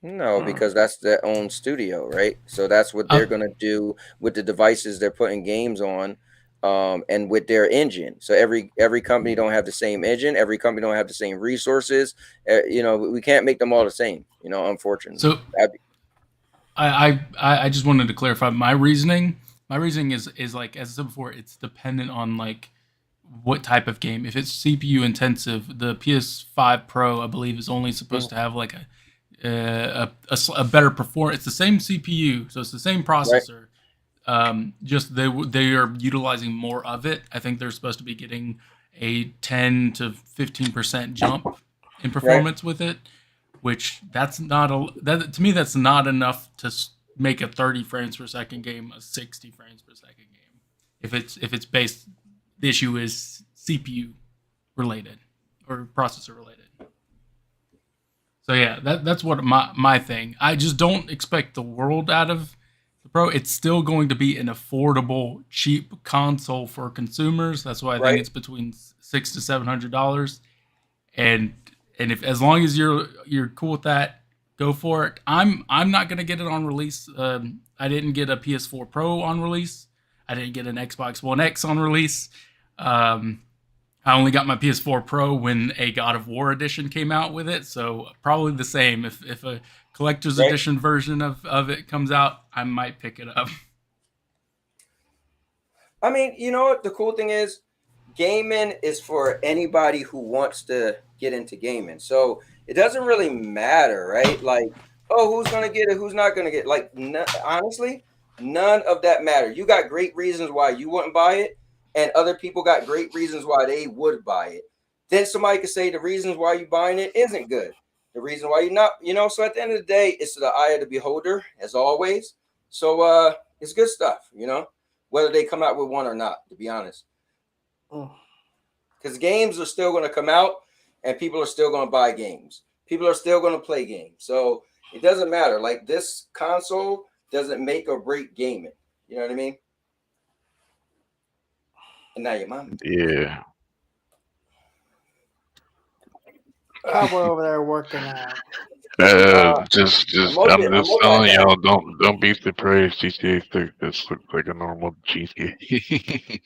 No, because that's their own studio, right? So that's what they're gonna do with the devices they're putting games on, and with their engine. So every company don't have the same engine. Every company don't have the same resources. We can't make them all the same. Unfortunately. So I just wanted to clarify my reasoning. My reasoning is like, as I said before, it's dependent on like what type of game. If it's CPU intensive, the PS5 Pro, I believe, is only supposed to have like a better performance. It's the same CPU, so it's the same processor. Right. Just they are utilizing more of it. I think they're supposed to be getting a 10 to 15% jump in performance with it, which to me that's not enough to make a 30 frames per second game a 60 frames per second game. If it's based, the issue is CPU related or processor related. So yeah, that's what my thing. I just don't expect the world out of the Pro. It's still going to be an affordable, cheap console for consumers. That's why I think it's between $600 to $700. And if as long as you're cool with that, go for it. I'm not gonna get it on release. I didn't get a PS4 Pro on release. I didn't get an Xbox One X on release. I only got my PS4 Pro when a God of War edition came out with it, so probably the same. If a collector's edition version of it comes out, I might pick it up. I mean, you know what the cool thing is? Gaming is for anybody who wants to get into gaming. So it doesn't really matter, right? Like, oh, who's going to get it? Who's not going to get it? Like, honestly, none of that matter. You got great reasons why you wouldn't buy it, and other people got great reasons why they would buy it. Then somebody could say the reasons why you're buying it isn't good. The reason why you're not, so at the end of the day, it's the eye of the beholder, as always. So it's good stuff, whether they come out with one or not, to be honest. Because games are still going to come out and people are still going to buy games. People are still going to play games. So it doesn't matter. Like, this console doesn't make or break gaming. You know what I mean? And now your mom. Yeah. Cowboy over there working out. I'm just telling y'all, don't be surprised. GTA 6 just looks like a normal GTA.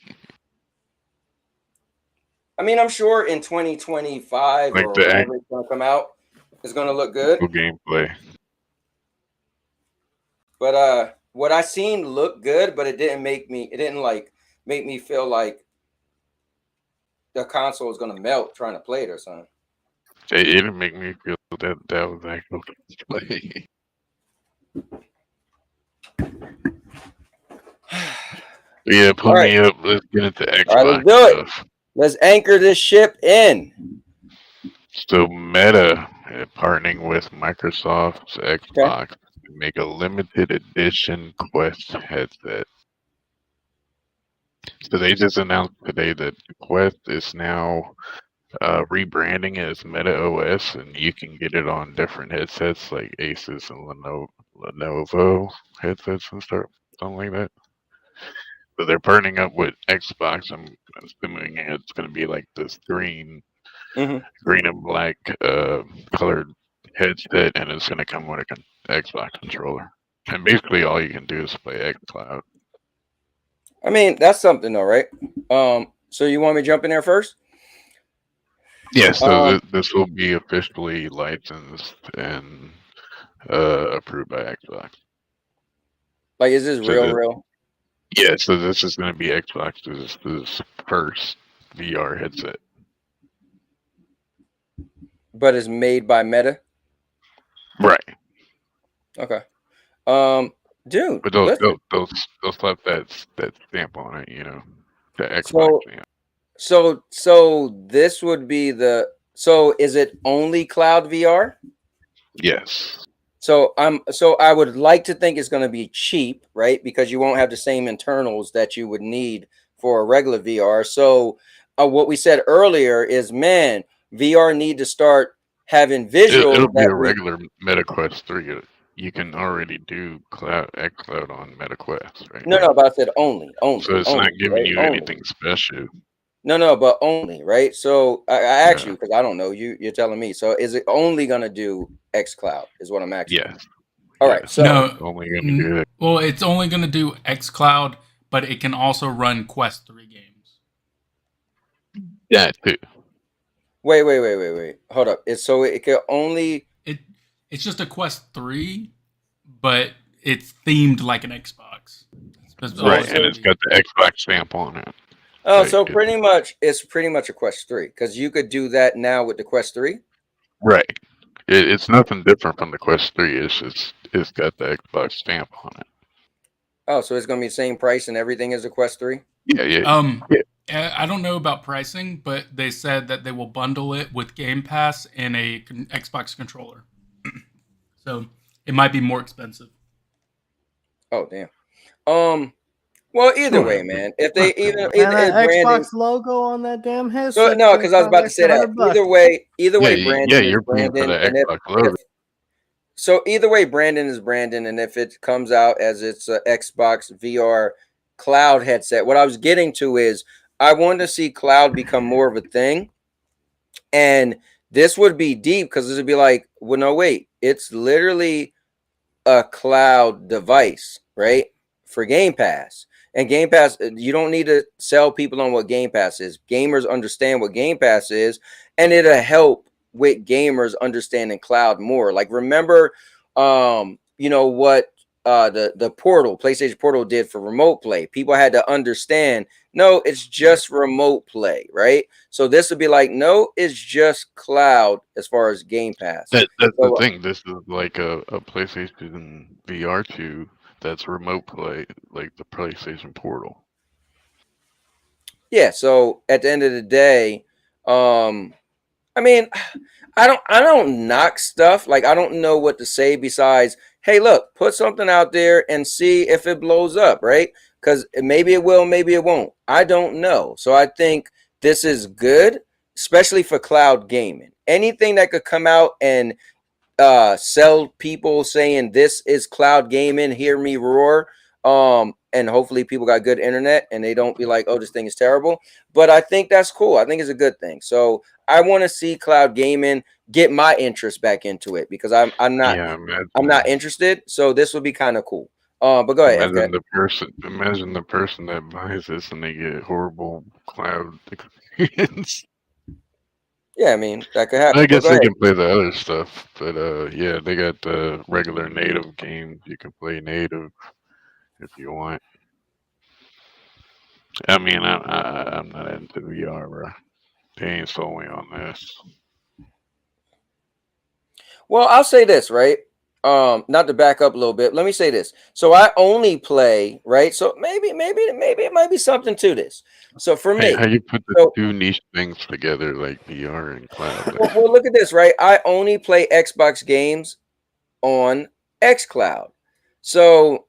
I mean, I'm sure in 2025 like or whenever it's going to come out, it's going to look good. Gameplay. But what I seen looked good, but it didn't make me feel like the console is going to melt trying to play it or something. It didn't make me feel that was actual gameplay. Yeah, put me up. Let's get into Xbox. All right, let's do it. Let's anchor this ship in. So Meta partnering with Microsoft's Xbox to make a limited edition Quest headset. So they just announced today that Quest is now rebranding it as Meta OS, and you can get it on different headsets like Asus and Lenovo headsets and stuff, something like that. So they're partnering up with Xbox. I'm assuming it's going to be like this green and black colored headset, and it's going to come with an Xbox controller. And basically, all you can do is play xCloud. I mean, that's something, though, right? So you want me to jump in there first? Yeah. So this will be officially licensed and approved by Xbox. Like, is this real? Yeah, so this is going to be Xbox's first VR headset. But it's made by Meta? Right. Okay. Dude. But they'll slap that stamp on it, the Xbox stamp. So this would be so is it only cloud VR? Yes. So I would like to think it's going to be cheap, right? Because you won't have the same internals that you would need for a regular VR. So what we said earlier is, man, VR need to start having visuals. It'll be a regular Meta Quest 3. You can already do xCloud on Meta Quest, right? No, but I said only. So it's not giving you only. anything special. No, but only, right? So I asked you because I don't know. You're telling me. So is it only gonna do xCloud? Is what I'm asking. Yes. All right. So no, only gonna do it. Well, it's only gonna do xCloud, but it can also run Quest 3 games. Yeah, too. Wait. Hold up. It can only. It's just a Quest 3, but it's themed like an Xbox. Right, and it's got the Xbox stamp on it. Oh, so it's pretty much a Quest 3 because you could do that now with the Quest 3. Right. It's nothing different from the Quest 3. It's got the Xbox stamp on it. Oh, so it's gonna be the same price and everything as a Quest 3? Yeah. I don't know about pricing, but they said that they will bundle it with Game Pass and a Xbox controller. So it might be more expensive. Oh, damn. Well, either Sure. way, man. If they even And if that branding, Xbox logo on that damn so headset. no, because I was about to say that. $100. Either Yeah, way, yeah, Brandon is you're paying for Brandon, the and Xbox if logo. so, either way, Brandon is Brandon, and if it comes out as it's a Xbox VR cloud headset, what I was getting to is I wanted to see cloud become more of a thing, and this would be deep because this would be like, well, no, wait, it's literally a cloud device, right? For Game Pass. And Game Pass, you don't need to sell people on what Game Pass is. Gamers understand what Game Pass is, and it'll help with gamers understanding cloud more. Like remember, you know what the Portal, PlayStation Portal did for remote play. People had to understand, no, it's just remote play, right? So this would be like, no, it's just cloud as far as Game Pass. That's the So thing. This is like a PlayStation VR2 that's remote play, like the PlayStation Portal. yeah, so at the end of the day, I mean, I don't knock stuff. Like I don't know what to say besides, hey, look, put something out there and see if it blows up, right? Because maybe it will, maybe it won't. I don't know. So I think this is good, especially for cloud gaming. Anything that could come out and sell people saying this is cloud gaming, hear me roar. And hopefully people got good internet and they don't be like, oh, this thing is terrible. But I think that's cool. I think it's a good thing. So I want to see cloud gaming get my interest back into it because I'm not Yeah, I'm not interested. So this would be kind of cool. But go ahead, FK. imagine the person that buys this and they get horrible cloud experience. Yeah, I mean that could happen. I But guess go they ahead. can play the other stuff, but yeah, they got the regular native games. You can play native if you want. I mean, I'm not into VR, bro. They ain't sold me on this. Well, I'll say this, right? Not to back up a little bit. Let me say this. So I only play, right? So maybe it might be something to this. So for Hey, me, how you put the so two niche things together like VR and cloud? well, look at this, right? I only play Xbox games on xCloud. So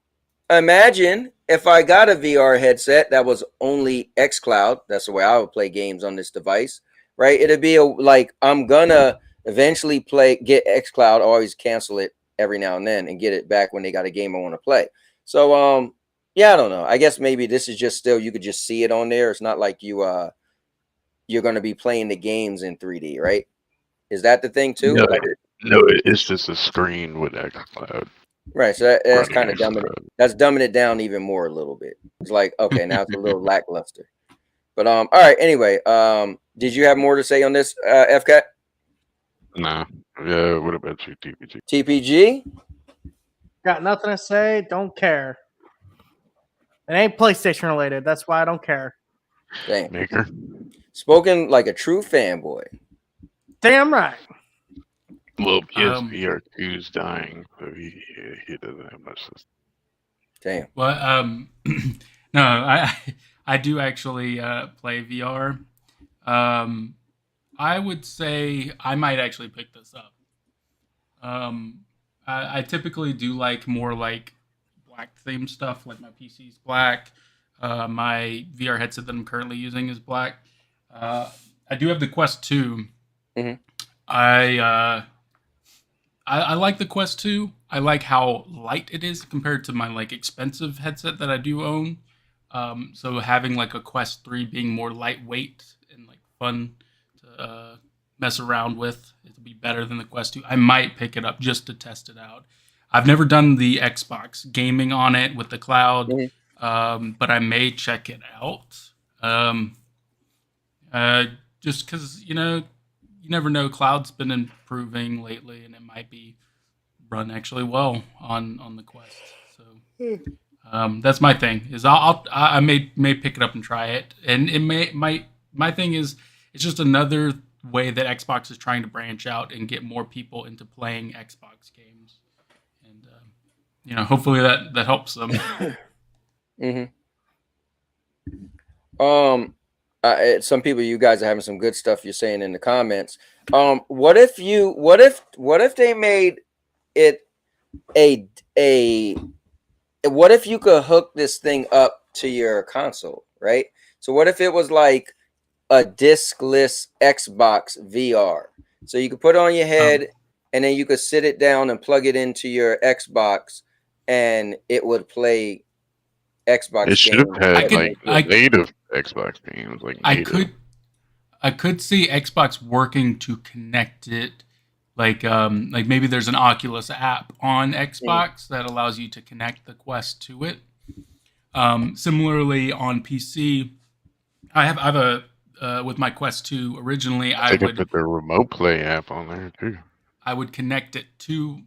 imagine if I got a VR headset that was only xCloud. That's the way I would play games on this device, right? It'd be like I'm gonna eventually get xCloud, always cancel it every now and then and get it back when they got a game I want to play. So yeah, I don't know. I guess maybe this is just still you could just see it on there. It's not like you're gonna be playing the games in 3D, right? Is that the thing too? No, Like, it's just a screen with xCloud right. So that's running kind of xCloud. dumbing it down even more a little bit. It's like, okay, now it's a little lackluster. But all right, anyway, did you have more to say on this, FCAT? Nah. Yeah, what about you, TPG? TPG? Got nothing to say. Don't care. It ain't PlayStation related. That's why I don't care. Damn. Maker? Spoken like a true fanboy. Damn right. Well, PSVR 2 is dying, so he doesn't have much to say. Damn. Well, no, I do actually play VR. I would say I might actually pick this up. I typically do like more like black themed stuff, like my PC's black. My VR headset that I'm currently using is black. I do have the Quest 2. Mm-hmm. I like the Quest 2. I like how light it is compared to my like expensive headset that I do own. So having like a Quest 3 being more lightweight and like fun to mess around with, it'll be better than the Quest 2. I might pick it up just to test it out. I've never done the Xbox gaming on it with the cloud, but I may check it out. Just because, you never know. Cloud's been improving lately, and it might be run actually well on the Quest. So that's my thing. Is I may pick it up and try it, and it my thing is it's just another way that Xbox is trying to branch out and get more people into playing Xbox games, and hopefully that helps them. Mm-hmm. Some people, you guys are having some good stuff you're saying in the comments. What if they made it what if you could hook this thing up to your console, right? So what if it was like a discless Xbox VR? So you could put it on your head and then you could sit it down and plug it into your Xbox and it would play Xbox It should games. have had like native Xbox games, like native. I could see Xbox working to connect it, like maybe there's an Oculus app on Xbox that allows you to connect the Quest to it. Similarly on PC, I have a with my Quest 2 originally. They could put their remote play app on there too. I would connect it to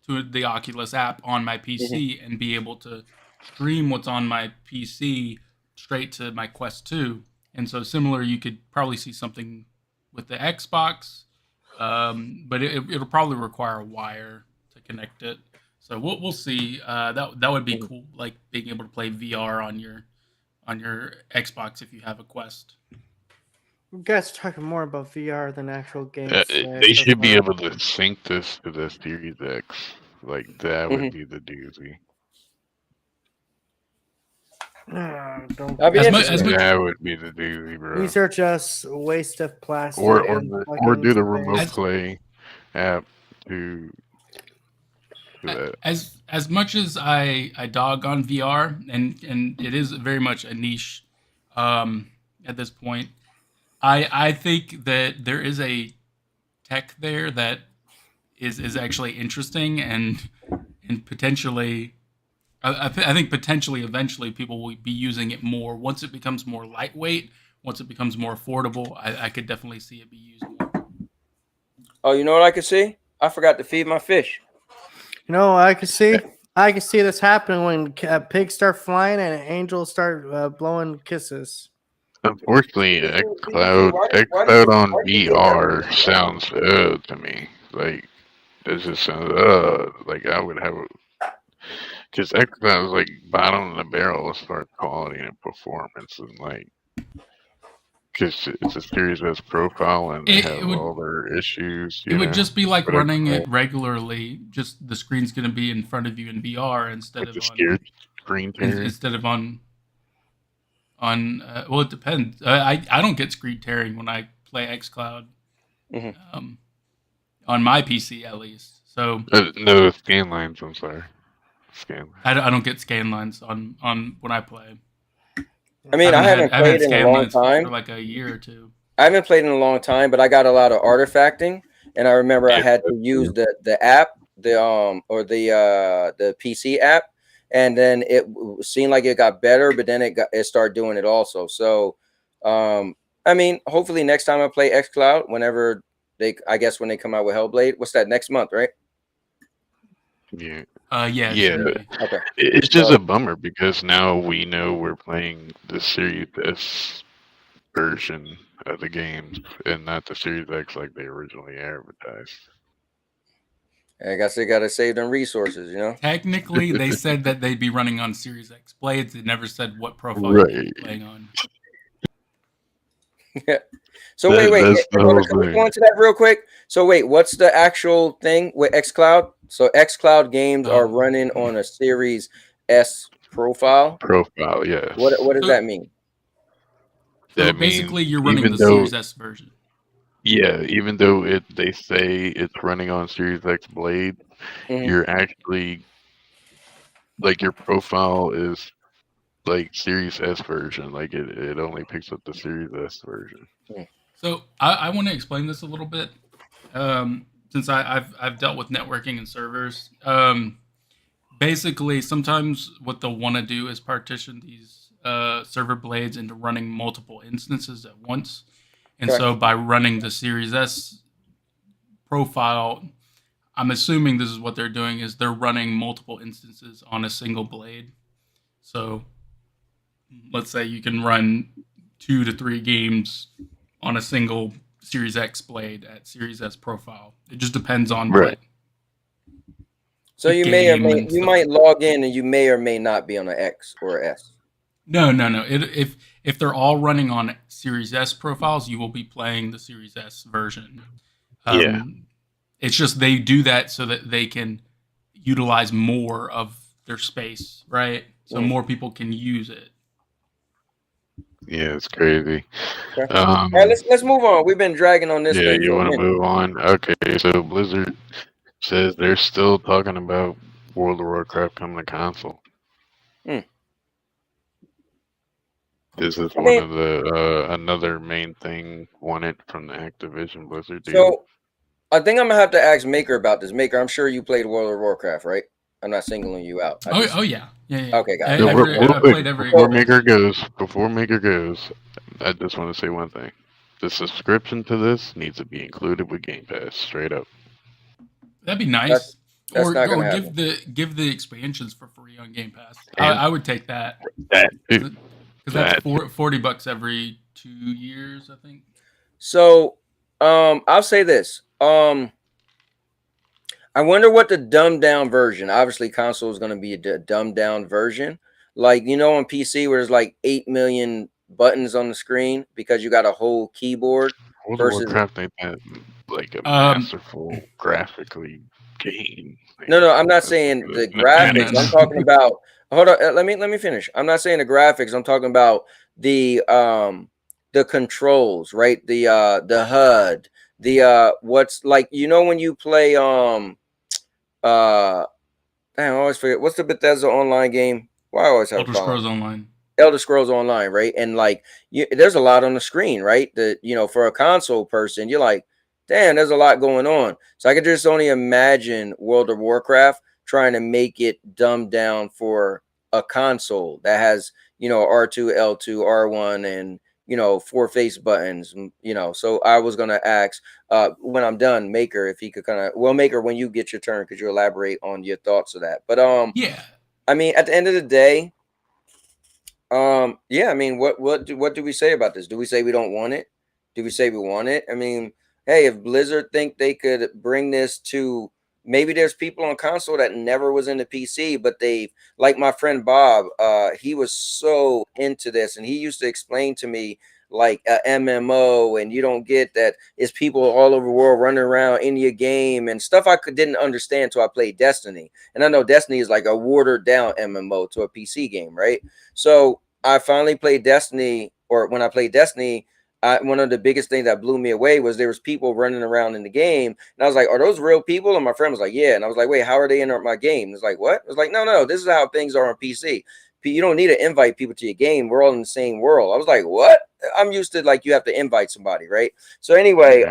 the Oculus app on my PC and be able to stream what's on my PC straight to my Quest 2. And so similar, you could probably see something with the Xbox, but it'll probably require a wire to connect it. So we'll see. That would be cool, like being able to play VR on your Xbox if you have a Quest. You guys are talking more about VR than actual games. They should be able to sync this to the Series X. Like that would be the doozy. That would be the doozy, bro. These are just a waste of plastic. Or do the remote play app to that. As much as I dog on VR, and it is very much a niche at this point, I think that there is a tech there that is actually interesting and potentially, I think potentially eventually people will be using it more once it becomes more lightweight, once it becomes more affordable. I could definitely see it be used more. Oh, you know what I could see? I forgot to feed my fish. You know, I could see this happening when pigs start flying and angels start blowing kisses. Unfortunately, xCloud on VR sounds to me. Like this just sounds like I would have because xCloud is like bottom of the barrel as far as quality and performance, and like because it's a Series S profile and they have all their issues. It would just be like running it regularly. Just the screen's going to be in front of you in VR instead of on screen instead of on. Well, it depends. I don't get screen tearing when I play xCloud, on my PC at least. So no scan lines. I'm sorry, scan. I don't get scan lines on when I play. I mean, I haven't played in a long time. For like a year or two. I haven't played in a long time, but I got a lot of artifacting, and I remember I had to use the app, the PC app. And then it seemed like it got better, but then it started doing it also. So, I mean, hopefully next time I play xCloud, whenever I guess when they come out with Hellblade, what's that, next month, right? Yeah. Yeah. Okay. It's just a bummer because now we know we're playing the Series S version of the games and not the Series X like they originally advertised. I guess they got to save them resources, you know? Technically, they said that they'd be running on Series X blades. They never said what profile you'd be playing on. Yeah. So wait. Can we go into that real quick? So wait, what's the actual thing with xCloud? So xCloud games are running on a Series S profile? Profile, yes. What does that mean? So basically, you're running the Series S version. Yeah, even though they say it's running on Series X Blade, you're actually like your profile is like Series S version. Like it only picks up the Series S version. So I want to explain this a little bit, since I've dealt with networking and servers. Basically, sometimes what they'll want to do is partition these server blades into running multiple instances at once. And so by running the Series S profile, I'm assuming this is what they're doing, is they're running multiple instances on a single blade. So let's say you can run 2 to 3 games on a single Series X blade at Series S profile. It just depends on what. So you might log in and you may or may not be on an X or S. No. If they're all running on Series S profiles, you will be playing the Series S version. It's just they do that so that they can utilize more of their space, right? So more people can use it. Yeah, it's crazy. Okay. All right, let's move on. We've been dragging on this Yeah, thing you for a want to minute. move on? Okay, so Blizzard says they're still talking about World of Warcraft coming to console. This is I one mean, of the another main thing wanted from the Activision Blizzard deal. so I think I'm gonna have to ask Maker about this. Maker, I'm sure you played World of Warcraft, right? I'm not singling you out. Oh yeah. Okay, got So it. real I quick, played every before expansion. Maker goes, I just want to say one thing: the subscription to this needs to be included with Game Pass, straight up. That'd be nice. That's not Or gonna happen. give the expansions for free on Game Pass. And I would take that. That Because that's that $40 every 2 years, I think. So, I'll say this. I wonder what the dumbed down version. Obviously, console is going to be a dumbed down version. Like, you know, on PC where there's like 8 million buttons on the screen because you got a whole keyboard World of versus. Warcraft ain't that like a masterful graphically game. No, I'm not Let's look saying at the the graphics. I'm mechanics. talking about. Hold on, let me finish. I'm not saying the graphics. I'm talking about the controls, right? The HUD, the what's like, you know, when you play damn, I always forget what's the Bethesda online game. Why I always have a Elder problem. Scrolls Online. Elder Scrolls Online, right? And like, there's a lot on the screen, right? That, you know, for a console person, you're like, damn, there's a lot going on. So I could just only imagine World of Warcraft trying to make it dumbed down for a console that has, you know, R2, L2, R1, and, you know, 4 face buttons, you know. So I was gonna ask, when I'm done, Maker, if he could kind of, well, Maker, when you get your turn, could you elaborate on your thoughts of that? But yeah, I mean, at the end of the day, yeah, I mean, what do we say about this? Do we say we don't want it? Do we say we want it? I mean, hey, if Blizzard think they could bring this to, maybe there's people on console that never was into PC, but they, like my friend Bob, he was so into this, and he used to explain to me like a MMO, and you don't get that it's people all over the world running around in your game and stuff didn't understand until I played Destiny. And I know Destiny is like a watered down MMO to a PC game, right? So I finally played Destiny, or when I played Destiny, one of the biggest things that blew me away was there was people running around in the game, and I was like, "Are those real people?" And my friend was like, "Yeah," and I was like, "Wait, how are they in my game?" And it's like, "What?" I was like, "No, this is how things are on PC. You don't need to invite people to your game. We're all in the same world." I was like, "What?" I'm used to like you have to invite somebody, right? So anyway,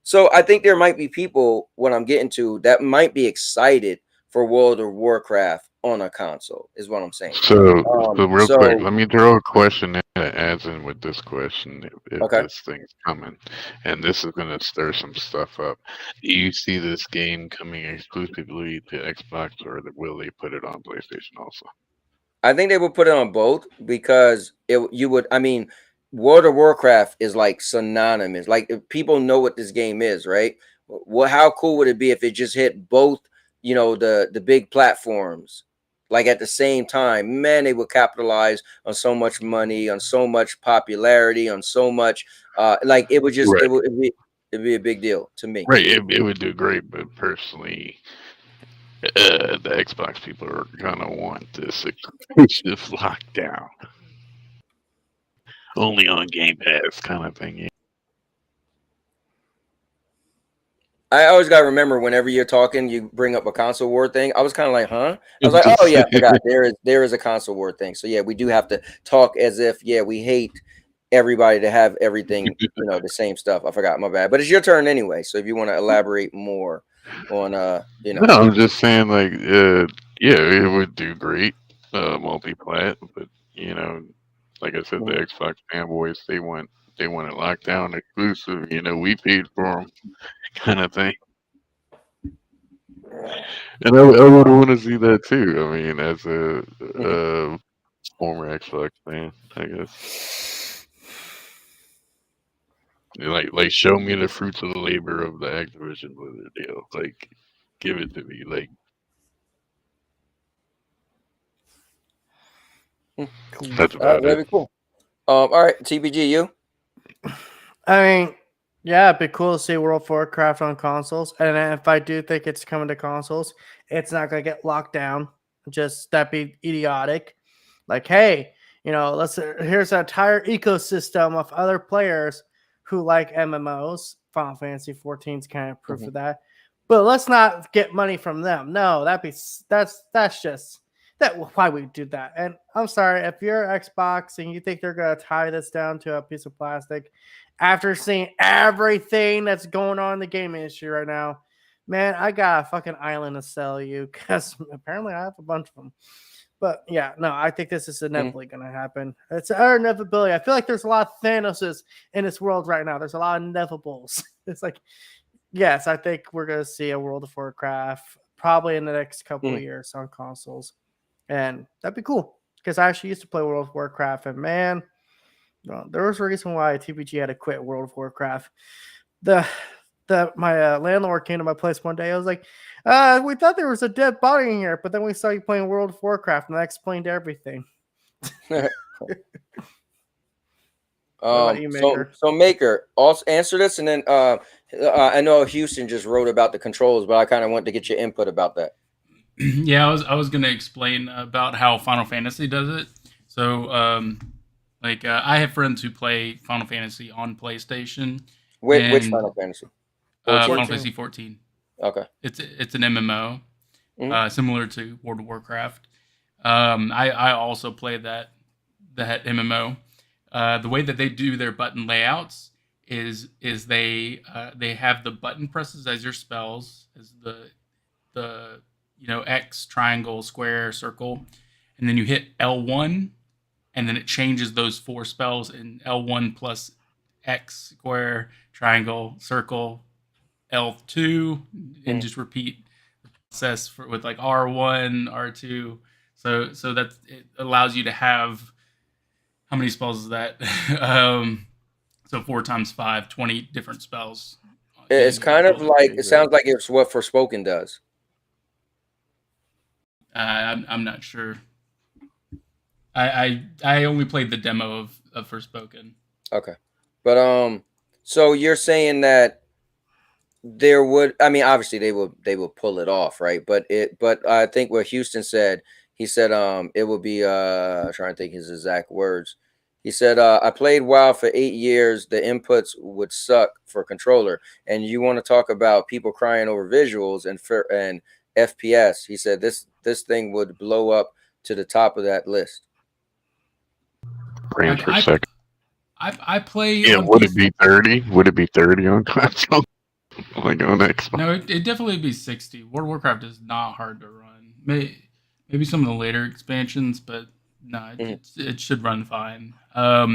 so I think there might be people, what I'm getting to, that might be excited for World of Warcraft on a console, is what I'm saying. So real quick, let me throw a question in that adds in with this question if Okay. this thing's coming, and this is gonna stir some stuff up. Do you see this game coming exclusively to Xbox, or will they put it on PlayStation also? I think they would put it on both because I mean, World of Warcraft is like synonymous. Like, if people know what this game is, right? Well, how cool would it be if it just hit both, you know, the big platforms like at the same time? Man, they would capitalize on so much money, on so much popularity, on so much like it would just Right. it'd be a big deal to me. Right, it would do great, but personally, the Xbox people are gonna want this exclusive lockdown, only on Game Pass kind of thing. I always gotta remember whenever you're talking, you bring up a console war thing. I was kind of like, huh? I was like, oh yeah, I forgot. There is a console war thing. So yeah, we do have to talk as if, yeah, we hate everybody to have everything, you know, the same stuff. I forgot, my bad. But it's your turn anyway. So if you want to elaborate more on you know. No, I'm just saying, like, yeah, it would do great, multi-plat, but you know, like I said, the Xbox fanboys they want it locked down exclusive. You know, we paid for them, kind of thing. And I would want to see that too. I mean, as a former Xbox fan, I guess. Like, show me the fruits of the labor of the Activision Blizzard deal. Like, give it to me. Like, that's about Very it. cool. All right, TBG, you. I mean, yeah, it'd be cool to see World of Warcraft on consoles. And if I do think it's coming to consoles, it's not gonna get locked down. Just that'd be idiotic. Like, hey, You know, here's an entire ecosystem of other players who like MMOs. Final Fantasy 14 is kind of proof of that. But let's not get money from them. No, that's just why we do that. And I'm sorry, if you're Xbox and you think they're gonna tie this down to a piece of plastic after seeing everything that's going on in the game industry right now, man, I got a fucking island to sell you because apparently I have a bunch of them. But yeah, no, I think this is inevitably going to happen. It's our inevitability. I feel like there's a lot of Thanoses in this world right now. There's a lot of inevitables. It's like, yes, I think we're going to see a World of Warcraft probably in the next couple of years on consoles. And that'd be cool because I actually used to play World of Warcraft. And man, there was a reason why TPG had to quit World of Warcraft. My landlord came to my place one day. I was like, we thought there was a dead body in here, but then we saw you playing World of Warcraft, and that explained everything. What about you, Maker? So Maker, also answer this, and then I know Houston just wrote about the controls, but I kind of want to get your input about that. Yeah, I was going to explain about how Final Fantasy does it. So, I have friends who play Final Fantasy on PlayStation. Which Final Fantasy? Final Fantasy 14. Okay. It's an MMO, similar to World of Warcraft. I also play that MMO. The way that they do their button layouts is they have the button presses as your spells, as the X, triangle, square, circle, and then you hit L1, and then it changes those 4 spells in L1 plus X, square, triangle, circle, L2, and just repeat the process with like R1, R2. So that it allows you to have, how many spells is that? So 4 times 5, 20 different spells. It's kind of like, it sounds like it's what Forspoken does. I'm not sure. I only played the demo of Forspoken. Okay, but so you're saying that there would, I mean, obviously they will pull it off, right? But I think what Houston said, he said it would be I'm trying to think his exact words. He said I played WoW for 8 years. The inputs would suck for controller, and you want to talk about people crying over visuals and FPS. He said this thing would blow up to the top of that list. Frames per second. I play. Yeah, would it be 30? Would it be 30 on console? Like on Xbox? No, it'd definitely be 60. World of Warcraft is not hard to run. Maybe some of the later expansions, but no, it should run fine. I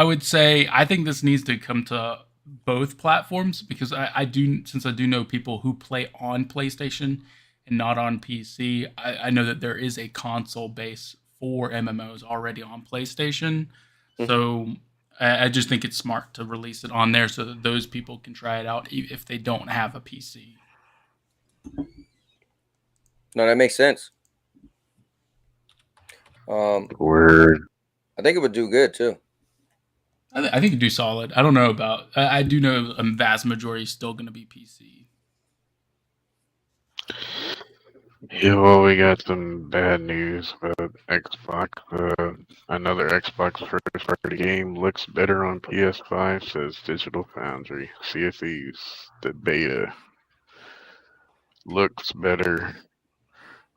would say I think this needs to come to both platforms because I do know people who play on PlayStation and not on PC. I know that there is a console base for MMOs already on PlayStation, so I just think it's smart to release it on there so that those people can try it out if they don't have a PC. No, that makes sense. Word. I think it would do good too. I think it'd do solid. I don't know about. I do know a vast majority is still going to be PC. Yeah, well, we got some bad news about Xbox. Another Xbox first-party game looks better on PS5, says Digital Foundry. Sea of Thieves, the beta, looks better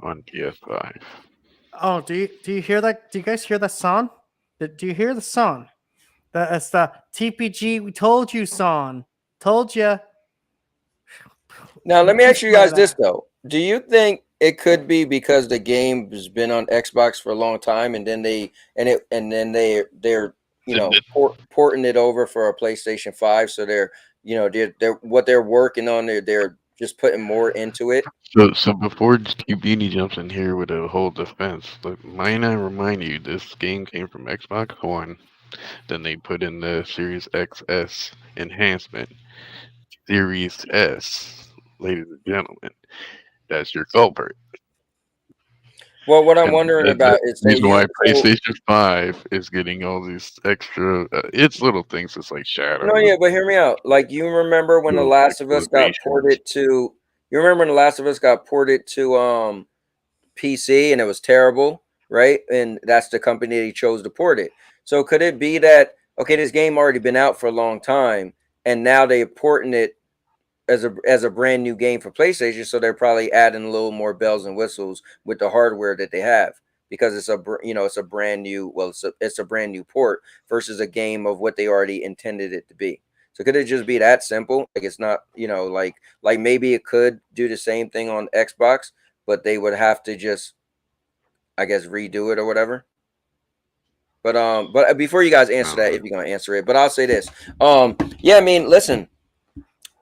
on PS5. Oh, do you hear that? Do you guys hear that song? Do you hear the song? That's the TPG. We told you song. Told you. Now let me ask you guys this though: do you think it could be because the game has been on Xbox for a long time, and then they're porting it over for a PlayStation 5, so they're what they're working on, they're just putting more into it. So before Beanie jumps in here with a whole defense, look, might I remind you, this game came from Xbox One. Then they put in the Series XS enhancement. Series S, ladies and gentlemen, that's your culprit. Well, what I'm wondering about is the reason why PlayStation 5 is getting all these extra. It's little things. It's like Shadow. No, yeah, but hear me out. Like, you remember when The Last of Us got ported to? You remember when The Last of Us got ported to PC and it was terrible, right? And that's the company that he chose to port it. So could it be that, okay, this game already been out for a long time and now they're porting it as a brand new game for PlayStation, so they're probably adding a little more bells and whistles with the hardware that they have, because it's it's a brand new, well, it's a brand new port versus a game of what they already intended it to be. So could it just be that simple? Like it's not, like maybe it could do the same thing on Xbox, but they would have to just, I guess, redo it or whatever. But before you guys answer that, if you're gonna answer it, but I'll say this. Yeah, I mean, listen,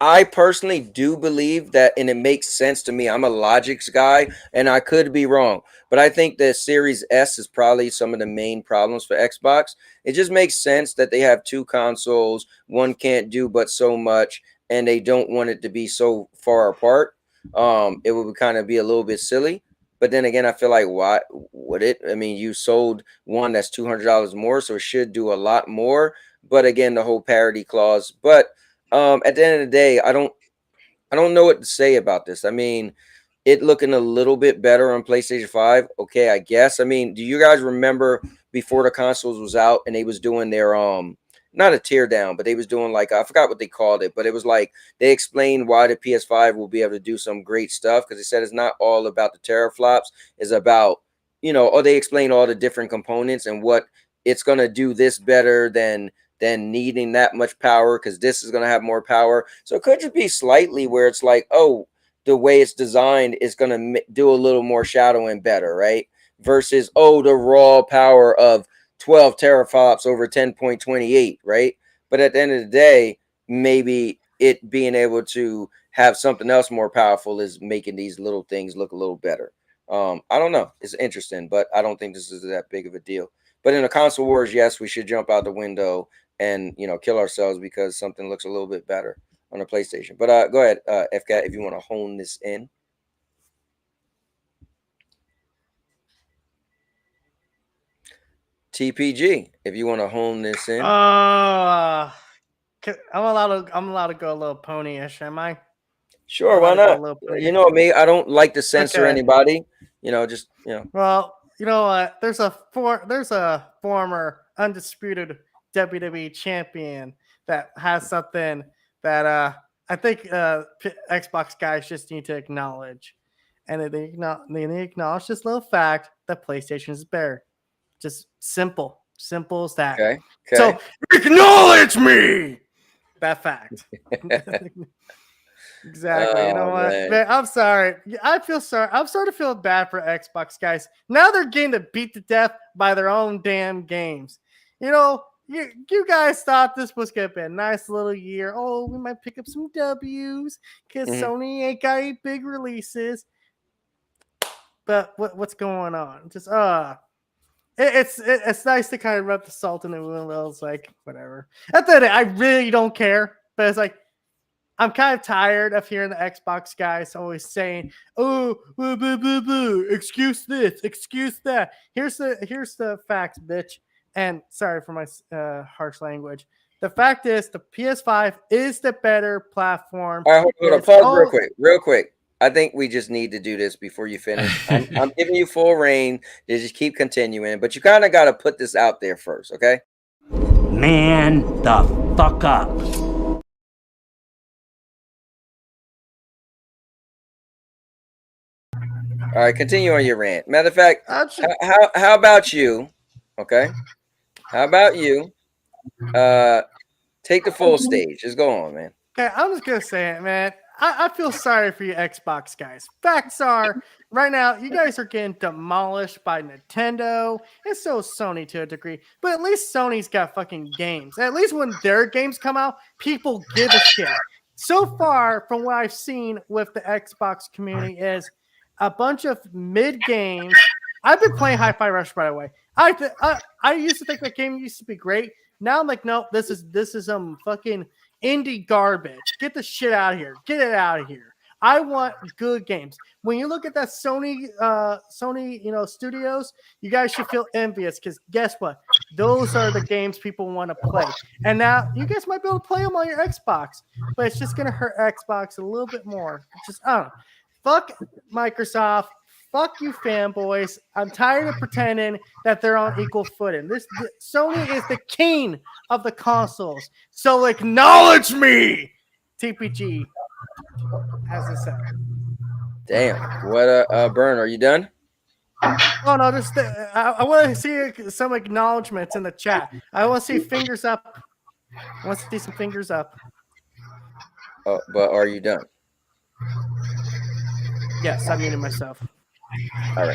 I personally do believe that, and it makes sense to me. I'm a logics guy, and I could be wrong, but I think the Series S is probably some of the main problems for Xbox. It just makes sense that they have two consoles. One can't do but so much, and they don't want it to be so far apart. It would kind of be a little bit silly. But then again, I feel like, why would it? I mean, you sold one that's $200 more, so it should do a lot more. But again, the whole parity clause. But at the end of the day, I don't know what to say about this. I mean, it looking a little bit better on PlayStation 5. Okay, I guess. I mean, do you guys remember before the consoles was out and they was doing their not a tear down, but they was doing like, I forgot what they called it, but it was like they explained why the PS5 will be able to do some great stuff, because they said it's not all about the teraflops, it's about, or they explained all the different components and what it's gonna do this better than needing that much power, because this is going to have more power. So it could just be slightly where it's like, oh, the way it's designed is going to do a little more shadowing better, right? Versus, oh, the raw power of 12 teraflops over 10.28, right? But at the end of the day, maybe it being able to have something else more powerful is making these little things look a little better. I don't know. It's interesting, but I don't think this is that big of a deal. But in the console wars, yes, we should jump out the window and kill ourselves because something looks a little bit better on the PlayStation. But go ahead, FCAT, if you want to hone this in. TPG, if you want to hone this in. I'm allowed to go a little pony-ish, am I? Sure, why not? You know me, I don't like to censor anybody. Just. Well, you know what? There's a former undisputed WWE champion that has something that I think Xbox guys just need to acknowledge, and they acknowledge this little fact that PlayStation is better. Just simple as that. Okay. So acknowledge me that fact. Exactly. Oh, you know what? man. I'm sorry. I feel sorry. I'm starting to feel bad for Xbox guys. Now they're getting to beat to death by their own damn games. You guys thought this was gonna be a nice little year. Oh, we might pick up some W's because Sony ain't got any big releases. But what's going on? Just it's nice to kind of rub the salt in the wound. It's like whatever. At the end of the day, I really don't care. But it's like, I'm kind of tired of hearing the Xbox guys always saying, "Oh, boo, boo, boo, boo. Excuse this, excuse that." Here's the facts, bitch. And sorry for my harsh language. The fact is, the PS5 is the better platform. All right, hold on. Pause real quick. I think we just need to do this before you finish. I'm giving you full reign to just keep continuing, but you kind of got to put this out there first, okay? Man the fuck up. All right, continue on your rant. Matter of fact, how about you? Okay, how about you? Take the full stage. Just go on, man. Okay, I'm just gonna say it, man. I feel sorry for you Xbox guys. Facts are, right now, you guys are getting demolished by Nintendo, and so is Sony to a degree. But at least Sony's got fucking games. At least when their games come out, people give a shit. So far, from what I've seen with the Xbox community, is a bunch of mid games. I've been playing Hi-Fi Rush, by the way. I used to think that game used to be great. Now I'm like, nope, this is some fucking indie garbage. Get the shit out of here. Get it out of here. I want good games. When you look at that Sony studios, you guys should feel envious because guess what? Those are the games people want to play. And now you guys might be able to play them on your Xbox, but it's just gonna hurt Xbox a little bit more. Just I don't know. Fuck Microsoft. fuck you, fanboys. I'm tired of pretending that they're on equal footing. Sony is the king of the consoles, so acknowledge me. TPG, as it said. Damn. What Burn, are you done? Oh no, just I want to see some acknowledgments in the chat. I want to see fingers up. I want to see some fingers up. Oh, but are you done? Yes, I muted myself. All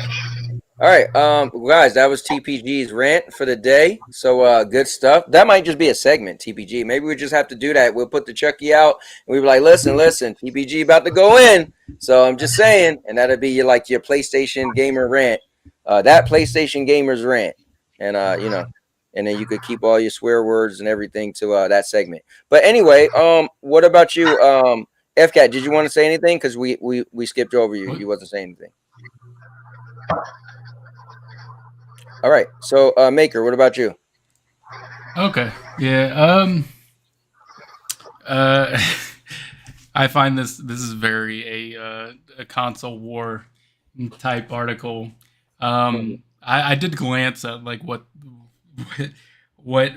right, guys, that was TPG's rant for the day. So good stuff. That might just be a segment, TPG. Maybe we just have to do that. We'll put the Chucky out and we'll be like, listen, TPG about to go in. So I'm just saying, and that'll be your PlayStation gamer rant. That PlayStation gamer's rant. And and then you could keep all your swear words and everything to that segment. But anyway, what about you, FCAT? Did you want to say anything? Because we skipped over you. You wasn't saying anything. All right. So Maker, what about you? Okay. Yeah. I find this is very a console war type article. I did glance at what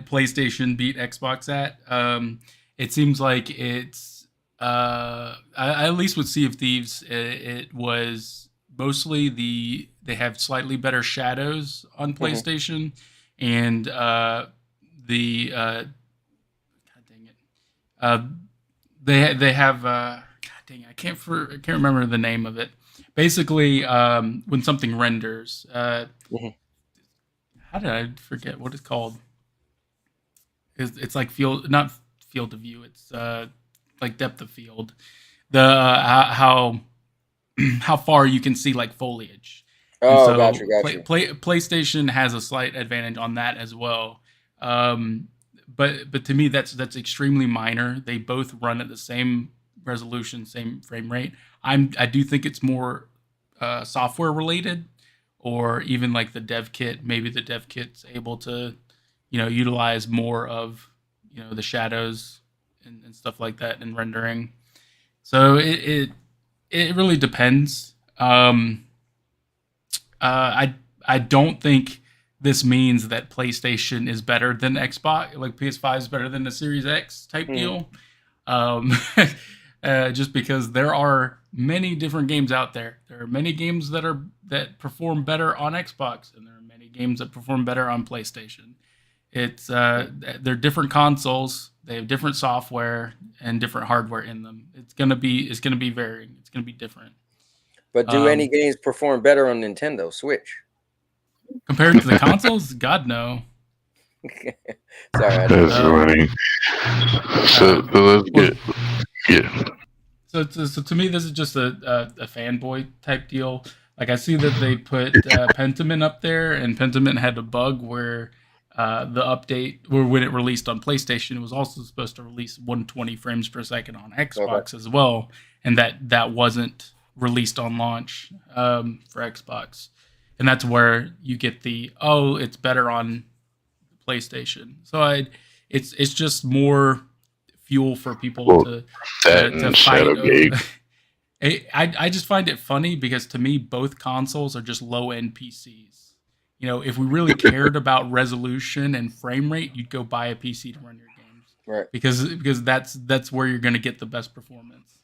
PlayStation beat Xbox at. It seems like it's I at least with Sea of Thieves, it was mostly they have slightly better shadows on PlayStation, and God dang it, they have God dang it, I can't remember the name of it. Basically, when something renders, how did I forget what it's called? It's like not field of view. It's like depth of field. The how far you can see like foliage. Oh, so gotcha. PlayStation has a slight advantage on that as well. But to me, that's extremely minor. They both run at the same resolution, same frame rate. I do think it's more software related, or even like the dev kit. Maybe the dev kit's able to, utilize more of, the shadows and stuff like that in rendering. So it really depends. I don't think this means that PlayStation is better than Xbox, like PS5 is better than the Series X type deal. Just because there are many different games out there. There are many games that perform better on Xbox, and there are many games that perform better on PlayStation. It's they're different consoles. They have different software and different hardware in them. It's gonna be varying. It's gonna be different. But do any games perform better on Nintendo Switch compared to the consoles? God, no. Sorry, that's funny. So let's get So to me, this is just a fanboy type deal. Like, I see that they put Pentiment up there, and Pentiment had a bug where the update, or when it released on PlayStation, it was also supposed to release 120 frames per second on Xbox as well, and that wasn't released on launch for Xbox, and that's where you get it's better on PlayStation. So it's just more fuel for people to fight. I just find it funny because to me both consoles are just low end PCs. If we really cared about resolution and frame rate, you'd go buy a PC to run your games, right? Because that's where you're going to get the best performance.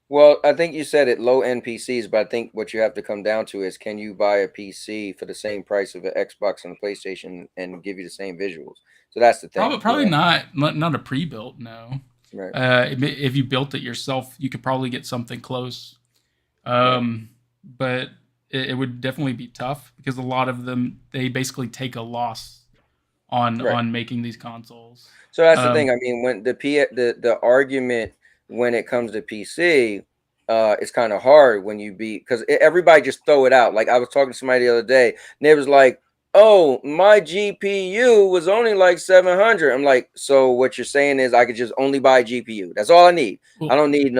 Well, I think you said it, low end PCs, but I think what you have to come down to is, can you buy a PC for the same price of an Xbox and a PlayStation and give you the same visuals? So that's the thing. Probably not a pre-built, no. Right. If you built it yourself, you could probably get something close. But it would definitely be tough because a lot of them, they basically take a loss on making these consoles. So that's the thing. I mean, when the argument when it comes to PC, it's kind of hard when you because everybody just throw it out. Like, I was talking to somebody the other day, and they was like, "Oh, my GPU was only like 700." I'm like, so what you're saying is I could just only buy a GPU. That's all I need. I don't need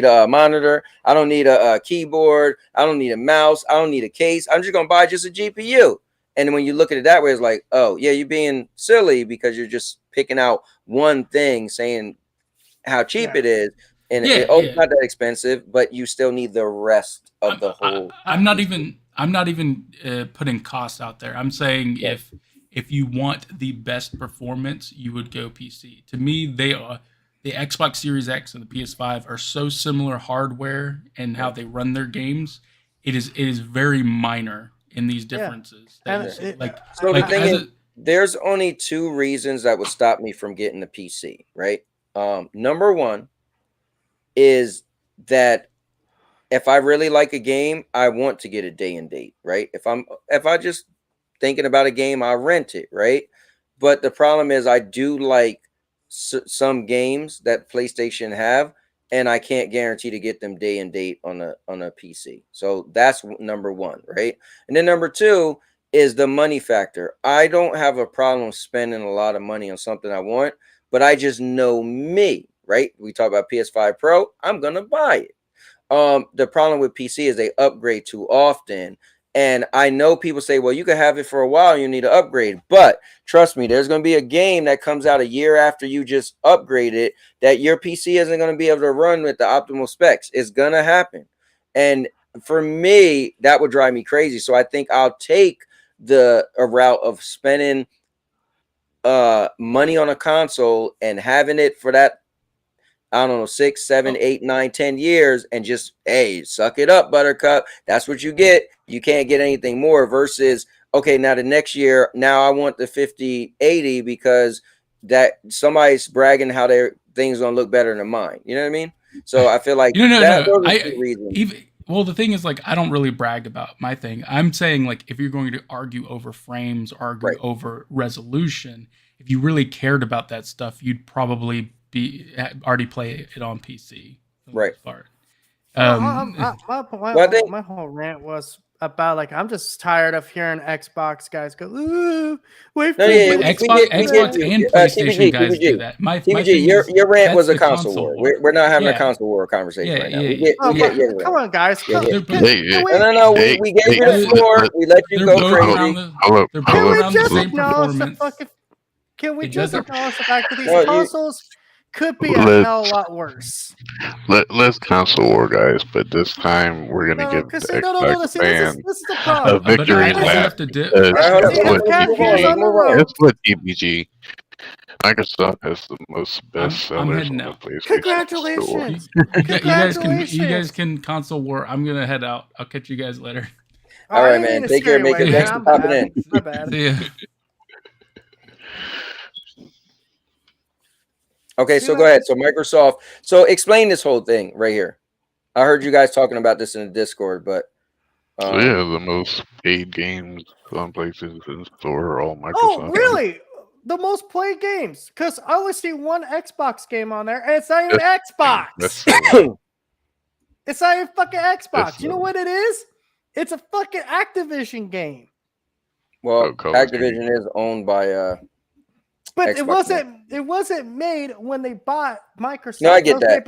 a monitor. I don't need a keyboard. I don't need a mouse. I don't need a case. I'm just gonna buy just a GPU. And when you look at it that way, it's like, oh yeah, you're being silly because you're just picking out one thing, saying how cheap it is and Yeah, it's not that expensive, but you still need the rest of the whole. I'm not even putting costs out there. I'm saying if you want the best performance, you would go PC. To me, they are the Xbox Series X and the PS5 are so similar hardware and how they run their games. It is very minor in these differences. So the thing is, there's only 2 reasons that would stop me from getting the PC, right? Number 1 is that if I really like a game, I want to get a day and date, right? If I just thinking about a game, I rent it, right? But the problem is I do like some games that PlayStation have, and I can't guarantee to get them day and date on a PC. So that's number 1, right? And then number 2 is the money factor. I don't have a problem spending a lot of money on something I want, but I just know me, right? We talk about PS5 Pro, I'm gonna buy it. The problem with PC is they upgrade too often. And I know people say, well, you can have it for a while, you need to upgrade. But trust me, there's going to be a game that comes out a year after you just upgrade it that your PC isn't going to be able to run with the optimal specs. It's going to happen. And for me, that would drive me crazy. So I think I'll take a route of spending money on a console and having it for that, I don't know, 6, 7, 8, 9, 10 years, and just, hey, suck it up, Buttercup. That's what you get. You can't get anything more versus, okay, now the next year, now I want the 5080 because that somebody's bragging how their thing's gonna look better than mine. You know what I mean? So I feel like those are 2 reasons. Well, the thing is, like, I don't really brag about my thing. I'm saying, like, if you're going to argue over frames, argue over resolution, if you really cared about that stuff, you'd probably already play it on PC, right? My whole rant was about, like, I'm just tired of hearing Xbox guys go, ooh, wait for Xbox and PlayStation guys do that. Your rant was a console war. We're not having a console war conversation right now. Come on, guys. No, we gave you the floor. We let you go crazy. Can we just acknowledge the fact that these consoles could be a hell of a lot worse? Let's console war, guys, but this time we're gonna give the Xbox fans a victory lap. It's what TPG. Microsoft has the most best sellers on the PlayStation Congratulations! You guys can console war. I'm gonna head out. I'll catch you guys later. All right, man. Take care. Make it. Thanks for popping in. My bad. See ya. Okay, so go ahead. So Microsoft. So explain this whole thing right here. I heard you guys talking about this in the Discord, but the most paid games on PlayStation Store are all Microsoft. Oh, really? The most played games? Because I only see one Xbox game on there, and it's not even Xbox. It's not even fucking Xbox. You know what it is? It's a fucking Activision game. Well, Activision is owned by but Xbox it wasn't made when they bought Microsoft. No, I get that.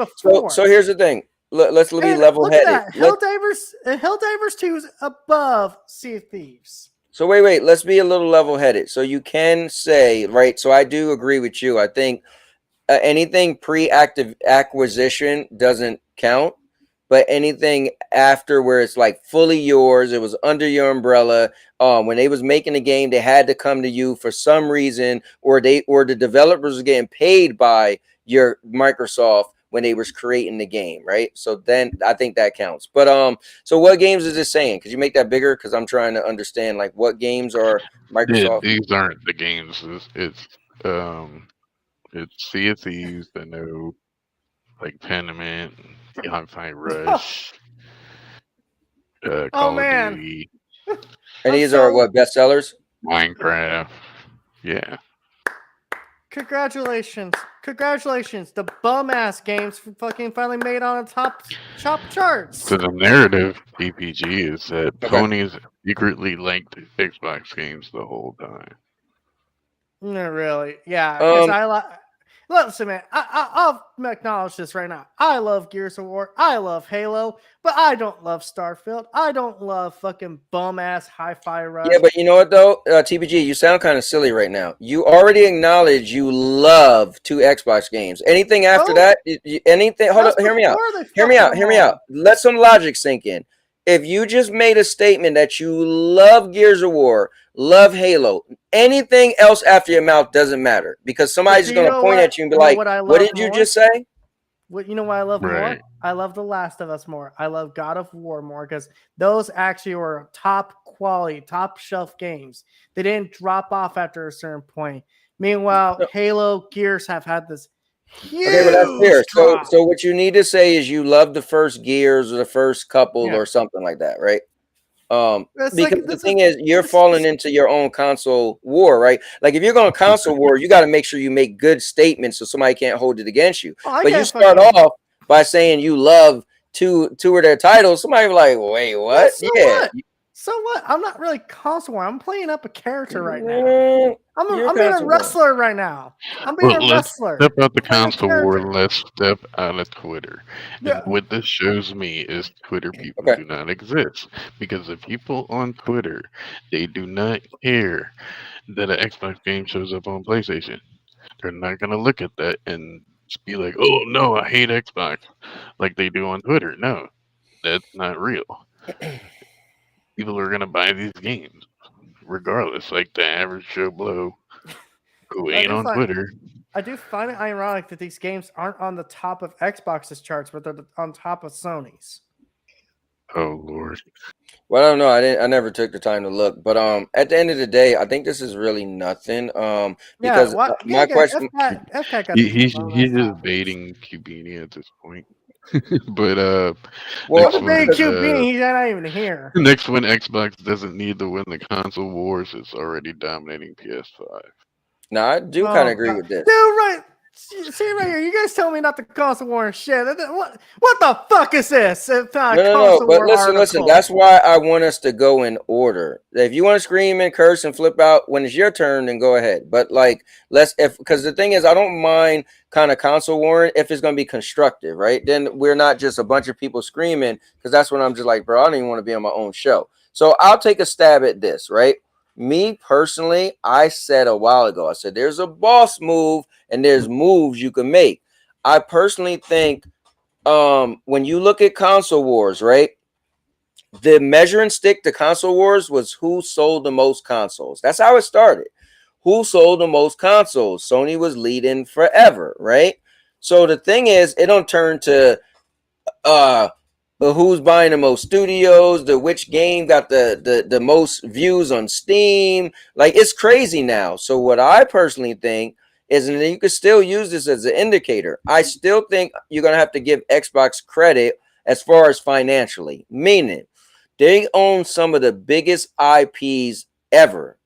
So here's the thing. Let's be level-headed. HellDivers2 is above Sea of Thieves. So wait. Let's be a little level-headed. So you can say, right? So I do agree with you. I think anything pre-active acquisition doesn't count, but anything after where it's like fully yours, it was under your umbrella. When they was making the game, they had to come to you for some reason, or the developers were getting paid by your Microsoft when they was creating the game, right? So then I think that counts. But so what games is it saying? Could you make that bigger? Because I'm trying to understand like what games are Microsoft. These aren't the games. It's Sea of Thieves, the new like Pentiment, Hi-Fi Rush, Call of Duty. And these are what, bestsellers? Minecraft. Yeah. Congratulations. The bum ass games fucking finally made on the top charts. So the narrative PPG is that ponies secretly liked Xbox games the whole time. No, really. Yeah. Listen, man, I'll acknowledge this right now. I love Gears of War. I love Halo, but I don't love Starfield. I don't love fucking bum ass Hi-Fi Rush. Yeah, but you know what though, TBG, you sound kind of silly right now. You already acknowledge you love 2 Xbox games. Anything after that, anything. Hold up, hear me out. Hear me out. Hear me out. Let some logic sink in. If you just made a statement that you love Gears of War, love Halo, anything else after your mouth doesn't matter because somebody's just going to point at you and be like, "What did you just say?" You know what I love more? I love The Last of Us more. I love God of War more because those actually were top quality, top shelf games. They didn't drop off after a certain point. Meanwhile, Halo, Gears have had this huge but that's fair. drop. So what you need to say is you love the first Gears or the first couple or something like that, right? Because the thing is, you're falling into your own console war, right? Like if you're going to console war, you got to make sure you make good statements so somebody can't hold it against you. But you start off by saying you love two of their titles. Somebody be like, wait, what? What? So what? I'm not really console war. I'm playing up a character right now. I'm being a wrestler right now. I'm being a wrestler. Step out the console war and let's step out of Twitter. And what this shows me is Twitter people do not exist. Because the people on Twitter, they do not care that an Xbox game shows up on PlayStation. They're not going to look at that and just be like, oh no, I hate Xbox, like they do on Twitter. No, that's not real. People are going to buy these games regardless, like the average Joe Blow who ain't on Twitter. I do find it ironic that these games aren't on the top of Xbox's charts, but they're on top of Sony's. Oh Lord. Well, I don't know. I never took the time to look, but at the end of the day, I think this is really nothing. Because my question, he's just baiting Cubini at this point. But he's not even here. Next when Xbox doesn't need to win the console wars, it's already dominating PS5. No, I do kind of agree with this. Dude, right. See right here, you guys tell me not to console war and shit. What the fuck is this? If not no. But listen. That's why I want us to go in order. If you want to scream and curse and flip out when it's your turn, then go ahead. But like, because the thing is, I don't mind kind of console warring if it's going to be constructive, right? Then we're not just a bunch of people screaming because that's when I'm just like, bro, I don't even want to be on my own show. So I'll take a stab at this, right? Me personally, I said a while ago, I said there's a boss move and there's moves you can make. I personally think when you look at console wars, right? The measuring stick to console wars was who sold the most consoles. That's how it started. Who sold the most consoles? Sony was leading forever, right? So the thing is, it don't turn to who's buying the most studios, which game got the most views on Steam. Like, it's crazy now. So what I personally think is, and you can still use this as an indicator, I still think you're going to have to give Xbox credit as far as financially, meaning they own some of the biggest IPs ever.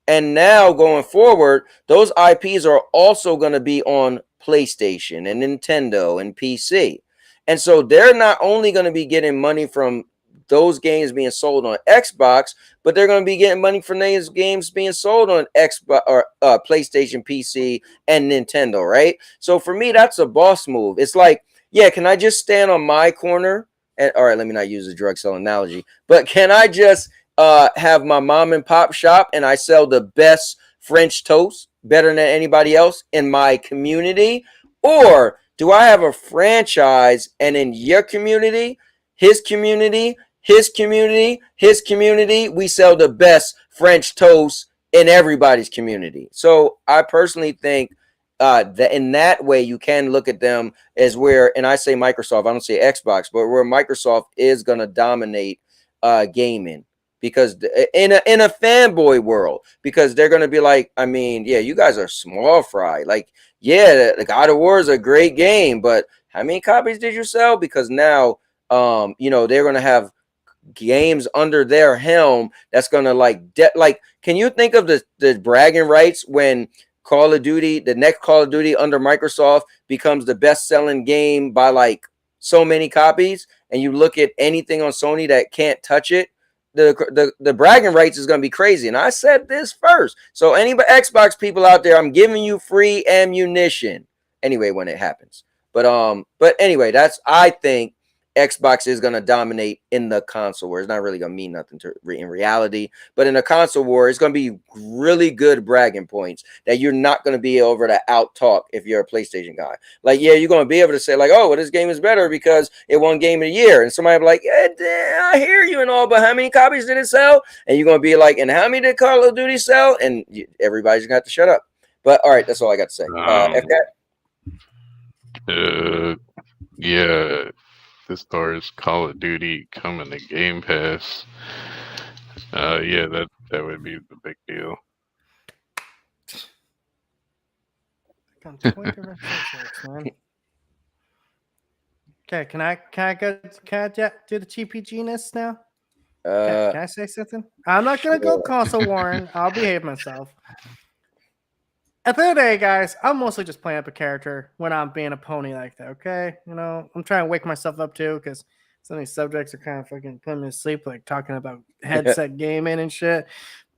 And now going forward, those IPs are also going to be on PlayStation and Nintendo and PC. And so they're not only going to be getting money from those games being sold on Xbox, but they're going to be getting money from those games being sold on Xbox or PlayStation, PC, and Nintendo, right? So for me, that's a boss move. It's like, yeah, can I just stand on my corner? And all right, let me not use a drug sell analogy, but can I just have my mom and pop shop and I sell the best French toast better than anybody else in my community? Or do I have a franchise and in your community, his community, his community, his community, we sell the best French toast in everybody's community? So I personally think that in that way, you can look at them as where, and I say Microsoft, I don't say Xbox, but where Microsoft is going to dominate gaming. Because in a fanboy world, because they're going to be like, I mean, yeah, you guys are small fry. Like, yeah, the God of War is a great game, but how many copies did you sell? Because now, you know, they're going to have games under their helm that's going to like, can you think of the bragging rights when Call of Duty, the next Call of Duty under Microsoft becomes the best-selling game by like so many copies, and you look at anything on Sony that can't touch it, the bragging rights is going to be crazy. And I said this first. So any Xbox people out there, I'm giving you free ammunition. anyway when it happens. But anyway, I think Xbox is going to dominate in the console war. It's not really going to mean nothing in reality, but in a console war, it's going to be really good bragging points that you're not going to be able to out talk if you're a PlayStation guy. Like, yeah, you're going to be able to say like, oh, well, this game is better because it won Game of the Year, and somebody will be like, yeah, I hear you and all, but how many copies did it sell? And you're going to be like, and how many did Call of Duty sell? And everybody's going to have to shut up. But all right, that's all I got to say. Yeah. As far as Call of Duty coming to Game Pass, yeah, that would be the big deal. Okay, can I do the GPG-ness now? Can I say something? I'm not gonna go console warring. I'll behave myself. At the end of the day, guys, I'm mostly just playing up a character when I'm being a pony like that, okay? You know, I'm trying to wake myself up too, because some of these subjects are kind of fucking putting me to sleep, like talking about headset gaming and shit.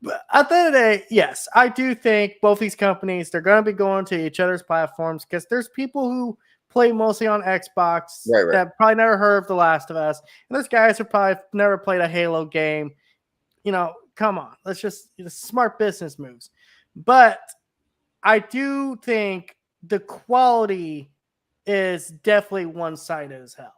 But at the end of the day, yes, I do think both these companies, they're going to be going to each other's platforms, because there's people who play mostly on Xbox that probably never heard of The Last of Us. And there's guys who probably never played a Halo game. You know, come on. Let's just smart business moves. But I do think the quality is definitely one-sided as hell.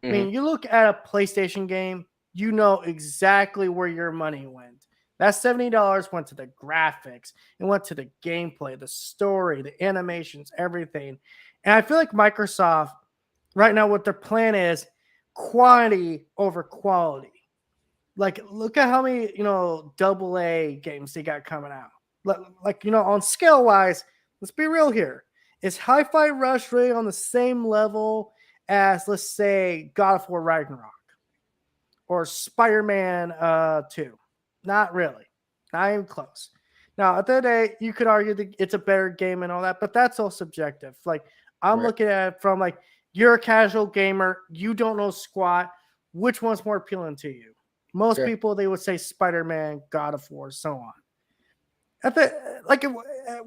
I mean, you look at a PlayStation game, you know exactly where your money went. That $70 went to the graphics. It went to the gameplay, the story, the animations, everything. And I feel like Microsoft, right now, what their plan is quantity over quality. Like, look at how many, AA games they got coming out. Like, on scale wise, let's be real here. Is Hi-Fi Rush really on the same level as, let's say, God of War Ragnarok or Spider-Man 2? Not really. Not even close. Now, at the end of the day, you could argue that it's a better game and all that, but that's all subjective. Like, I'm looking at it from, like, you're a casual gamer. You don't know squat. Which one's more appealing to you? Most people, they would say Spider-Man, God of War, so on.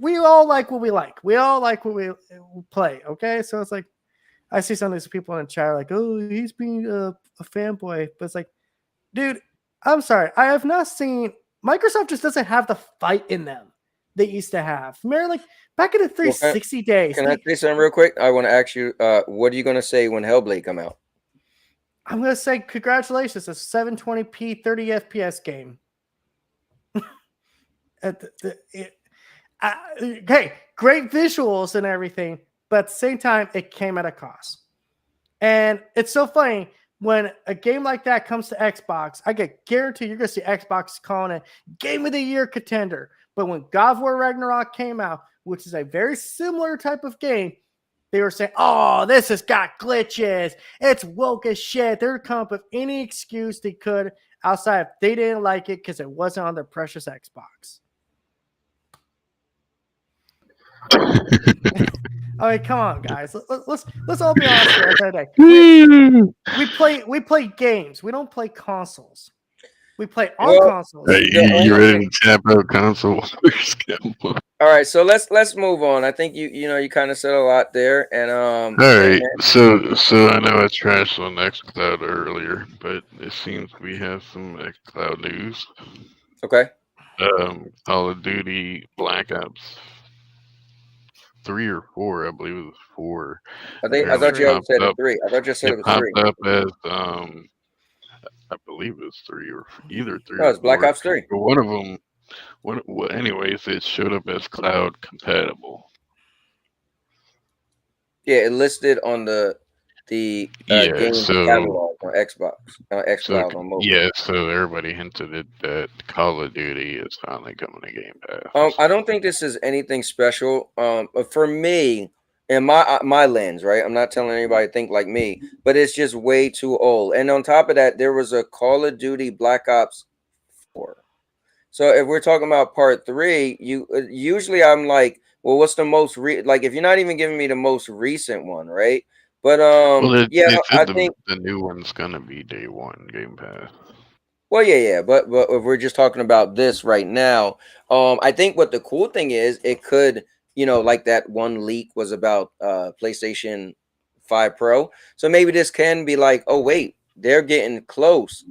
We all like what we like. We all like what we play, okay? So it's like, I see some of these people in the chat like, oh, he's being a fanboy. But it's like, dude, I'm sorry. I have not seen – Microsoft just doesn't have the fight in them they used to have. Remember, like, back in the 360 days. Can I say something real quick? I want to ask you, what are you going to say when Hellblade come out? I'm going to say congratulations. A 720p 30 FPS game. Hey, great visuals and everything, but at the same time, it came at a cost. And it's so funny when a game like that comes to Xbox. I get guaranteed you're going to see Xbox calling it Game of the Year contender. But when God of War Ragnarok came out, which is a very similar type of game, they were saying, "Oh, this has got glitches. It's woke as shit." They would come up with any excuse they could outside if they didn't like it because it wasn't on their precious Xbox. I mean, come on, guys. Let's all be honest here. We play games. We don't play consoles. We play on consoles. Hey, you ready to tap out console? All right, so let's move on. I think you kind of said a lot there, and all right. So I know I trashed on xCloud earlier, but it seems we have some xCloud news. Okay. Call of Duty Black Ops 3 or 4, I believe it was 4. I thought you said 3. I thought you said it was 3. Popped up as I believe it was 3 or either 3. No, it's Black Ops 3. But one of them. Anyways, it showed up as cloud compatible. Yeah, it listed on the game catalog on Xbox, xCloud on mobile. Yeah, so everybody hinted that Call of Duty is finally coming to Game Pass. I don't think this is anything special. For me, in my lens, right? I'm not telling anybody to think like me, but it's just way too old. And on top of that, there was a Call of Duty Black Ops 4. So if we're talking about part 3, usually I'm like, well, what's the most like if you're not even giving me the most recent one, right? But I think the new one's gonna be day 1 Game Pass. Well, yeah, but if we're just talking about this right now, I think what the cool thing is, it could like that one leak was about PlayStation 5 Pro. So maybe this can be like, oh wait, they're getting close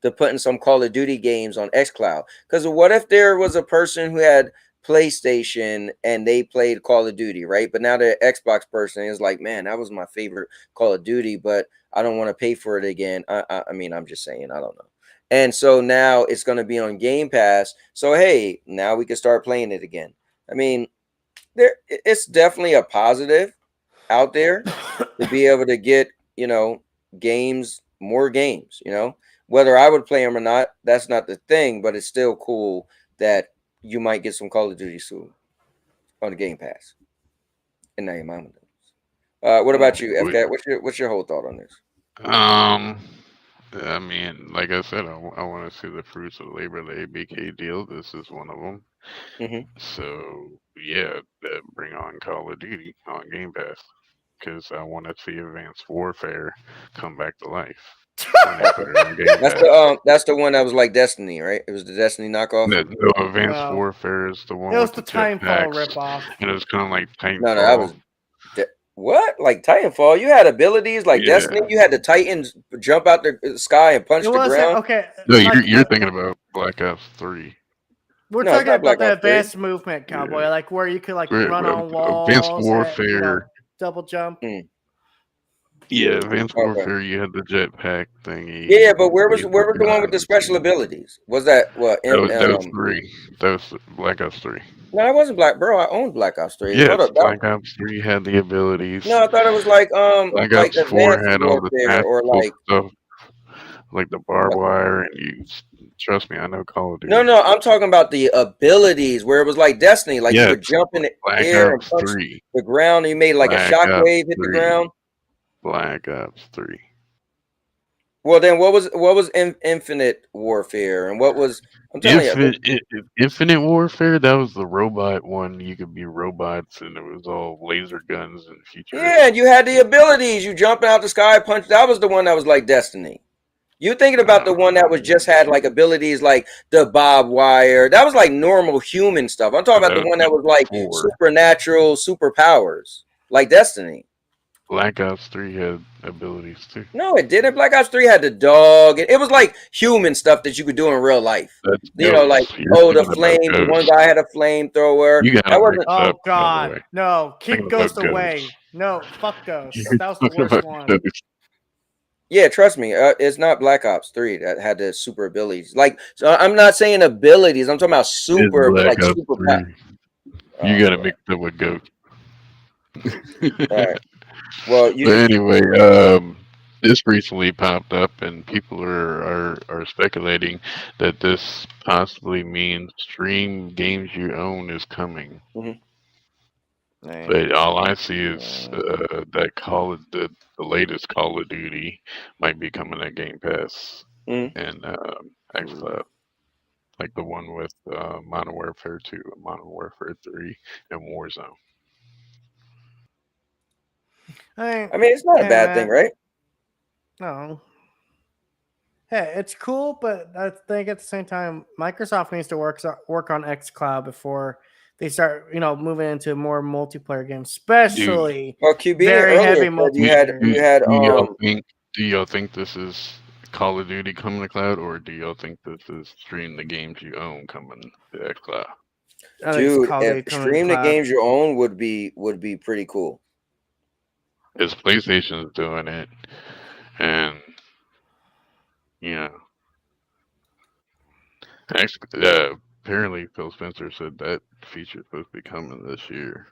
to putting some Call of Duty games on xCloud. Because what if there was a person who had PlayStation and they played Call of Duty, right? But now the Xbox person is like, man, that was my favorite Call of Duty, but I don't want to pay for it again. I mean, I'm just saying, I don't know. And so now it's going to be on Game Pass. So hey, now we can start playing it again. I mean, it's definitely a positive out there to be able to get games, more games. Whether I would play them or not, that's not the thing, but it's still cool that you might get some Call of Duty soon on the Game Pass. And now your mama knows. What about you, FK? What's your whole thought on this? I mean, like I said, I want to see the fruits of labor, the ABK deal. This is one of them. So yeah, bring on Call of Duty on Game Pass, because I want to see Advanced Warfare come back to life. When they put it on Game Pass. That's the one that was like Destiny, right? It was the Destiny knockoff. No, Advanced Warfare is the one. It was with the Titanfall ripoff, and it was kind of like Titanfall. No, that was what? Like Titanfall? You had abilities like Destiny. You had the Titans jump out the sky and punch the ground. Okay. No, you're thinking about Black Ops 3. We're talking about the advanced movement, Cowboy, like where you could like run on walls. Advanced Warfare, double jump. Yeah, Advanced Warfare. You had the jetpack thingy. Yeah, but where was the one with the special abilities? Was that what? That was 3. That was Black Ops 3. No, I wasn't Bro, I owned Black Ops 3. Yeah, Black Ops 3 had the abilities. No, I thought it was like Black like Ops 4 Advanced had all the Warfare or like stuff, like the barbed wire, and you trust me, I know Call of Duty. No, I'm talking about the abilities where it was like Destiny, like you would jump in the air and punch the ground, and you made like a shockwave hit the ground. Black Ops 3. Well, then what was Infinite Warfare, and what was Infinite Warfare? That was the robot one. You could be robots, and it was all laser guns and features. Yeah, and you had the abilities. You jumping out the sky, punch. That was the one that was like Destiny. You thinking about the one that was just had like abilities like the barbed wire? That was like normal human stuff. I'm talking about the one that was like supernatural superpowers, like Destiny. Black Ops 3 had abilities too. No, it didn't. Black Ops 3 had the dog. It was like human stuff that you could do in real life. Like the flame. The one guy had a flamethrower. Oh God, no! Keep Ghost away. No, fuck Ghost. That was the worst one. Yeah, trust me. It's not Black Ops 3 that had the super abilities. Like, so I'm not saying abilities. I'm talking about super, like super. You got to mix it with Ghost. All right. Well, but anyway, this recently popped up, and people are speculating that this possibly means stream games you own is coming. But all I see is that the latest Call of Duty might be coming at Game Pass and xCloud, like the one with Modern Warfare 2, Modern Warfare 3, and Warzone. I mean, it's not a bad thing, right? No. Hey, it's cool, but I think at the same time, Microsoft needs to work on xCloud before they start, moving into more multiplayer games, especially very heavy multiplayer. Do y'all think this is Call of Duty coming to cloud, or do y'all think this is stream the games you own coming to xCloud? Dude, stream the games you own would be pretty cool. Because PlayStation's doing it, and apparently Phil Spencer said that feature is supposed to be coming this year.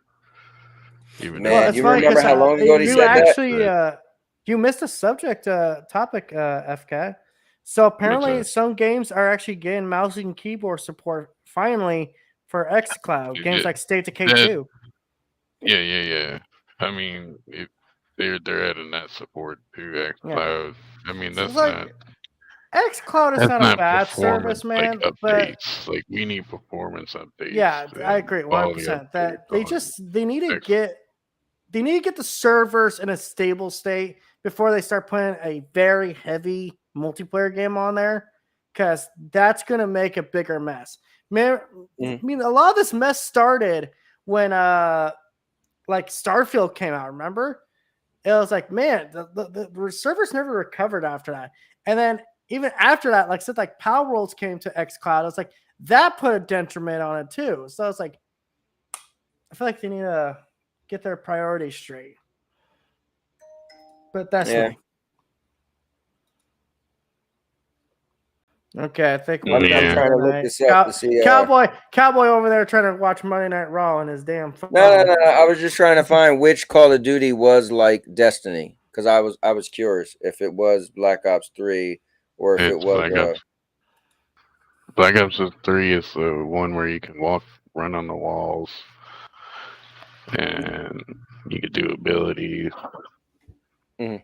You remember how long ago he said that? You missed a subject topic, FK. So apparently, some games are actually getting mouse and keyboard support finally for xCloud. Games like State of Decay 2. Yeah. I mean, they're adding that support to xCloud. I mean, that's not. xCloud is not a bad service, man. But we need performance updates. Yeah, I agree 100%. That they need to get the servers in a stable state before they start putting a very heavy multiplayer game on there, because that's gonna make a bigger mess. Man, I mean, a lot of this mess started when like Starfield came out. Remember? It was like, man, the servers never recovered after that. And then even after that, like since like Power Worlds came to xCloud, it's like that put a detriment on it too. So it's like I feel like they need to get their priorities straight. But that's me. Okay, I think I'm trying to look this up to see. Cowboy over there trying to watch Monday Night Raw on his damn phone. No. I was just trying to find which Call of Duty was like Destiny, because I was curious if it was Black Ops 3 or if it was Black Ops 3 is the one where you can run on the walls, and you can do abilities. Mm-hmm.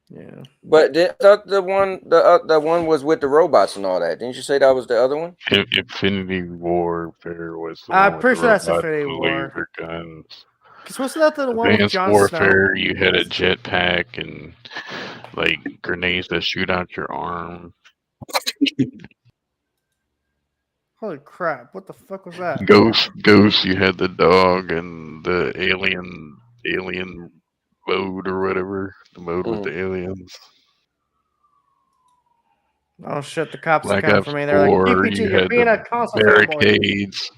Yeah, but the one was with the robots and all that. Didn't you say that was the other one? Infinity Warfare was the I'm one pretty sure that's robots, Infinity War. laser guns. Because wasn't that the one with Advanced Jon Warfare, Snow? you had a jetpack and like grenades that shoot out your arm. Holy crap! What the fuck was that? Ghost, you had the dog and the alien mode or whatever. The mode with the aliens. Oh shit! The cops are Black coming Ops for me. They're like, 4, DPG, you you're had being the a console fanboy. barricades.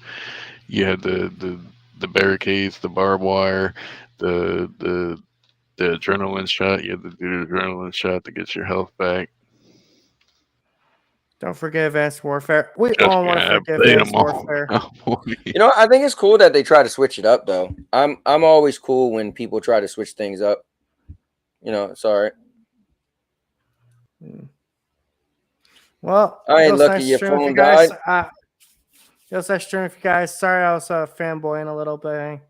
You had the barricades, the barbed wire, the adrenaline shot. You had to do the adrenaline shot to get your health back. Don't forget Advanced Warfare. We all want to forget Advanced Warfare. You know, I think it's cool that they try to switch it up, though. I'm always cool when people try to switch things up. You know, it's all right. Well, I ain't lucky nice your stream with phone you guys. died. It was nice stream with you guys. Sorry, I was fanboying a little bit.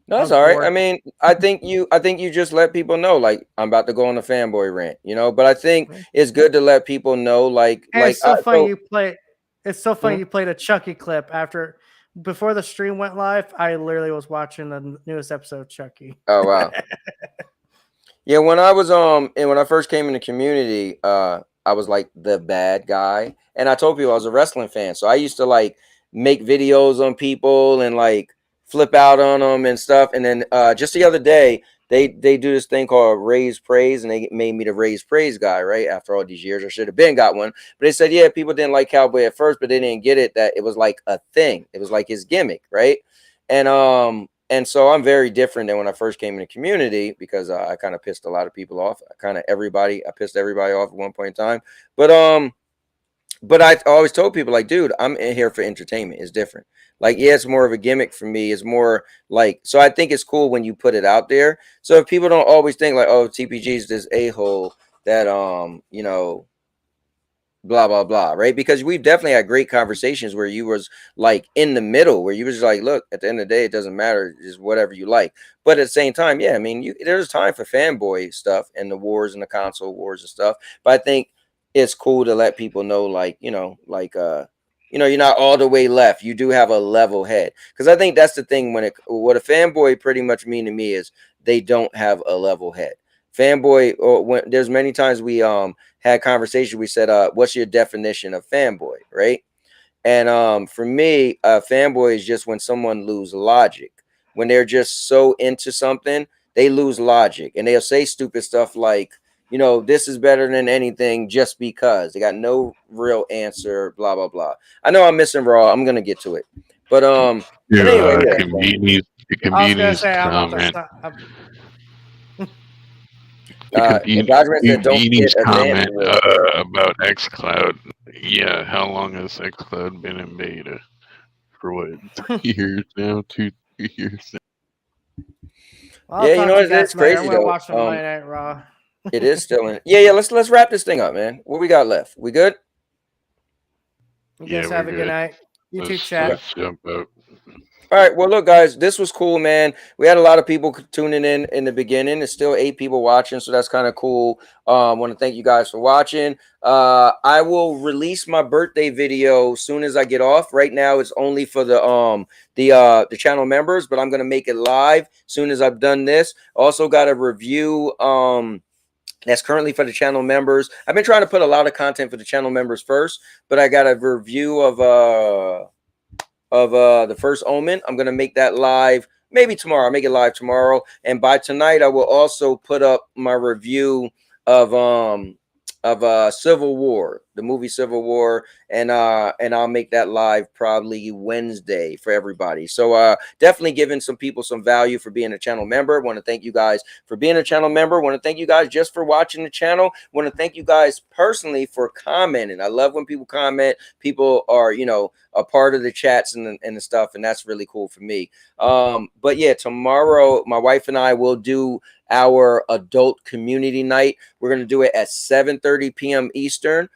No, that's all right. I mean, I think you just let people know, like, I'm about to go on a fanboy rant, you know. But I think it's good to let people know, like, it's so funny you play. It's so funny you played a Chucky clip before the stream went live. I literally was watching the newest episode of Chucky. Oh wow. Yeah, when I was and when I first came in the community, I was like the bad guy, and I told people I was a wrestling fan, so I used to like make videos on people and like flip out on them and stuff. And then just the other day, they do this thing called Raise Praise, and they made me the Raise Praise guy. Right after all these years, I should have been got one, but they said, yeah, people didn't like Cowboy at first, but they didn't get it that it was like a thing. It was like his gimmick, right? And so I'm very different than when I first came in the community, because I kind of pissed a lot of people off. I pissed everybody off at one point in time. But I always told people, like, dude, I'm in here for entertainment. It's different. Like, yeah, it's more of a gimmick for me. It's more like, so I think it's cool when you put it out there. So if people don't always think like, oh, TPG's this a-hole that, you know, blah, blah, blah, right? Because we've definitely had great conversations where you was like in the middle, where you was like, look, at the end of the day, it doesn't matter. Just whatever you like. But at the same time, yeah, I mean, there's time for fanboy stuff and the wars and the console wars and stuff. But I think it's cool to let people know, like, you know, like, you know, you're not all the way left. You do have a level head. Because I think that's the thing what a fanboy pretty much mean to me is they don't have a level head. Fanboy, or when there's many times we had conversation, we said, what's your definition of fanboy, right? And for me, fanboy is just when someone lose logic. When they're just so into something, they lose logic, and they'll say stupid stuff like, you know, this is better than anything just because. They got no real answer, blah, blah, blah. I know I'm missing Raw. I'm going to get to it. But anyway, convenience comment. Convenience comment about xCloud. Yeah, how long has xCloud been in beta? For what, 3 years now? 2-3 years now? Well, yeah, you know, it's crazy I'm though. watching Monday Night Raw. It is still in. Yeah. Let's wrap this thing up, man. What we got left? We good? You guys have a good night. You too, chat. Let's jump up. All right. Well, look, guys, this was cool, man. We had a lot of people tuning in the beginning. There's still 8 people watching, so that's kind of cool. Want to thank you guys for watching. I will release my birthday video as soon as I get off. Right now, it's only for the channel members, but I'm gonna make it live as soon as I've done this. Also, got a review. That's currently for the channel members. I've been trying to put a lot of content for the channel members first, but I got a review of of the first Omen. I'm gonna make that live maybe tomorrow. I'll make it live tomorrow, and by tonight I will also put up my review of Civil War, the movie Civil War, and I'll make that live probably Wednesday for everybody. So definitely giving some people some value for being a channel member. Want to thank you guys for being a channel member. Want to thank you guys just for watching the channel. Want to thank you guys personally for commenting. I love when people comment. People are, you know, a part of the chats and the stuff, and that's really cool for me. But yeah, tomorrow my wife and I will do our adult community night. We're going to do it at 7:30 p.m. Eastern.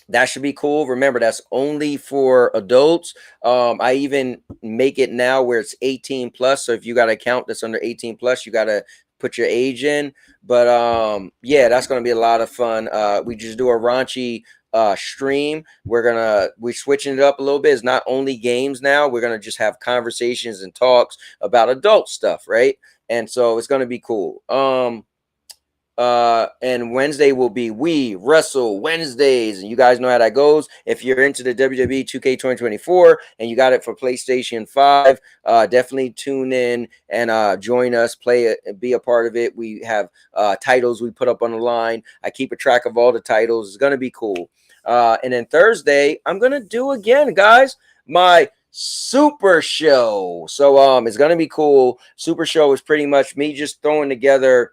That should be cool. Remember, that's only for adults. I even make it now where it's 18 plus. So if you got an account that's under 18 plus, you got to put your age in. But yeah, that's going to be a lot of fun. We just do a raunchy stream. We're switching it up a little bit. It's not only games now. We're going to just have conversations and talks about adult stuff, right? And so it's going to be cool. And Wednesday will be We Wrestle Wednesdays, and you guys know how that goes. If you're into the WWE 2K 2024 and you got it for PlayStation 5, definitely tune in and join us, play it, be a part of it. We have titles we put up on the line. I keep a track of all the titles. It's gonna be cool. And then Thursday, I'm gonna do again, guys, my Super Show. So it's gonna be cool. Super Show is pretty much me just throwing together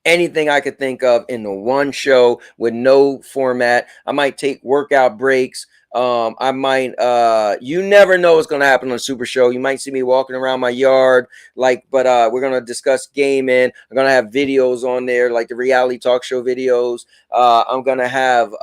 anything I could think of in the one show with no format. I might take workout breaks. I might you never know what's gonna happen on a Super Show. You might see me walking around my yard, but we're gonna discuss gaming. I'm gonna have videos on there, like the reality talk show videos. I'm gonna have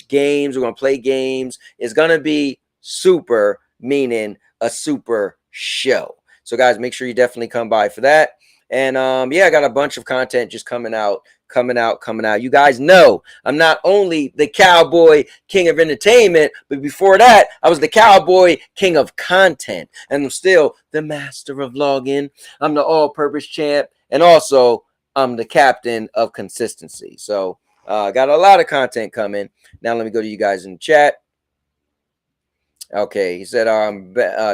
games. We're gonna play games. It's gonna be super, meaning a super show. So guys, make sure you definitely come by for that. And yeah, I got a bunch of content just coming out. You guys know I'm not only the Cowboy King of Entertainment, but before that, I was the Cowboy King of Content. And I'm still the Master of Login. I'm the all-purpose champ. And also, I'm the captain of consistency. So got a lot of content coming. Now let me go to you guys in the chat. Okay, he said,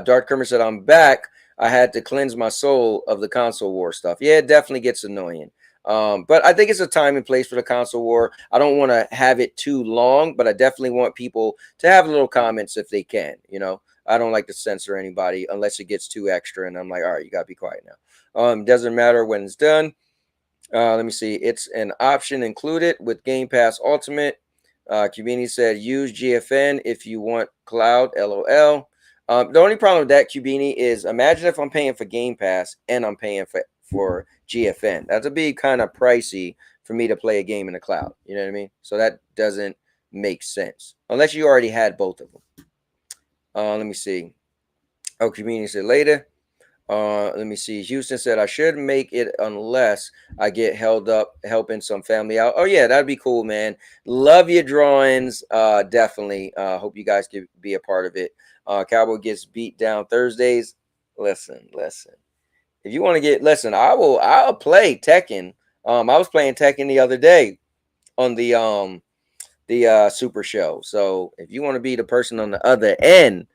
Dark Kermit said, I'm back. I had to cleanse my soul of the console war stuff. Yeah, it definitely gets annoying. But I think it's a time and place for the console war. I don't want to have it too long, but I definitely want people to have little comments if they can. You know, I don't like to censor anybody unless it gets too extra. And I'm like, all right, you got to be quiet now. Doesn't matter when it's done. Let me see. It's an option included with Game Pass Ultimate. Cubini said, use GFN if you want cloud, LOL. The only problem with that, Cubini, is imagine if I'm paying for Game Pass and I'm paying for GFN. That'd be kind of pricey for me to play a game in the cloud. You know what I mean? So that doesn't make sense unless you already had both of them. Let me see. Oh, Cubini said later. Let me see. Houston said I should make it unless I get held up helping some family out. Oh yeah, that'd be cool, man. Love your drawings. Definitely. Hope you guys can be a part of it. Cowboy gets beat down Thursdays. Listen. If you want to listen, I'll play Tekken. I was playing Tekken the other day on the Super Show. So if you want to be the person on the other end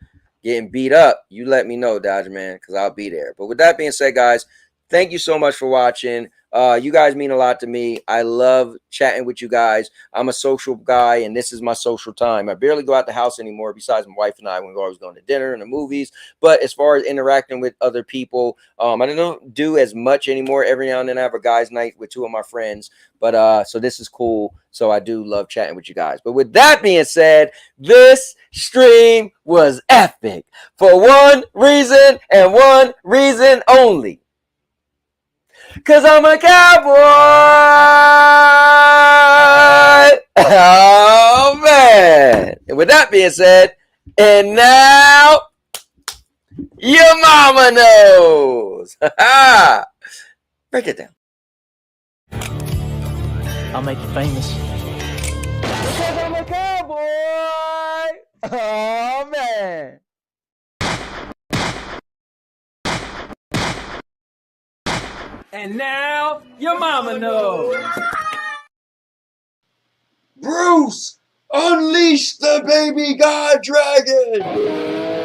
getting beat up, you let me know, Dodger Man, because I'll be there. But with that being said, guys, thank you so much for watching. You guys mean a lot to me. I love chatting with you guys. I'm a social guy, and this is my social time. I barely go out the house anymore besides my wife and I when we're always going to dinner and the movies. But as far as interacting with other people, I don't do as much anymore. Every now and then I have a guys' night with two of my friends. But so this is cool. So I do love chatting with you guys. But with that being said, this stream was epic for one reason and one reason only. Because I'm a cowboy. Oh, man. And with that being said, and now your mama knows. Break it down. I'll make you famous. Because I'm a cowboy. Oh, man. And now your mama knows. Bruce Unleash the baby god dragon!